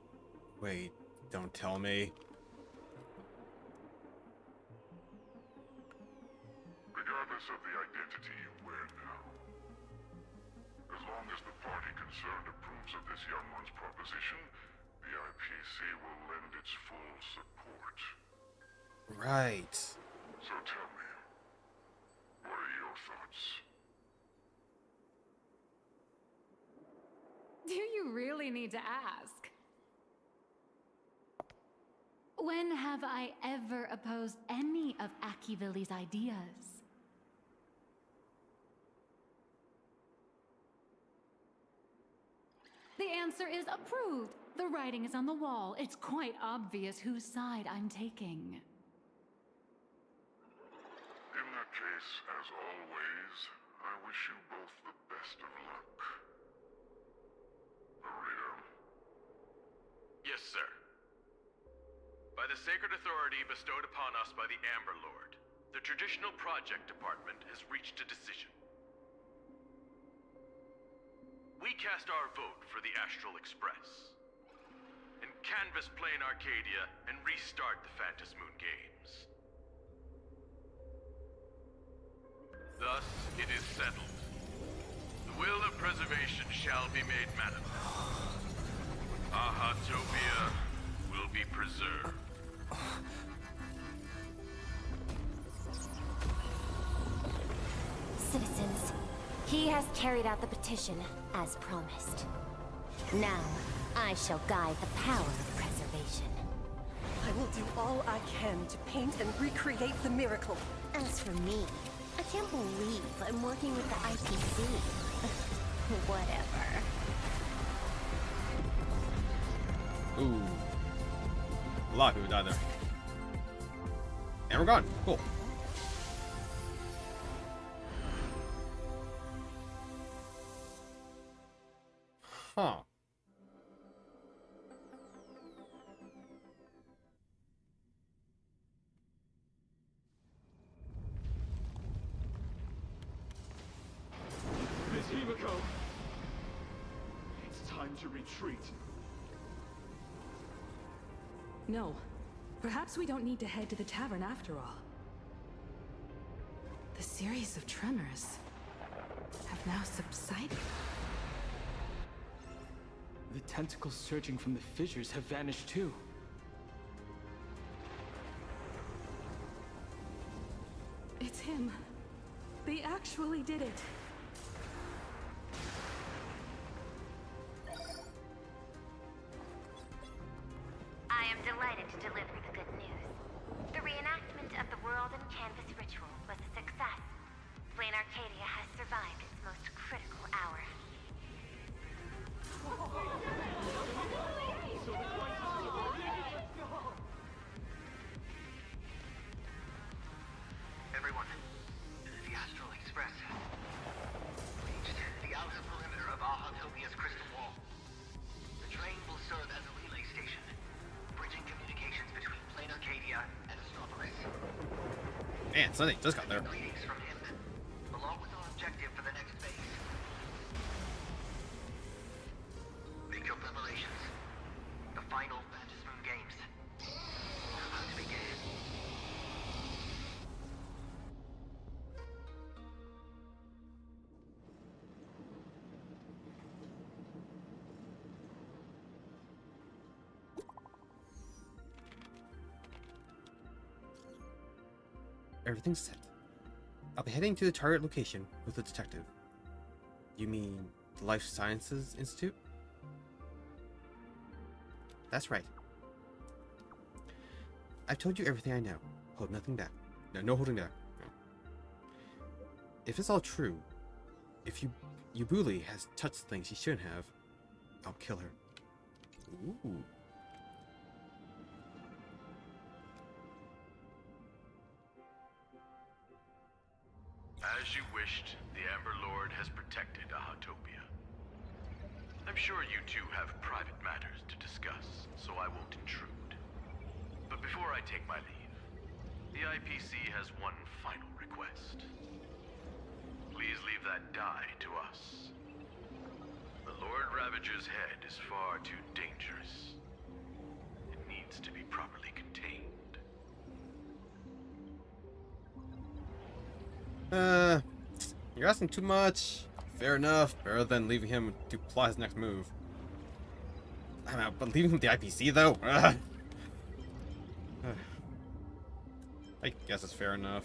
Wait, don't tell me. Regardless of the identity you wear now, as long as the party concerned approves of this young one's proposition, the IPC will lend its full support. Right. So tell me, what are your thoughts? Do you really need to ask? When have I ever opposed any of Machiavelli's ideas? The answer is approved. The writing is on the wall. It's quite obvious whose side I'm taking. In that case, as always, I wish you both the best of luck. Arita. Yes, sir. By the sacred authority bestowed upon us by the Amber Lord, the Traditional Project Department has reached a decision. We cast our vote for the Astral Express, and canvas Plane Arcadia and restart the Phantasmoon Moon Games. Thus, it is settled. The will of preservation shall be made manifest. Ahatopia will be preserved. Citizens, he has carried out the petition, as promised. Now, I shall guide the power of preservation. I will do all I can to paint and recreate the miracle. As for me, I can't believe I'm working with the IPC. Whatever. Ooh. A lot of people died there. And we're gone. Cool. Huh. Miss Himiko! It's time to retreat. No. Perhaps we don't need to head to the tavern after all. The series of tremors have now subsided. The tentacles surging from the fissures have vanished too. It's him. They actually did it. I am delighted to deliver the good news. The reenactment of the World and Canvas ritual was a success. Plane Arcadia has survived its most critical hour. Everyone, the Astral Express reached the outer perimeter of Ahatopia's crystal wall. The train will serve as a relay station, bridging communications between Plane Arcadia and Astropolis. Man, something just got there. Greetings from him, along with our objective for the next phase. Make your preparations. The final Phantasmoon Games are about to begin. Everything's set. I'll be heading to the target location with the detective. You mean the Life Sciences Institute? That's right. I've told you everything I know. Hold nothing back. No, no holding back. No. If it's all true, if Yubuli has touched things she shouldn't have, I'll kill her. Ooh. As you wished, the Amber Lord has protected Ahatopia. I'm sure you two have private matters to discuss, so I won't intrude. But before I take my leave, the IPC has one final request. Please leave that die to us. The Lord Ravager's head is far too dangerous. It needs to be properly contained. You're asking too much. Fair enough. Better than leaving him to plot his next move. I mean, but leaving him the IPC though? I guess it's fair enough.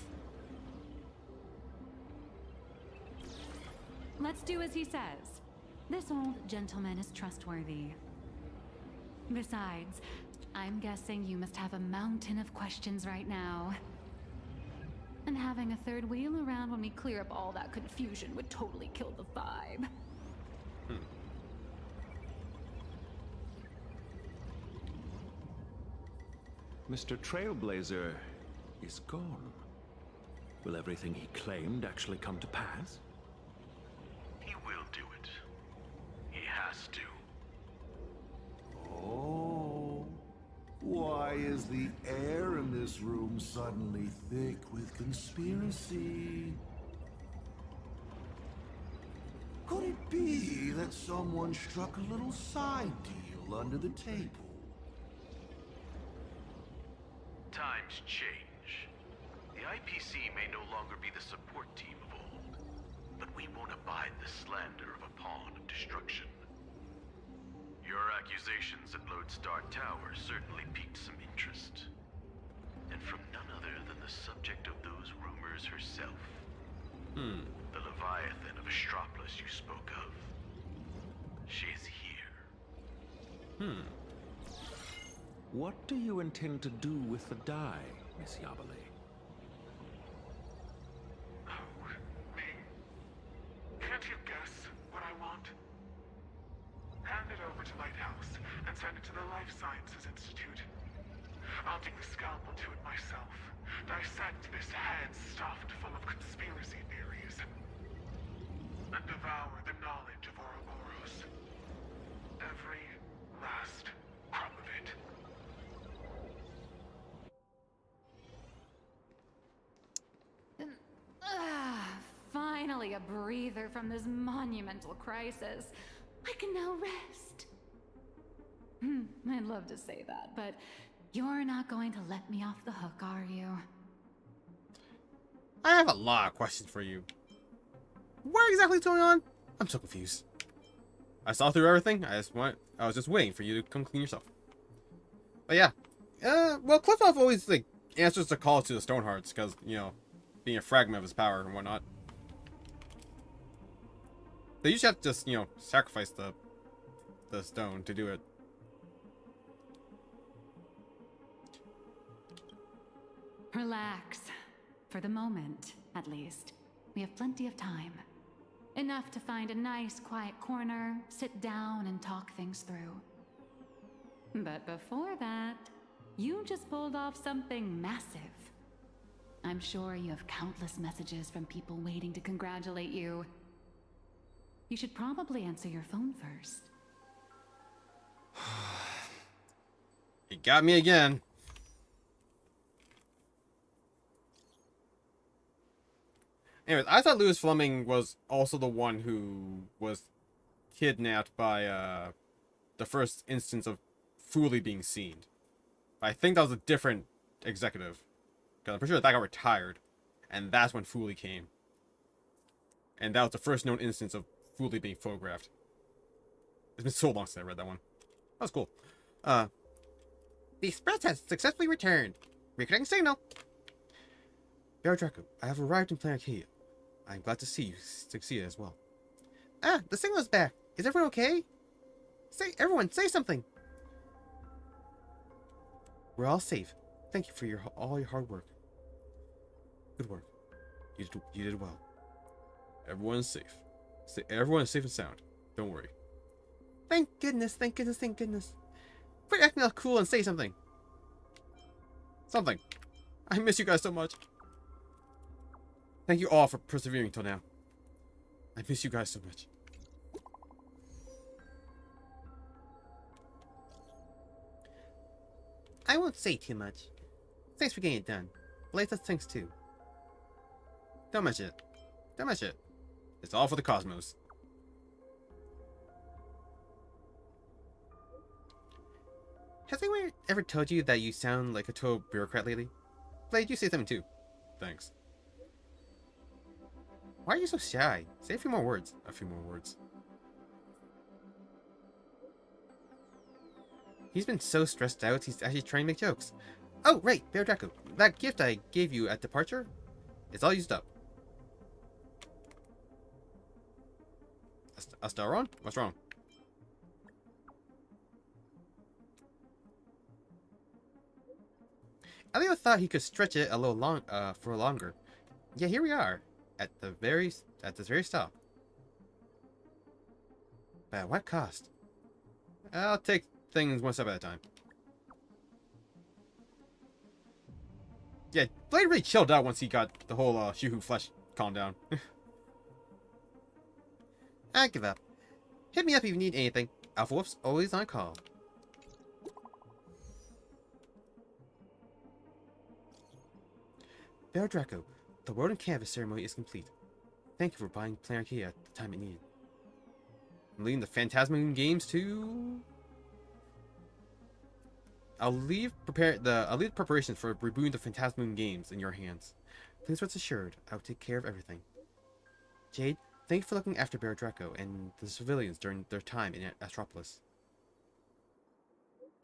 Let's do as he says. This old gentleman is trustworthy. Besides, I'm guessing you must have a mountain of questions right now. And having a third wheel around when we clear up all that confusion would totally kill the vibe. Mr. Trailblazer is gone. Will everything he claimed actually come to pass? He will do it. He has to. Oh. Why is the air in this room suddenly thick with conspiracy? Could it be that someone struck a little side deal under the table? Times change. The IPC may no longer be the support team of old, but we won't abide the slander of a pawn of destruction. Your accusations at Lodestar Tower certainly piqued some interest. And from none other than the subject of those rumors herself. The Leviathan of Astropolis you spoke of. She is here. What do you intend to do with the die, Miss Yabale? Oh, me? Can't you guess what I want? Hand it over to Lighthouse and send it to the Life Sciences Institute. I'll dig the scalpel to it myself. Dissect this head stuffed full of conspiracy theories. And devour the knowledge of Ouroboros. Every last crumb of it. Finally a breather from this monumental crisis. I can now rest. I'd love to say that, but you're not going to let me off the hook, are you? I have a lot of questions for you. What exactly is going on? I'm so confused. I saw through everything. I was just waiting for you to come clean yourself. But yeah. Well, Cliffoff always like answers the call to the Stonehearts because, you know, being a fragment of his power and whatnot. They usually have to just, you know, sacrifice the stone to do it. Relax. For the moment, at least. We have plenty of time. Enough to find a nice, quiet corner, sit down, and talk things through. But before that, you just pulled off something massive. I'm sure you have countless messages from people waiting to congratulate you. You should probably answer your phone first. He got me again. Anyways, I thought Louis Fleming was also the one who was kidnapped by the first instance of Fooley being seen. I think that was a different executive. Because I'm pretty sure that got retired. And that's when Fooley came. And that was the first known instance of Fooley being photographed. It's been so long since I read that one. That was cool. The express has successfully returned. Reconnecting signal. Bear Draco, I have arrived in Planet Arcadia. I'm glad to see you succeeded as well. Ah, the signal's back. Is everyone okay? Everyone, say something. We're all safe. Thank you for all your hard work. Good work. You did well. Everyone's safe. Everyone is safe and sound. Don't worry. Thank goodness, thank goodness, thank goodness. Quit acting all cool and say something. Something. I miss you guys so much. Thank you all for persevering till now. I miss you guys so much. I won't say too much. Thanks for getting it done. Blaze us thanks too. Don't mention it. Don't mention it. It's all for the cosmos. Has anyone ever told you that you sound like a total bureaucrat lately? Blade, you say something too. Thanks. Why are you so shy? Say a few more words. A few more words. He's been so stressed out, he's actually trying to make jokes. Oh, right, Bear Draco. That gift I gave you at departure, it's all used up. Astaron? What's wrong? Elio thought he could stretch it a little for longer. Yeah, here we are, at this very stop. But at what cost? I'll take things one step at a time. Yeah, Blade really chilled out once he got the whole Shuhu flesh calmed down. I give up. Hit me up if you need anything. Alpha Wolf's always on call. Bear Draco, the World and Canvas ceremony is complete. Thank you for buying Planar Key at the time it needed. I'm leading the Phantasm Games to... I'll leave preparations for rebooting the Phantasm Games in your hands. Please rest assured, I'll take care of everything. Jade, thank you for looking after Bear Draco and the civilians during their time in Astropolis.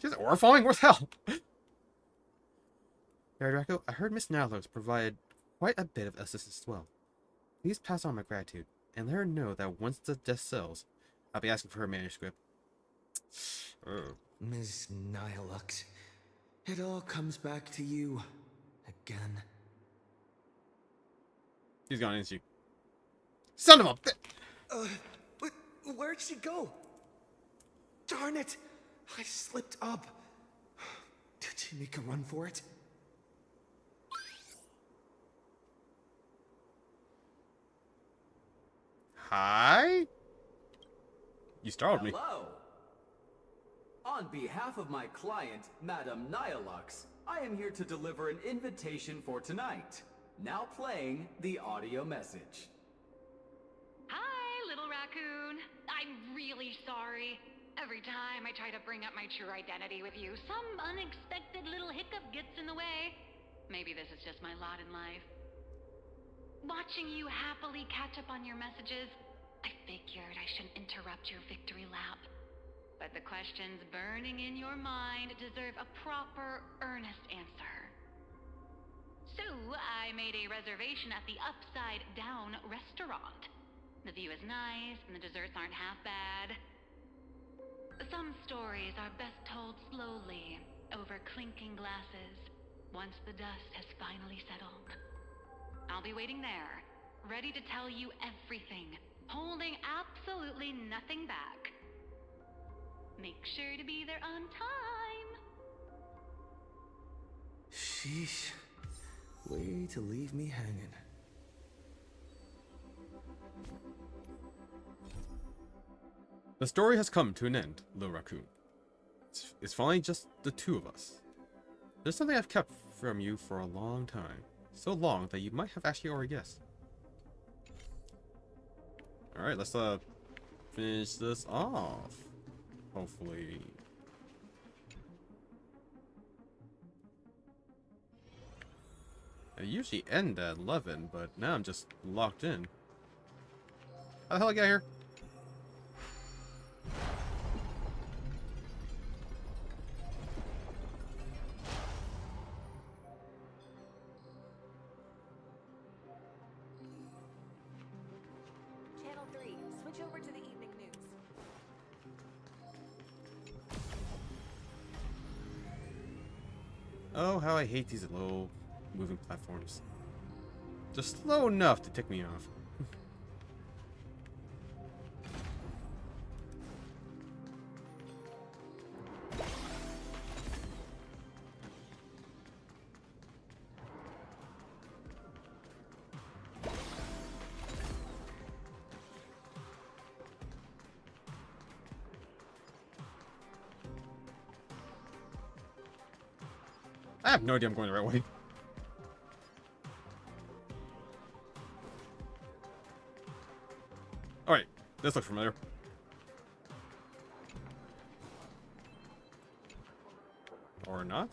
Is aura falling? What the hell? Bear Draco, I heard Miss Nylox provided quite a bit of assistance as well. Please pass on my gratitude, and let her know that once the dust sells, I'll be asking for her manuscript. Miss Nylox, it all comes back to you again. He's gone, isn't she? Son of a bitch! Where'd she go? Darn it! I slipped up. Did she make a run for it? Hi? You startled me. Hello. On behalf of my client, Madame Nylox, I am here to deliver an invitation for tonight. Now playing the audio message. Hi, little raccoon. I'm really sorry. Every time I try to bring up my true identity with you, some unexpected little hiccup gets in the way. Maybe this is just my lot in life. Watching you happily catch up on your messages, I figured I shouldn't interrupt your victory lap. But the questions burning in your mind deserve a proper, earnest answer. So, I made a reservation at the Upside Down restaurant. The view is nice, and the desserts aren't half bad. Some stories are best told slowly, over clinking glasses, once the dust has finally settled. I'll be waiting there, ready to tell you everything, holding absolutely nothing back. Make sure to be there on time. Sheesh. Way to leave me hanging. The story has come to an end, Lil Raccoon. It's finally just the two of us. There's something I've kept from you for a long time. So long that you might have actually already guessed. Alright, let's finish this off. Hopefully. I usually end at 11, but now I'm just locked in. How the hell I get here? Channel 3, switch over to the evening news. Oh, how I hate these low moving platforms. Just slow enough to tick me off. I have no idea I'm going the right way. Alright, this looks familiar. Or not?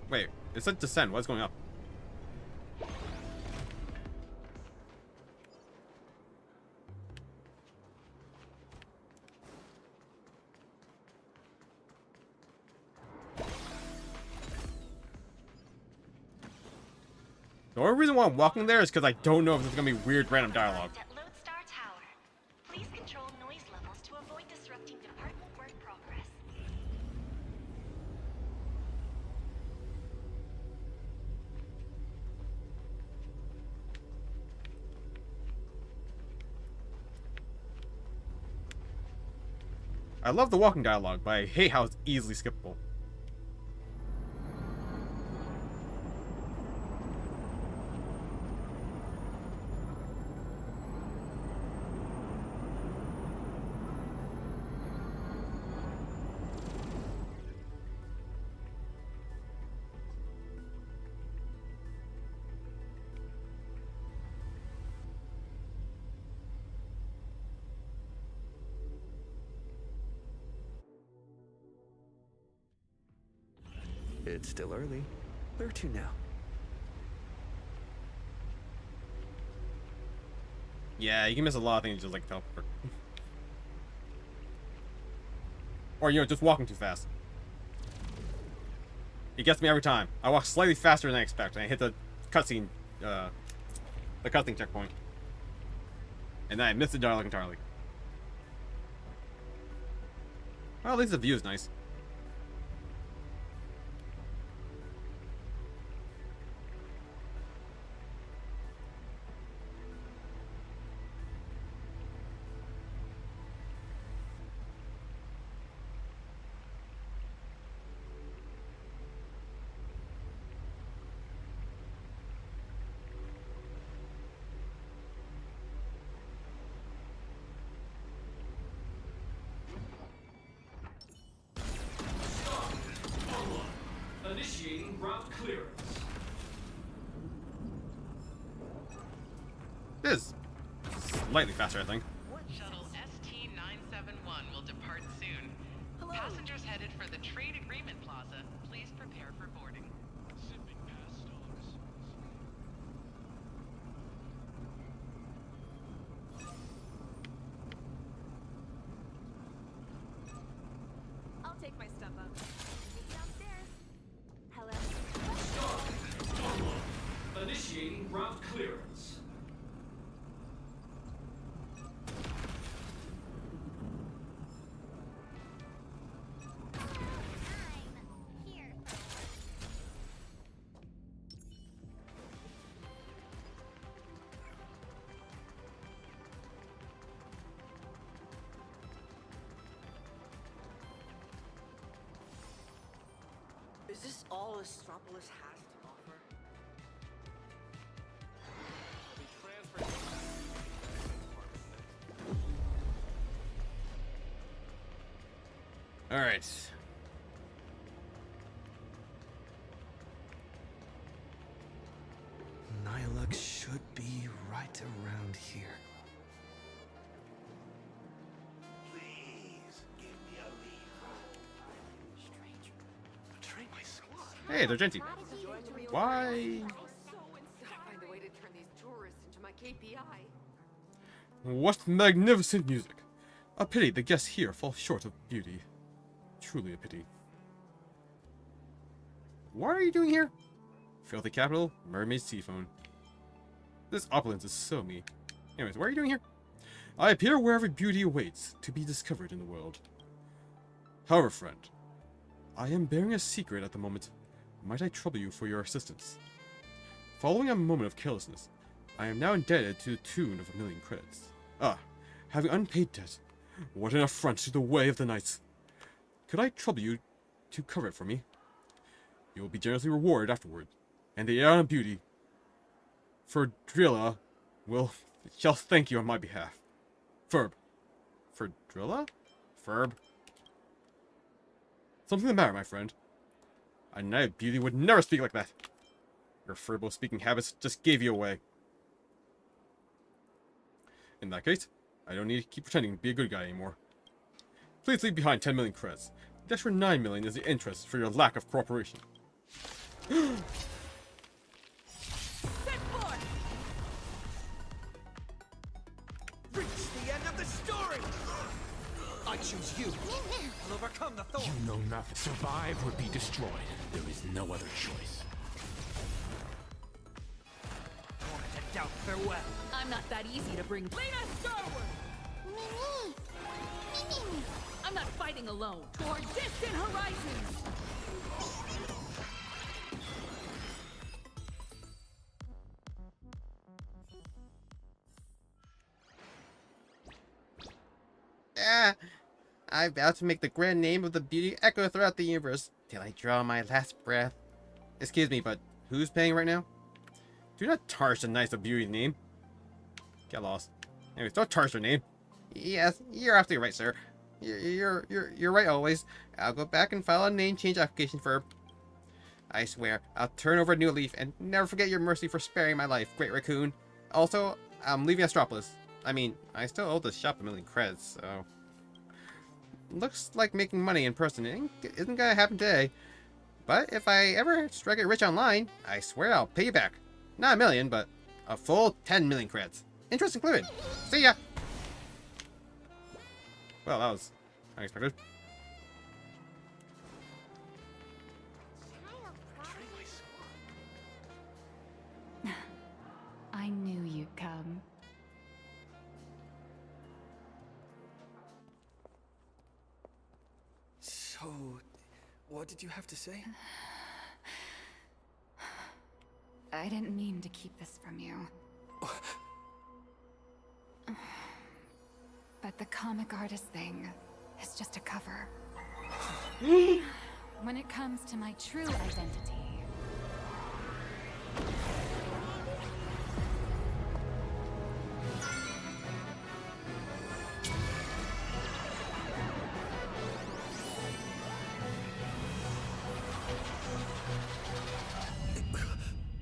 Wait, it said descend. What's going up? The only reason why I'm walking there is because I don't know if there's gonna be weird random dialogue. At Lodestar Tower. Please control noise levels to avoid disrupting department work progress. I love the walking dialogue, but I hate how it's easily skippable. It's still early. Where to now? Yeah, you can miss a lot of things just like teleport. Or, you know, just walking too fast. It gets me every time. I walk slightly faster than I expect, and I hit the cutscene checkpoint. And then I miss the dialogue entirely. Well, at least the view is nice. Initiating route clearance. It is slightly faster, I think. Shuttle ST-971 will depart soon. Passengers headed for the Trade Agreement Plaza, please prepare for boarding. Sipping past stars. I'll take my stuff up. Meet you downstairs. Hello. Initiating route clearance. Is this all Astropolis has to offer? All right. Nihilux should be right around here. Please give me a lead role. Stranger, betray my squad. Hey, they're Genty. Why? Find a way to turn these tourists into my KPI. What magnificent music! A pity the guests here fall short of beauty. Truly a pity. What are you doing here? Filthy capital, mermaid sea phone. This opulence is so me. Anyways, what are you doing here? I appear wherever beauty awaits to be discovered in the world. However, friend, I am bearing a secret at the moment. Might I trouble you for your assistance? Following a moment of carelessness, I am now indebted to the tune of 1,000,000 credits. Having unpaid debt. What an affront to the way of the knights. Could I trouble you to cover it for me? You will be generously rewarded afterward, and the Aeon of Beauty for Drilla shall thank you on my behalf. Ferb. For Drilla? Ferb. Something the matter, my friend. A knight of beauty would never speak like that. Your furbo speaking habits just gave you away. In that case, I don't need to keep pretending to be a good guy anymore. Please leave behind 10,000,000 credits. The extra 9,000,000 is the interest for your lack of cooperation. Reach the end of the story! I choose you. I'll overcome the thorn. You know nothing. Survive or be destroyed. There is no other choice. Born to doubt farewell. I'm not that easy to bring. Lead us forward! I'm not fighting alone. Toward distant horizons! I vow to make the grand name of the beauty echo throughout the universe till I draw my last breath. Excuse me, but who's paying right now? Do not tarnish the Knights of Beauty name. Get lost. Anyways, don't tarnish their name. Yes, you're absolutely right, sir. You're right always. I'll go back and file a name change application for. I swear, I'll turn over a new leaf and never forget your mercy for sparing my life, Great Raccoon. Also, I'm leaving Astropolis. I mean, I still owe the shop 1,000,000 credits, so. Looks like making money in person isn't gonna happen today. But if I ever strike it rich online, I swear I'll pay you back. Not 1,000,000, but a full 10,000,000 credits. Interest included. See ya! Well, that was unexpected. I knew you'd come. So, what did you have to say? I didn't mean to keep this from you. But the comic artist thing is just a cover. When it comes to my true identity...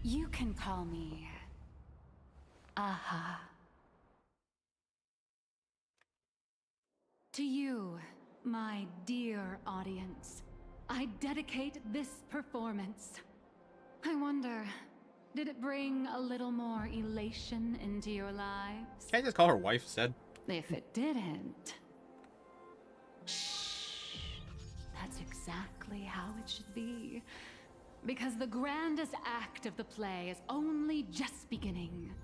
You can call me... Aha. To you, my dear audience, I dedicate this performance. I wonder, did it bring a little more elation into your lives? Can't I just call her wife instead? If it didn't... Shh. That's exactly how it should be. Because the grandest act of the play is only just beginning.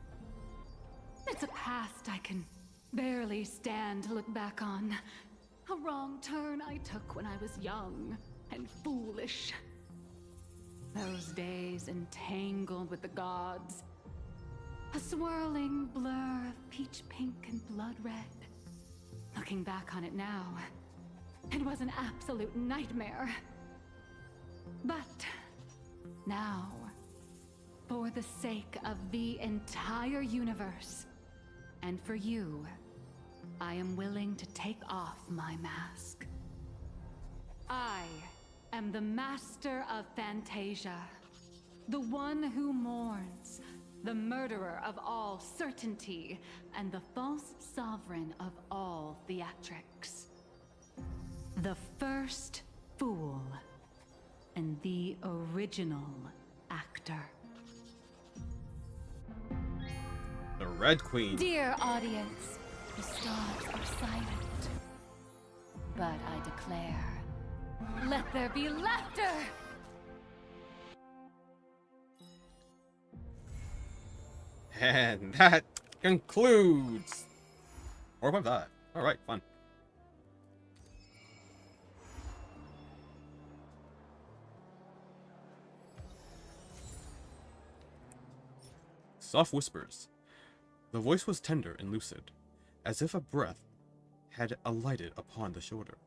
It's a past I can barely stand to look back on. A wrong turn I took when I was young and foolish. Those days entangled with the gods. A swirling blur of peach pink and blood red. Looking back on it now, it was an absolute nightmare. But now, for the sake of the entire universe, and for you, I am willing to take off my mask. I am the master of Fantasia, the one who mourns, the murderer of all certainty, and the false sovereign of all theatrics. The first fool, and the original actor. The Red Queen. Dear audience, the stars are silent. But I declare, let there be laughter! And that concludes 4.5. Alright, fun. Soft whispers. The voice was tender and lucid, as if a breath had alighted upon the shoulder,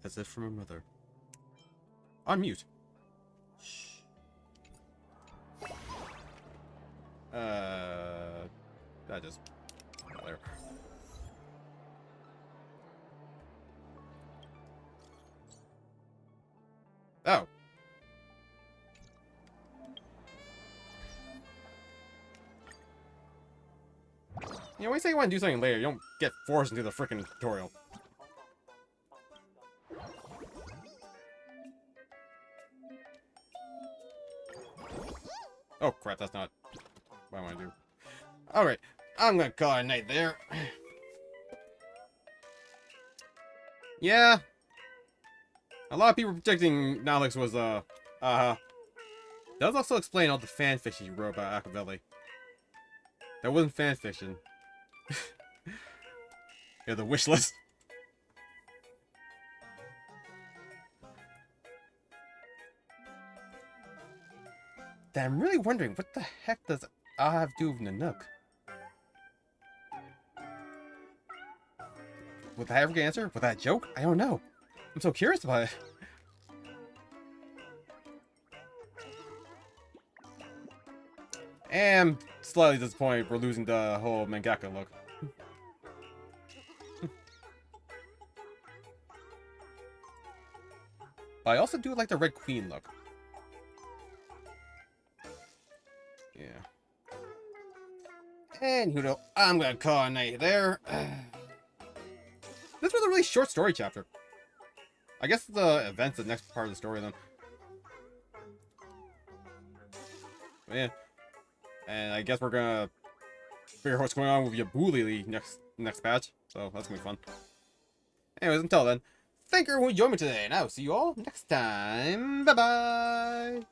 as if from a mother. On mute. Shh. That just not there. Oh. You know, when you say you want to do something later, you don't get forced into the freaking tutorial. Oh crap, that's not what I want to do. Alright, I'm gonna call it a night there. Yeah. A lot of people predicting Nalix was, does also explain all the fanfiction you wrote about Akavelli. That wasn't fanfiction. Yeah, the wish list. I'm really wondering, what the heck does Ahav do with Nanook? Would that ever get answered? Was that a joke? I don't know. I'm so curious about it. And slightly disappointed we're losing the whole mangaka look. But I also do like the Red Queen look. Yeah. And you know, I'm gonna call a night there. This was a really short story chapter. I guess the event's the next part of the story then. But yeah. And I guess we're gonna figure out what's going on with Yabuli next patch. So that's gonna be fun. Anyways, until then, thank you everyone who joined me today, and I'll see you all next time. Bye bye!